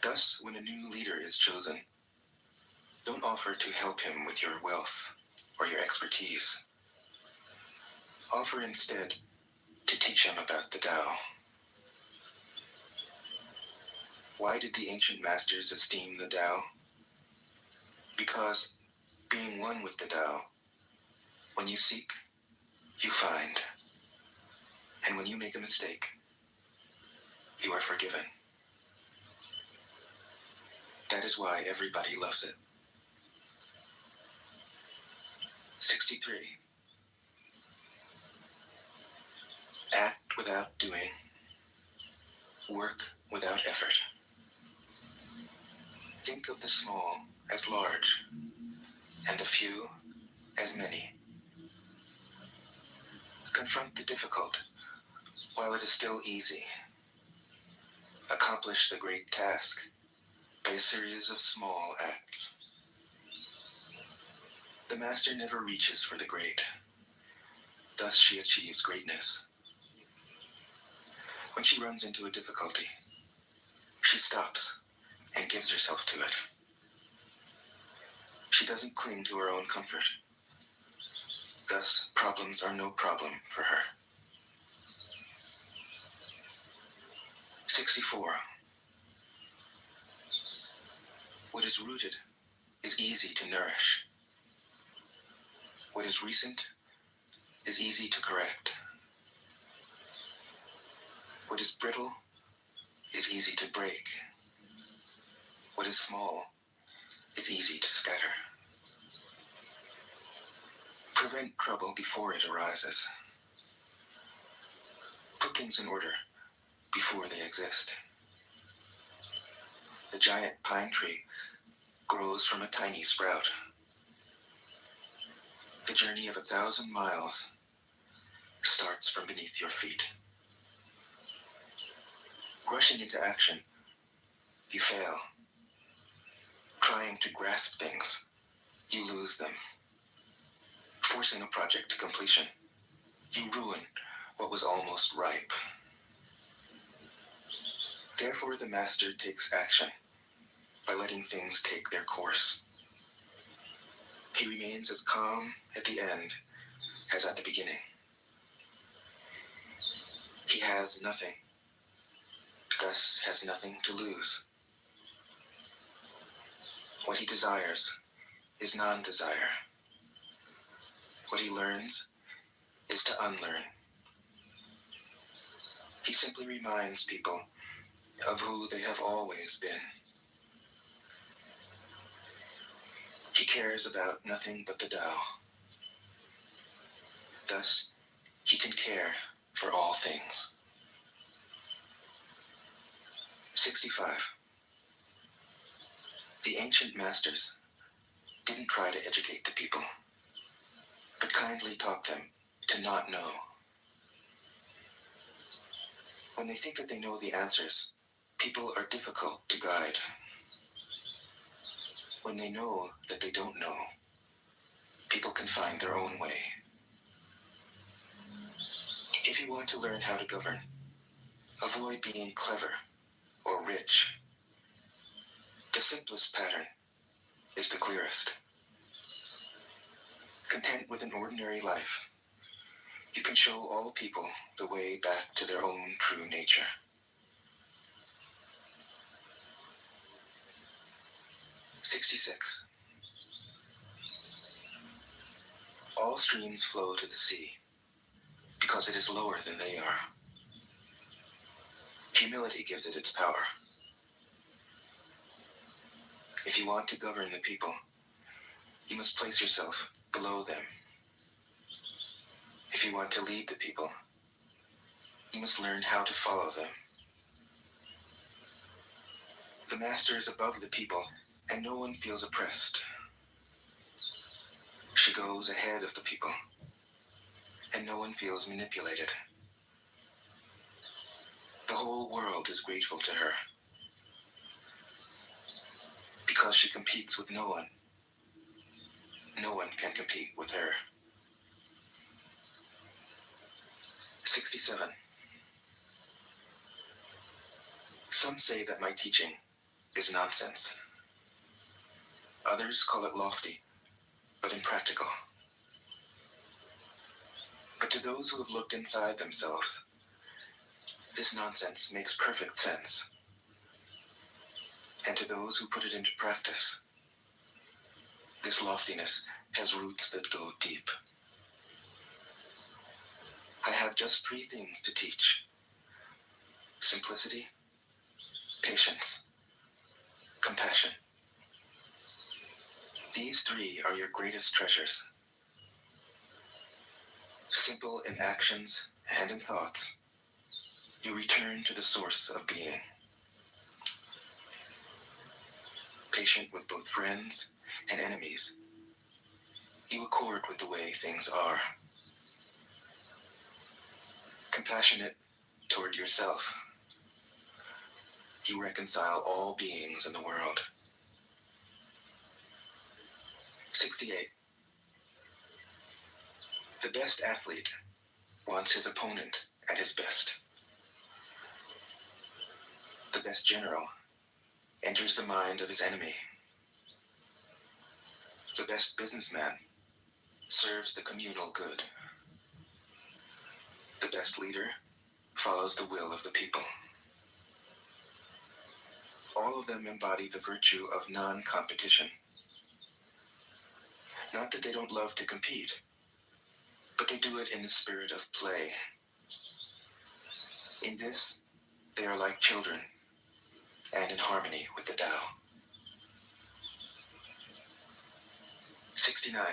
Thus, when a new leader is chosen, don't offer to help him with your wealth or your expertise. Offer instead to teach him about the Tao. Why did the ancient masters esteem the Tao? Because, being one with the Tao, when you seek, you find. And when you make a mistake, you are forgiven. That is why everybody loves it. 63. Act without doing. Work without effort. Think of the small as large, and the few as many. Confront the difficult while it is still easy. Accomplish the great task by a series of small acts. The master never reaches for the great. Thus she achieves greatness. When she runs into a difficulty, she stops and gives herself to it. She doesn't cling to her own comfort. Thus, problems are no problem for her. 64. What is rooted is easy to nourish. What is recent is easy to correct. What is brittle is easy to break. What is small is easy to scatter. Prevent trouble before it arises. Put things in order before they exist. The giant pine tree grows from a tiny sprout. The journey of 1,000 miles starts from beneath your feet. Rushing into action, you fail. Trying to grasp things, you lose them. Forcing a project to completion, you ruin what was almost ripe. Therefore, the master takes action by letting things take their course. He remains as calm at the end as at the beginning. He has nothing, thus has nothing to lose. What he desires is non-desire. What he learns is to unlearn. He simply reminds people of who they have always been. He cares about nothing but the Tao. Thus, he can care for all things. 65. The ancient masters didn't try to educate the people, but kindly taught them to not know. When they think that they know the answers, people are difficult to guide. When they know that they don't know, people can find their own way. If you want to learn how to govern, avoid being clever or rich. The simplest pattern is the clearest. Content with an ordinary life, you can show all people the way back to their own true nature. 66. All streams flow to the sea because it is lower than they are. Humility gives it its power. If you want to govern the people, you must place yourself below them. If you want to lead the people, you must learn how to follow them. The master is above the people, and no one feels oppressed. She goes ahead of the people, and no one feels manipulated. The whole world is grateful to her, because she competes with no one. No one can compete with her. 67. Some say that my teaching is nonsense. Others call it lofty, but impractical. But to those who have looked inside themselves, this nonsense makes perfect sense. And to those who put it into practice, this loftiness has roots that go deep. I have just 3 things to teach: simplicity, patience, compassion. These 3 are your greatest treasures. Simple in actions and in thoughts, you return to the source of being. Patient with both friends and enemies, You accord with the way things are. Compassionate toward yourself. You reconcile all beings in the world. 68. The best athlete wants his opponent at his best. The best general enters the mind of his enemy. The best businessman serves the communal good. The best leader follows the will of the people. All of them embody the virtue of non-competition. Not that they don't love to compete, but they do it in the spirit of play. In this, they are like children and in harmony with the Tao. 69.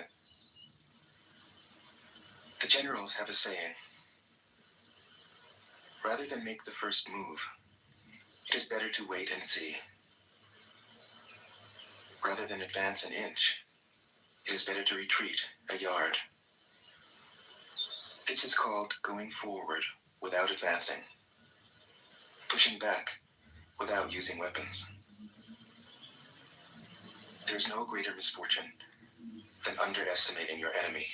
The generals have a saying. Rather than make the first move, it is better to wait and see. Rather than advance an inch, it is better to retreat a yard. This is called going forward without advancing, pushing back without using weapons. There is no greater misfortune than underestimating your enemy.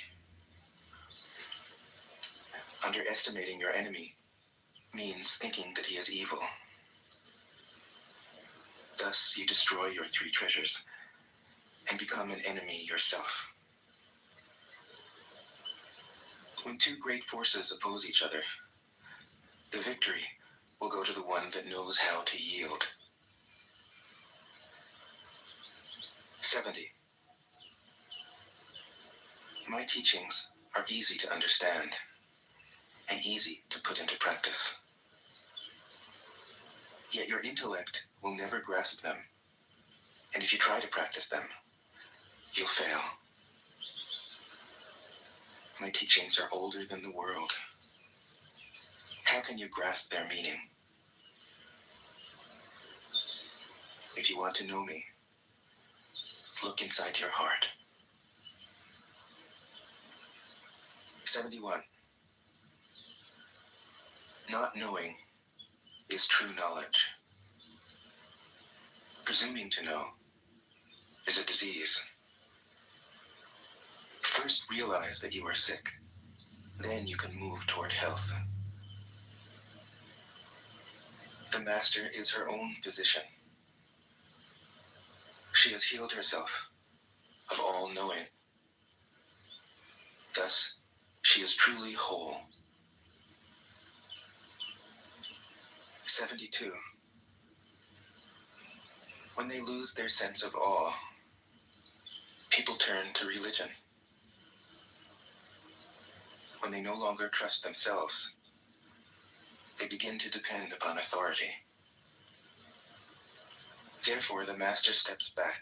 Underestimating your enemy means thinking that he is evil. Thus, you destroy your three treasures and become an enemy yourself. When two great forces oppose each other, the victory will go to the one that knows how to yield. 70. My teachings are easy to understand and easy to put into practice. Yet your intellect will never grasp them, and if you try to practice them, you'll fail. My teachings are older than the world. How can you grasp their meaning? If you want to know me, look inside your heart. 71. Not knowing is true knowledge. Presuming to know is a disease. First realize that you are sick. Then you can move toward health. The master is her own physician. She has healed herself of all knowing. Thus, she is truly whole. 72. When they lose their sense of awe, people turn to religion. When they no longer trust themselves, they begin to depend upon authority. Therefore, the master steps back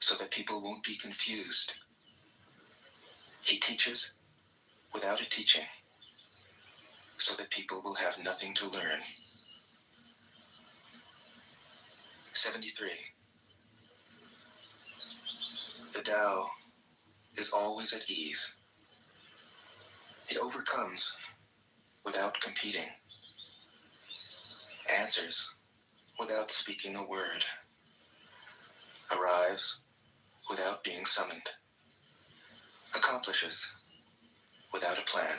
so that people won't be confused. He teaches without a teaching so that people will have nothing to learn. 73. The Tao is always at ease. It overcomes without competing, answers without speaking a word, arrives without being summoned, accomplishes without a plan.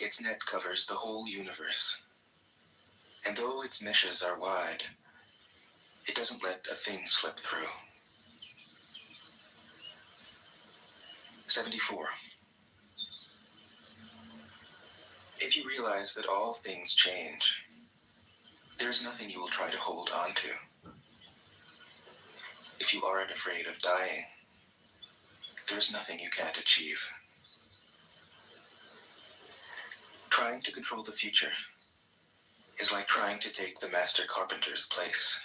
Its net covers the whole universe, and though its meshes are wide, it doesn't let a thing slip through. 74. If you realize that all things change, there is nothing you will try to hold on to. If you aren't afraid of dying, there is nothing you can't achieve. Trying to control the future is like trying to take the master carpenter's place.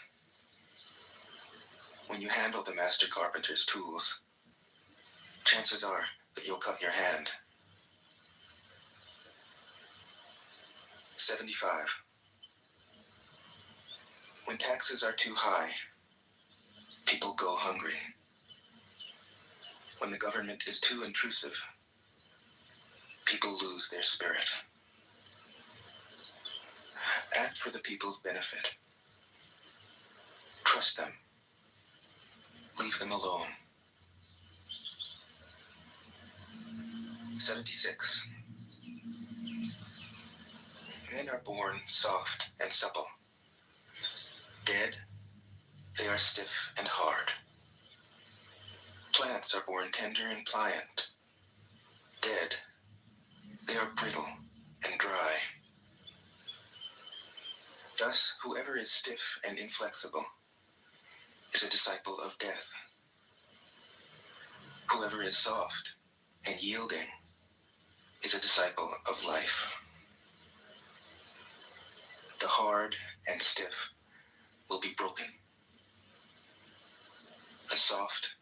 When you handle the master carpenter's tools, chances are that you'll cut your hand. 75. When taxes are too high, people go hungry. when the government is too intrusive, people lose their spirit. Act for the people's benefit. Trust them. Leave them alone. 76. Men are born soft and supple. Dead, they are stiff and hard. Plants are born tender and pliant. Dead, they are brittle and dry. Thus, whoever is stiff and inflexible is a disciple of death. Whoever is soft and yielding is a disciple of life. The hard and stiff will be broken. The soft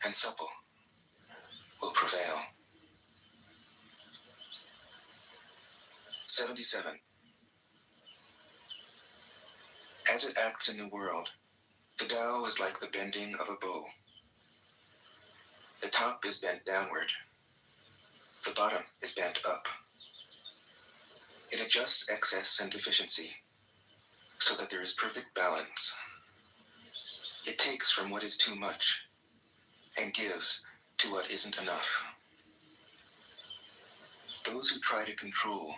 and supple will prevail. 77. As it acts in the world, the Tao is like the bending of a bow. The top is bent downward. The bottom is bent up. It adjusts excess and deficiency so that there is perfect balance. It takes from what is too much and gives to what isn't enough. Those who try to control,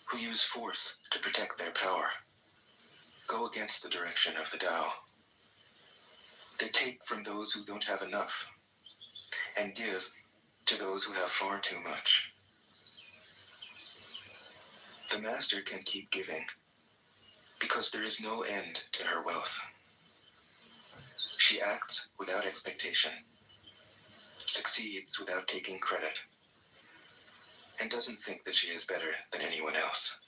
who use force to protect their power, go against the direction of the Tao. They take from those who don't have enough and give to those who have far too much. The master can keep giving because there is no end to her wealth. She acts without expectation, succeeds without taking credit, and doesn't think that she is better than anyone else.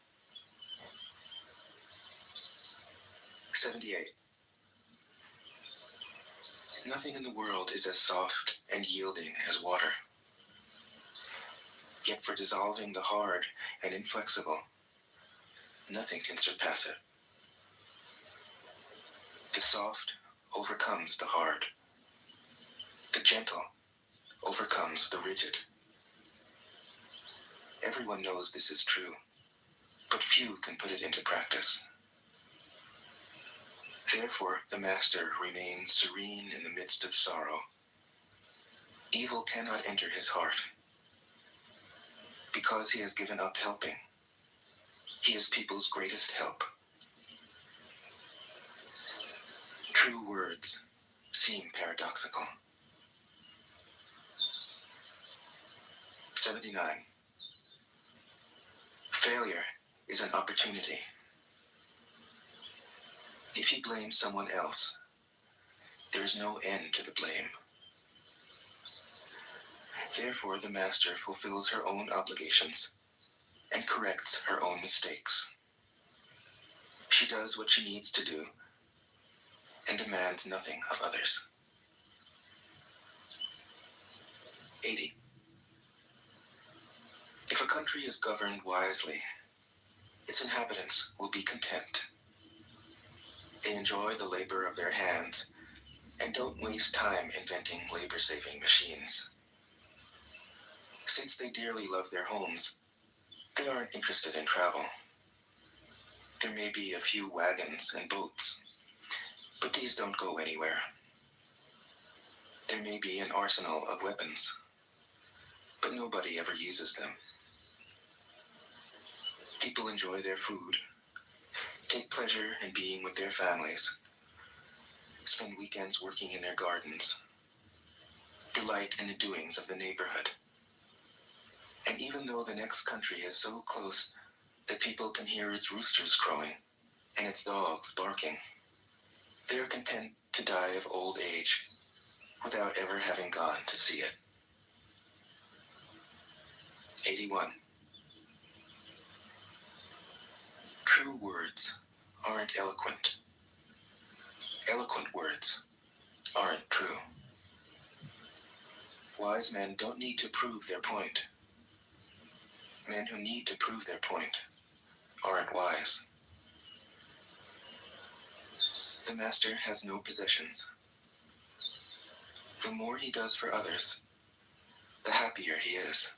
78. Nothing in the world is as soft and yielding as water. Yet for dissolving the hard and inflexible, nothing can surpass it. The soft overcomes the hard. The gentle overcomes the rigid. Everyone knows this is true, but few can put it into practice. Therefore, the master remains serene in the midst of sorrow. Evil cannot enter his heart. Because he has given up helping, he is people's greatest help. True words seem paradoxical. 79. Failure is an opportunity. If you blame someone else, there is no end to the blame. Therefore, the master fulfills her own obligations and corrects her own mistakes. She does what she needs to do and demands nothing of others. 80. If a country is governed wisely, its inhabitants will be content. They enjoy the labor of their hands and don't waste time inventing labor-saving machines. Since they dearly love their homes, they aren't interested in travel. There may be a few wagons and boats, but these don't go anywhere. There may be an arsenal of weapons, but nobody ever uses them. People enjoy their food, take pleasure in being with their families, spend weekends working in their gardens, delight in the doings of the neighborhood. And even though the next country is so close that people can hear its roosters crowing and its dogs barking, they are content to die of old age without ever having gone to see it. 81. True words aren't eloquent. Eloquent words aren't true. Wise men don't need to prove their point. Men who need to prove their point aren't wise. The master has no possessions. The more he does for others, the happier he is.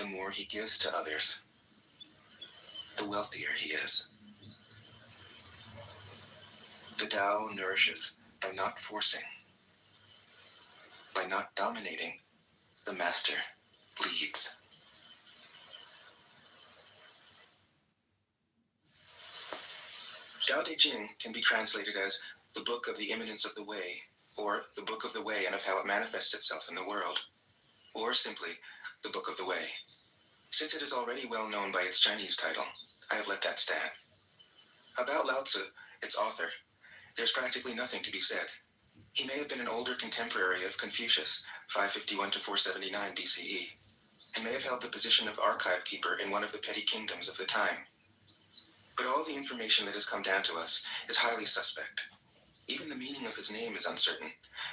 The more he gives to others, the wealthier he is. The Tao nourishes by not forcing. By not dominating, the master leads. Tao Te Ching can be translated as the book of the imminence of the way, or the book of the way and of how it manifests itself in the world, or simply the book of the way. Since it is already well known by its Chinese title, I have let that stand. About Lao Tzu, its author, there's practically nothing to be said. He may have been an older contemporary of Confucius, 551 to 479 BCE, and may have held the position of archive keeper in one of the petty kingdoms of the time. But all the information that has come down to us is highly suspect. Even the meaning of his name is uncertain.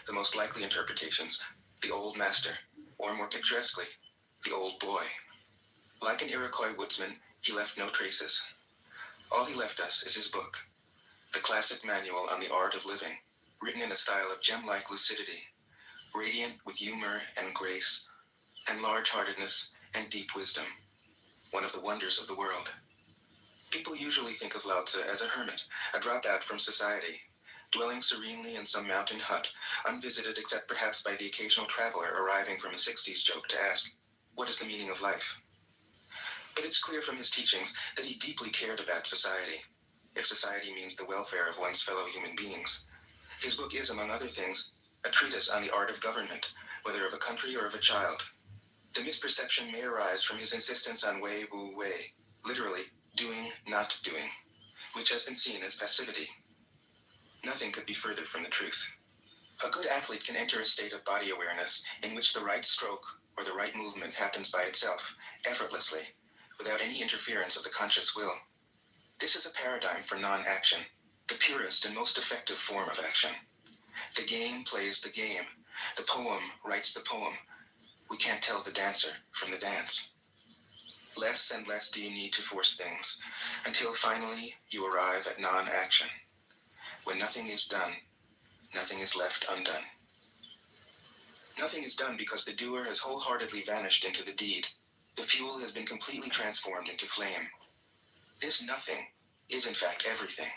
The most likely interpretations, the Old Master, or more picturesquely, the Old Boy. Like an Iroquois woodsman, he left no traces. All he left us is his book, the classic manual on the art of living, written in a style of gem-like lucidity, radiant with humor and grace, and large-heartedness and deep wisdom, one of the wonders of the world. People usually think of Lao Tzu as a hermit, a dropout from society, dwelling serenely in some mountain hut, unvisited except perhaps by the occasional traveler arriving from a 60s joke to ask, what is the meaning of life? But it's clear from his teachings that he deeply cared about society, if society means the welfare of one's fellow human beings. His book is, among other things, a treatise on the art of government, whether of a country or of a child. The misperception may arise from his insistence on wei wu wei, literally, doing, not doing, which has been seen as passivity. Nothing could be further from the truth. A good athlete can enter a state of body awareness in which the right stroke or the right movement happens by itself, effortlessly, without any interference of the conscious will. This is a paradigm for non-action, the purest and most effective form of action. The game plays the game. The poem writes the poem. We can't tell the dancer from the dance. Less and less do you need to force things, until finally you arrive at non-action. When nothing is done, nothing is left undone. Nothing is done because the doer has wholeheartedly vanished into the deed. The fuel has been completely transformed into flame. This nothing is in fact everything.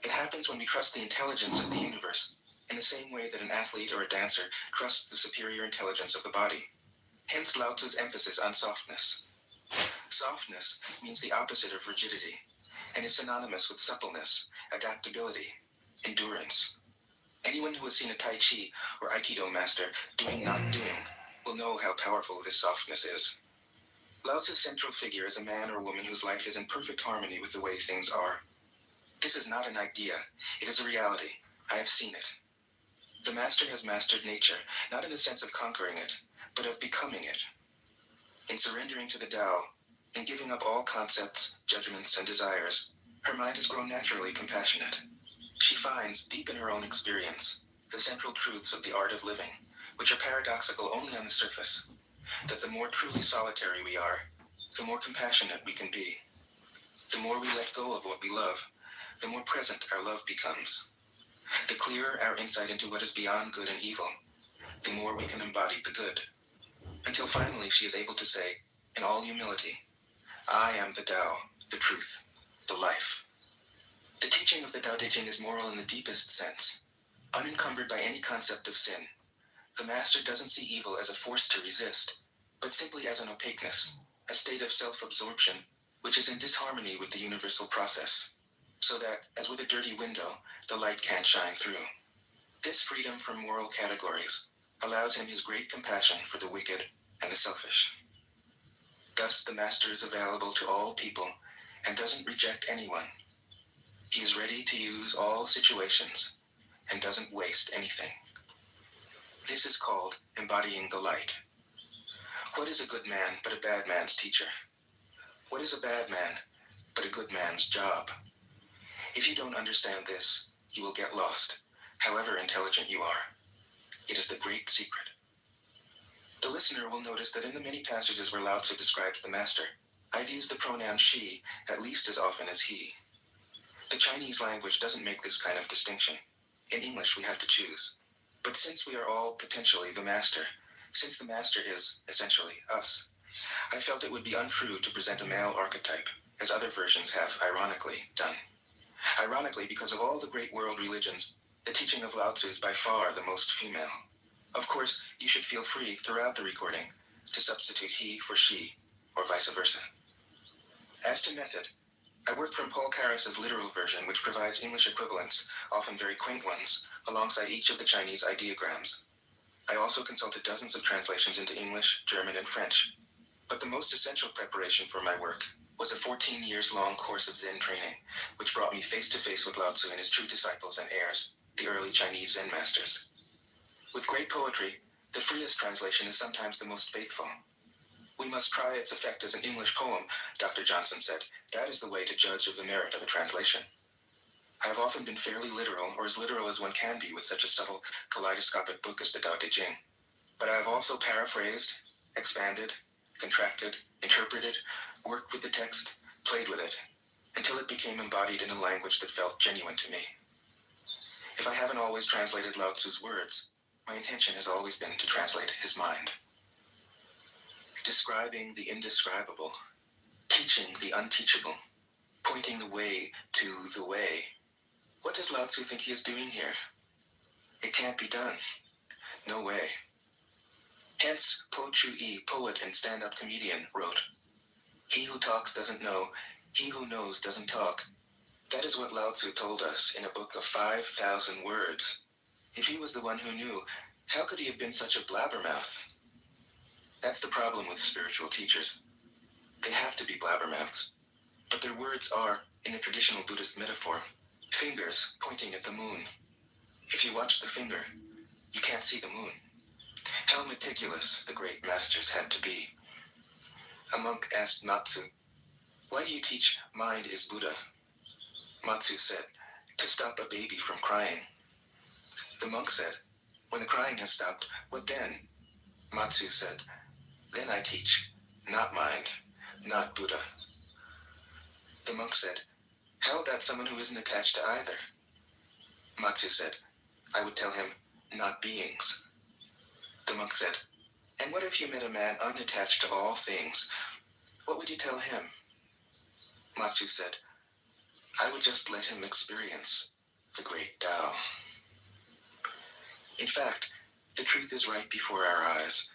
It happens when we trust the intelligence of the universe, in the same way that an athlete or a dancer trusts the superior intelligence of the body. Hence Lao Tzu's emphasis on softness. Softness means the opposite of rigidity, and is synonymous with suppleness, adaptability, endurance. Anyone who has seen a Tai Chi or Aikido master doing not doing will know how powerful this softness is. Lao Tzu's central figure is a man or woman whose life is in perfect harmony with the way things are. This is not an idea, it is a reality. I have seen it. The master has mastered nature, not in the sense of conquering it, but of becoming it. In surrendering to the Tao, in giving up all concepts, judgments, and desires, her mind has grown naturally compassionate. She finds, deep in her own experience, the central truths of the art of living, which are paradoxical only on the surface, that the more truly solitary we are, the more compassionate we can be. The more we let go of what we love, the more present our love becomes. The clearer our insight into what is beyond good and evil, the more we can embody the good. Until finally she is able to say, in all humility, I am the Tao, the truth, the life. The teaching of the Tao Te Ching is moral in the deepest sense, unencumbered by any concept of sin. The master doesn't see evil as a force to resist, but simply as an opaqueness, a state of self-absorption, which is in disharmony with the universal process, so that, as with a dirty window, the light can't shine through. This freedom from moral categories allows him his great compassion for the wicked and the selfish. Thus, the master is available to all people and doesn't reject anyone. He is ready to use all situations and doesn't waste anything. This is called embodying the light. What is a good man but a bad man's teacher? What is a bad man but a good man's job? If you don't understand this, you will get lost, however intelligent you are. It is the great secret. The listener will notice that in the many passages where Lao Tzu describes the master, I've used the pronoun she at least as often as he. The Chinese language doesn't make this kind of distinction. In English, we have to choose. But since we are all potentially the master, since the master is essentially us, I felt it would be untrue to present a male archetype, as other versions have ironically done. Ironically, because of all the great world religions, the teaching of Lao Tzu is by far the most female. Of course, you should feel free throughout the recording to substitute he for she, or vice versa. As to method, I worked from Paul Karas's literal version, which provides English equivalents, often very quaint ones, alongside each of the Chinese ideograms. I also consulted dozens of translations into English, German, and French. But the most essential preparation for my work was a 14 years long course of Zen training, which brought me face to face with Lao Tzu and his true disciples and heirs, the early Chinese Zen masters. With great poetry, the freest translation is sometimes the most faithful. We must try its effect as an English poem, Dr. Johnson said. That is the way to judge of the merit of a translation. I have often been fairly literal, or as literal as one can be with such a subtle, kaleidoscopic book as the Tao Te Ching. But I have also paraphrased, expanded, contracted, interpreted, worked with the text, played with it, until it became embodied in a language that felt genuine to me. If I haven't always translated Lao Tzu's words, my intention has always been to translate his mind. Describing the indescribable, teaching the unteachable, pointing the way to the way. What does Lao Tzu think he is doing here? It can't be done. No way. Hence, Po Chu-yi, poet and stand-up comedian, wrote, "He who talks doesn't know, he who knows doesn't talk." That is what Lao Tzu told us in a book of 5,000 words. If he was the one who knew, how could he have been such a blabbermouth? That's the problem with spiritual teachers. They have to be blabbermouths. But their words are, in a traditional Buddhist metaphor, fingers pointing at the moon. If you watch the finger, you can't see the moon. How meticulous the great masters had to be. A monk asked Matsu, "Why do you teach mind is Buddha?" Matsu said, "To stop a baby from crying." The monk said, "When the crying has stopped, what then?" Matsu said, "Then I teach, not mind, not Buddha." The monk said, "How about someone who isn't attached to either?" Matsu said, "I would tell him, not beings." The monk said, "And what if you met a man unattached to all things? What would you tell him?" Matsu said, "I would just let him experience the great Tao." In fact, the truth is right before our eyes,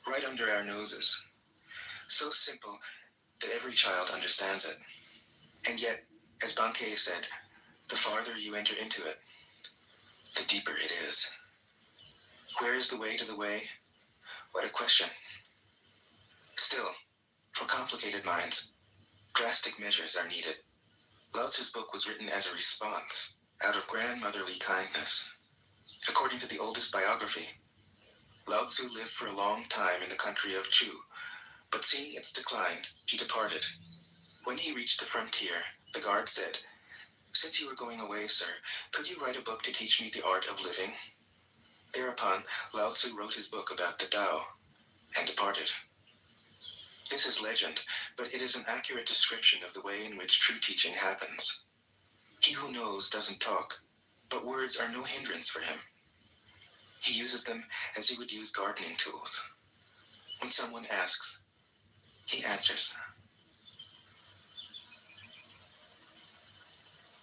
right under our noses. So simple that every child understands it. And yet, as Bankei said, the farther you enter into it, the deeper it is. Where is the way to the way? What a question. Still, for complicated minds, drastic measures are needed. Lao Tzu's book was written as a response, out of grandmotherly kindness. According to the oldest biography, Lao Tzu lived for a long time in the country of Chu, but seeing its decline, he departed. When he reached the frontier, the guard said, "Since you are going away, sir, could you write a book to teach me the art of living?" Thereupon, Lao Tzu wrote his book about the Tao, and departed. This is legend, but it is an accurate description of the way in which true teaching happens. He who knows doesn't talk, but words are no hindrance for him. He uses them as he would use gardening tools. When someone asks, he answers.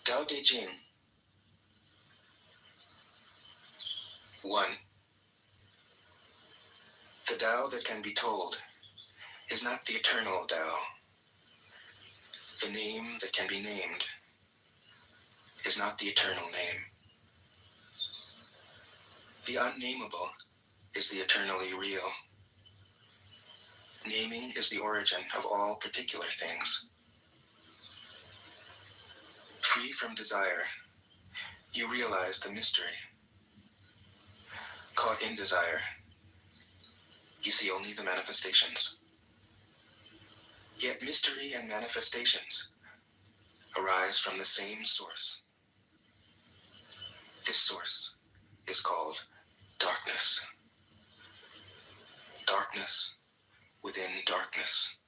Tao Te Ching. 1. The Tao that can be told is not the eternal Tao. The name that can be named is not the eternal name. The unnameable is the eternally real. Naming is the origin of all particular things. Free from desire, you realize the mystery. Caught in desire, you see only the manifestations. Yet mystery and manifestations arise from the same source. This source is called darkness. Darkness within darkness.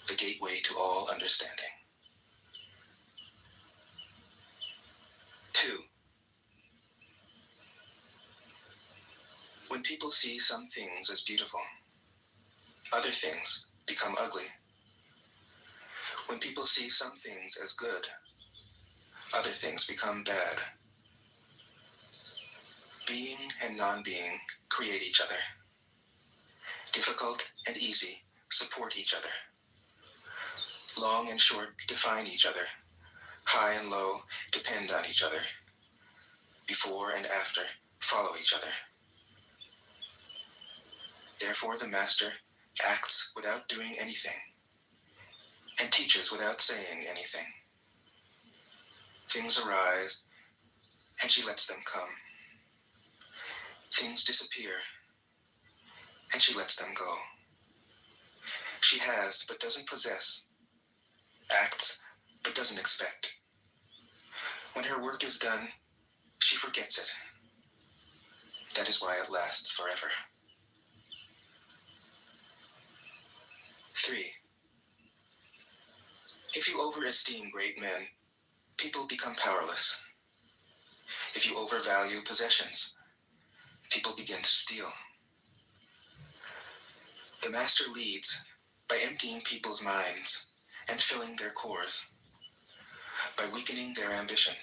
The gateway to all understanding. 2. When people see some things as beautiful, other things become ugly. When people see some things as good, other things become bad. Being and non-being create each other. Difficult and easy support each other. Long and short define each other. High and low depend on each other. Before and after follow each other. Therefore the master acts without doing anything and teaches without saying anything. Things arise and she lets them come. Things disappear and she lets them go. She has but doesn't possess, acts but doesn't expect. When her work is done, she forgets it. That is why it lasts forever. 3. If you overesteem great men, people become powerless. If you overvalue possessions, people begin to steal. The master leads by emptying people's minds and filling their cores, by weakening their ambition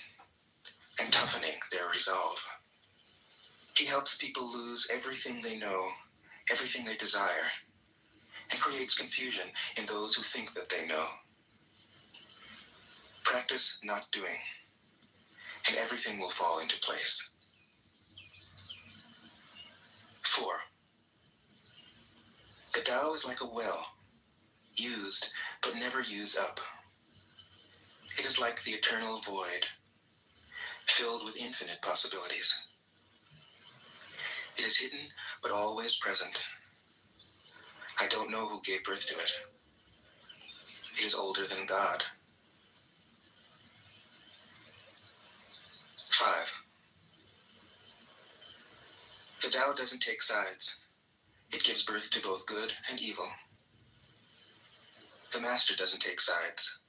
and toughening their resolve. He helps people lose everything they know, everything they desire, and creates confusion in those who think that they know. Practice not doing, and everything will fall into place. 4. The Tao is like a well, used but never used up. It is like the eternal void, filled with infinite possibilities. It is hidden but always present. I don't know who gave birth to it. It is older than God. 5. The Tao doesn't take sides. It gives birth to both good and evil. The Master doesn't take sides.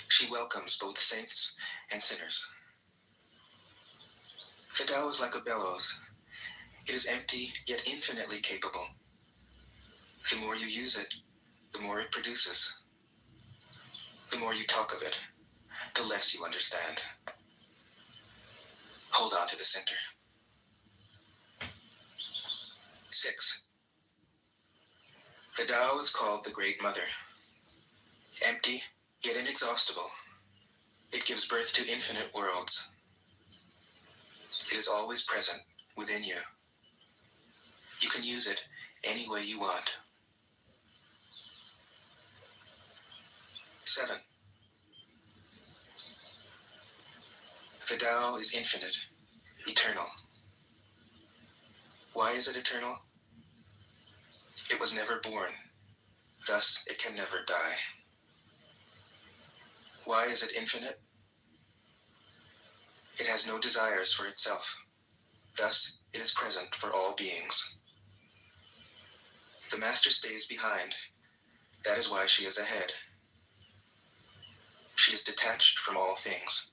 She welcomes both saints and sinners. The Tao is like a bellows. It is empty yet infinitely capable. The more you use it, the more it produces. The more you talk of it, the less you understand. Hold on to the center. 6. The Tao is called the Great Mother. Empty, yet inexhaustible, it gives birth to infinite worlds. It is always present within you. You can use it any way you want. 7. The Tao is infinite, eternal. Why is it eternal? It was never born, thus it can never die. Why is it infinite? It has no desires for itself, thus it is present for all beings. The Master stays behind, that is why she is ahead. She is detached from all things,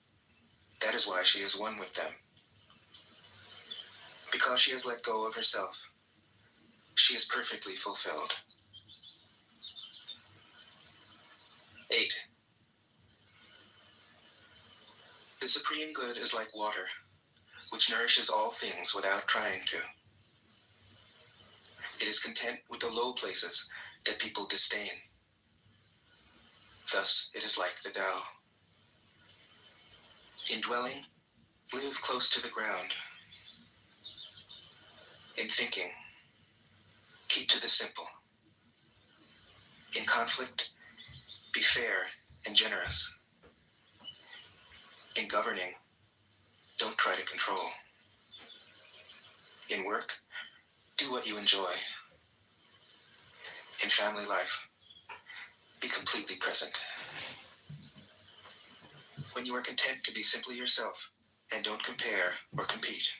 that is why she is one with them. Because she has let go of herself, she is perfectly fulfilled. 8. The Supreme Good is like water, which nourishes all things without trying to. It is content with the low places that people disdain. Thus, it is like the Tao. In dwelling, live close to the ground. In thinking, keep to the simple. In conflict, be fair and generous. In governing, don't try to control. In work, do what you enjoy. In family life, be completely present. When you are content to be simply yourself and don't compare or compete,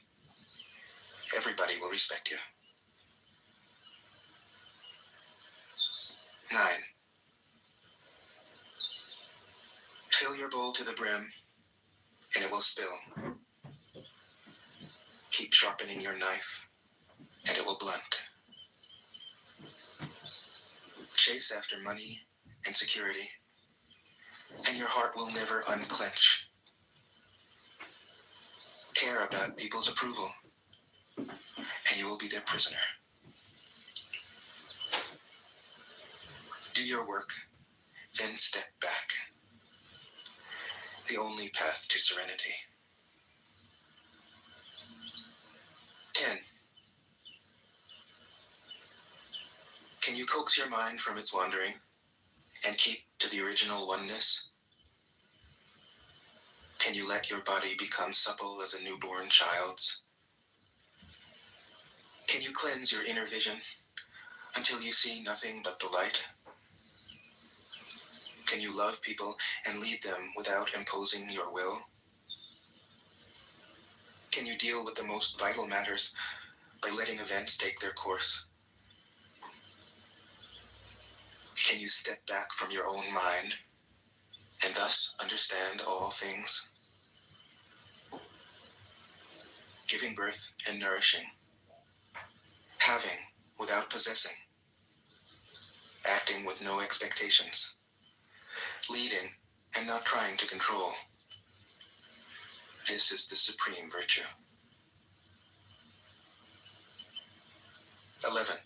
everybody will respect you. 9. Fill your bowl to the brim, and it will spill. Keep sharpening your knife. and it will blunt. Chase after money and security, and your heart will never unclench. Care about people's approval, and you will be their prisoner. Do your work, then step back. The only path to serenity. 10. Can you coax your mind from its wandering and keep to the original oneness? Can you let your body become supple as a newborn child's? Can you cleanse your inner vision until you see nothing but the light? Can you love people and lead them without imposing your will? Can you deal with the most vital matters by letting events take their course? Can you step back from your own mind and thus understand all things? Giving birth and nourishing, having without possessing, acting with no expectations, leading and not trying to control. This is the supreme virtue. 11.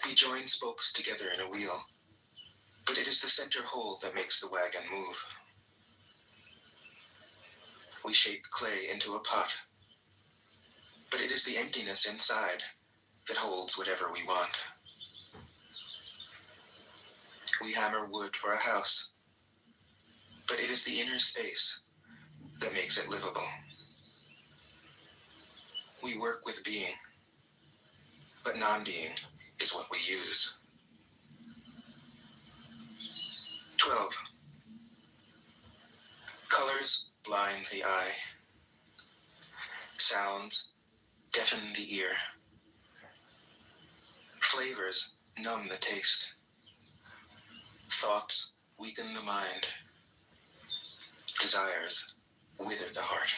We join spokes together in a wheel, but it is the center hole that makes the wagon move. We shape clay into a pot, but it is the emptiness inside that holds whatever we want. We hammer wood for a house, but it is the inner space that makes it livable. We work with being, but non-being is what we use. 12. Colors blind the eye. Sounds deafen the ear. Flavors numb the taste. Thoughts weaken the mind. Desires wither the heart.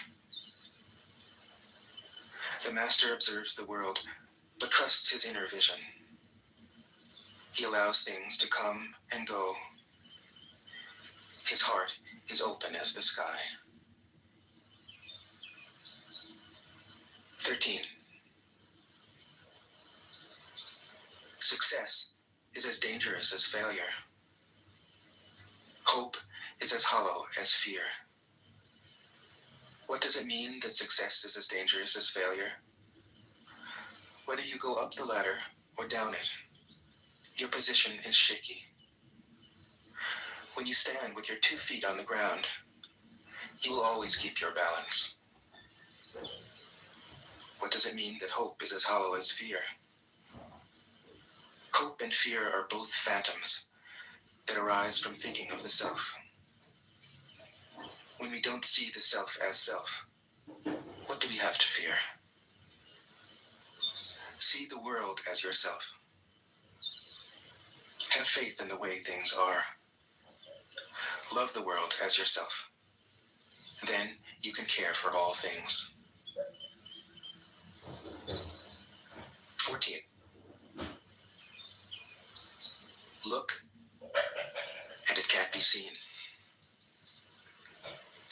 The master observes the world, but trusts his inner vision. He allows things to come and go. His heart is open as the sky. 13. Success is as dangerous as failure. Hope is as hollow as fear. What does it mean that success is as dangerous as failure? Whether you go up the ladder or down it, your position is shaky. When you stand with your 2 feet on the ground, you will always keep your balance. What does it mean that hope is as hollow as fear? Hope and fear are both phantoms that arise from thinking of the self. When we don't see the self as self, what do we have to fear? See the world as yourself. Have faith in the way things are. Love the world as yourself. Then you can care for all things. 14. Look, and it can't be seen.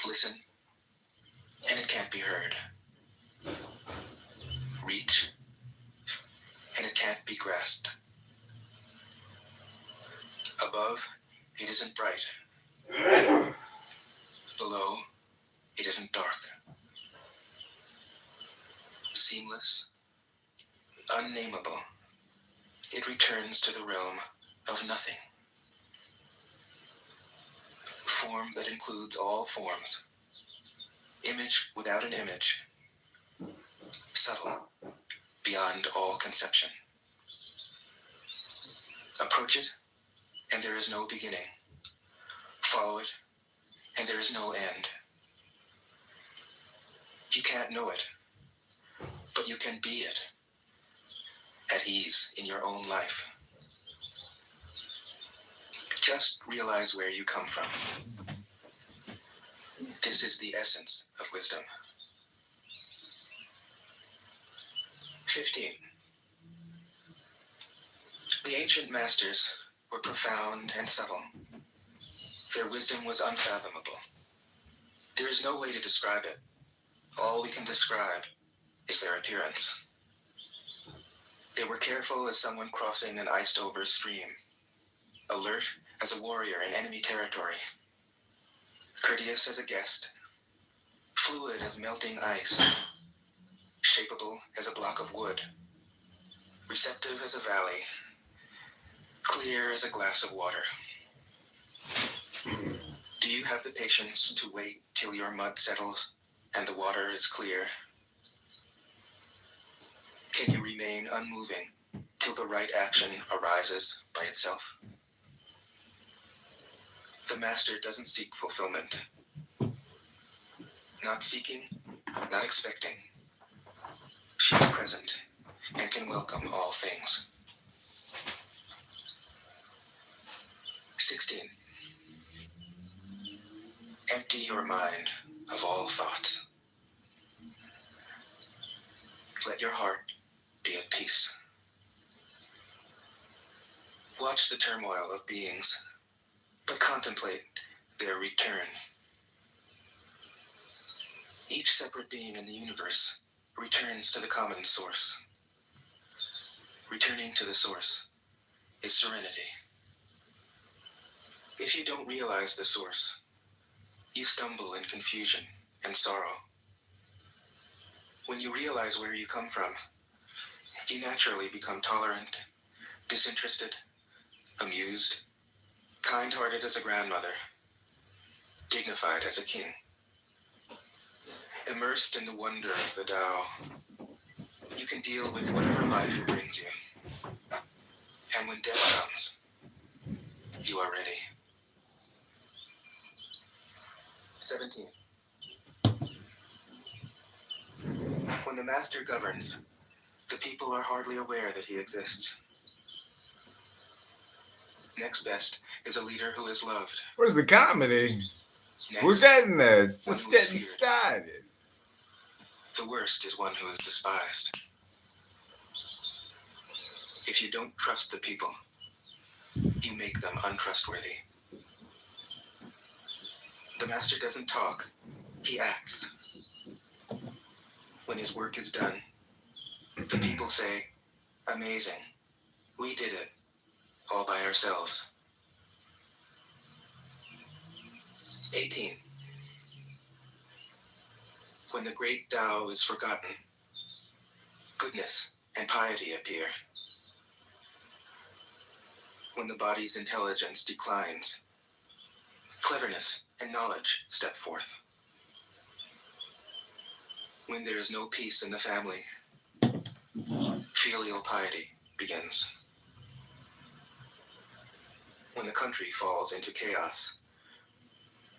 Listen, and it can't be heard. Reach, and it can't be grasped. Above, it isn't bright. Below, it isn't dark. Seamless, unnameable, it returns to the realm of nothing. Form that includes all forms. Image without an image. Subtle, beyond all conception. Approach it, and there is no beginning. Follow it, and there is no end. You can't know it, but you can be it, at ease in your own life. Just realize where you come from. This is the essence of wisdom. 15. The ancient masters were profound and subtle. Their wisdom was unfathomable. There is no way to describe it. All we can describe is their appearance. They were careful as someone crossing an iced-over stream, alert as a warrior in enemy territory, courteous as a guest, fluid as melting ice, shapeable as a block of wood, receptive as a valley, clear as a glass of water. Do you have the patience to wait till your mud settles and the water is clear? Can you remain unmoving till the right action arises by itself? The master doesn't seek fulfillment. Not seeking, not expecting. She is present and can welcome all things. 16. Empty your mind of all thoughts. Let your heart be at peace. Watch the turmoil of beings, but contemplate their return. Each separate being in the universe returns to the common source. Returning to the source is serenity. If you don't realize the source, you stumble in confusion and sorrow. When you realize where you come from, you naturally become tolerant, disinterested, amused, kind-hearted as a grandmother, dignified as a king. Immersed in the wonder of the Tao, you can deal with whatever life brings you. And when death comes, you are ready. 17. When the master governs, the people are hardly aware that he exists. Next best is a leader who is loved. Where's the comedy? Next, We're getting there. It's just getting started. The worst is one who is despised. If you don't trust the people, you make them untrustworthy. The master doesn't talk, he acts. When his work is done, the people say, "Amazing, we did it, all by ourselves." 18. When the great Tao is forgotten, goodness and piety appear. When the body's intelligence declines, cleverness and knowledge step forth. When there is no peace in the family, filial piety begins. When the country falls into chaos,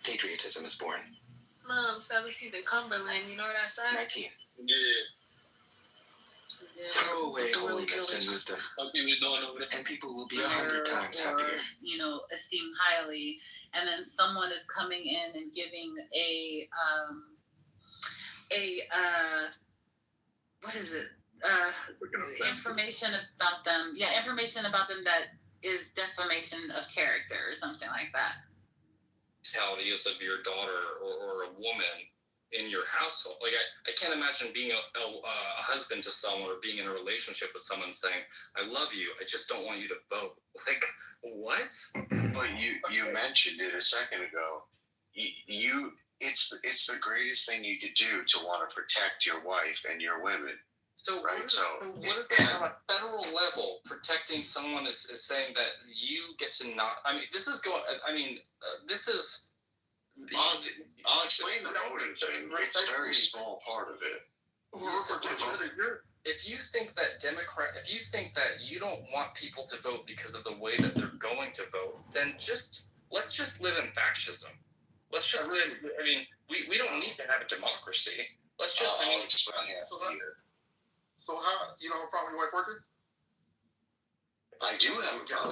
patriotism is born. Mom, 17th and Cumberland, you know where that's at? 19. Yeah. Throw away holiness and wisdom, and people will be 100 times happier. You know, esteem highly, and then someone is coming in and giving what is it? Information about them. Yeah, information about them that is defamation of character or something like that. Mentalities of your daughter or a woman in your household. Like I can't imagine being a husband to someone or being in a relationship with someone saying, "I love you, I just don't want you to vote." Like, what? But you mentioned it a second ago. It's the greatest thing you could do to want to protect your wife and your women. So right. What is that on a federal level? Protecting someone is saying that you get to not. I mean, this is going. I mean, this is. I'll explain the voting thing. It's a very small part of it. If you think that you don't want people to vote because of the way that they're going to vote, then let's just live in fascism. Let's just live. I mean, we don't need to have a democracy. Let's just. I'll explain it here. So how, you don't have a problem with your wife working? I do have a problem.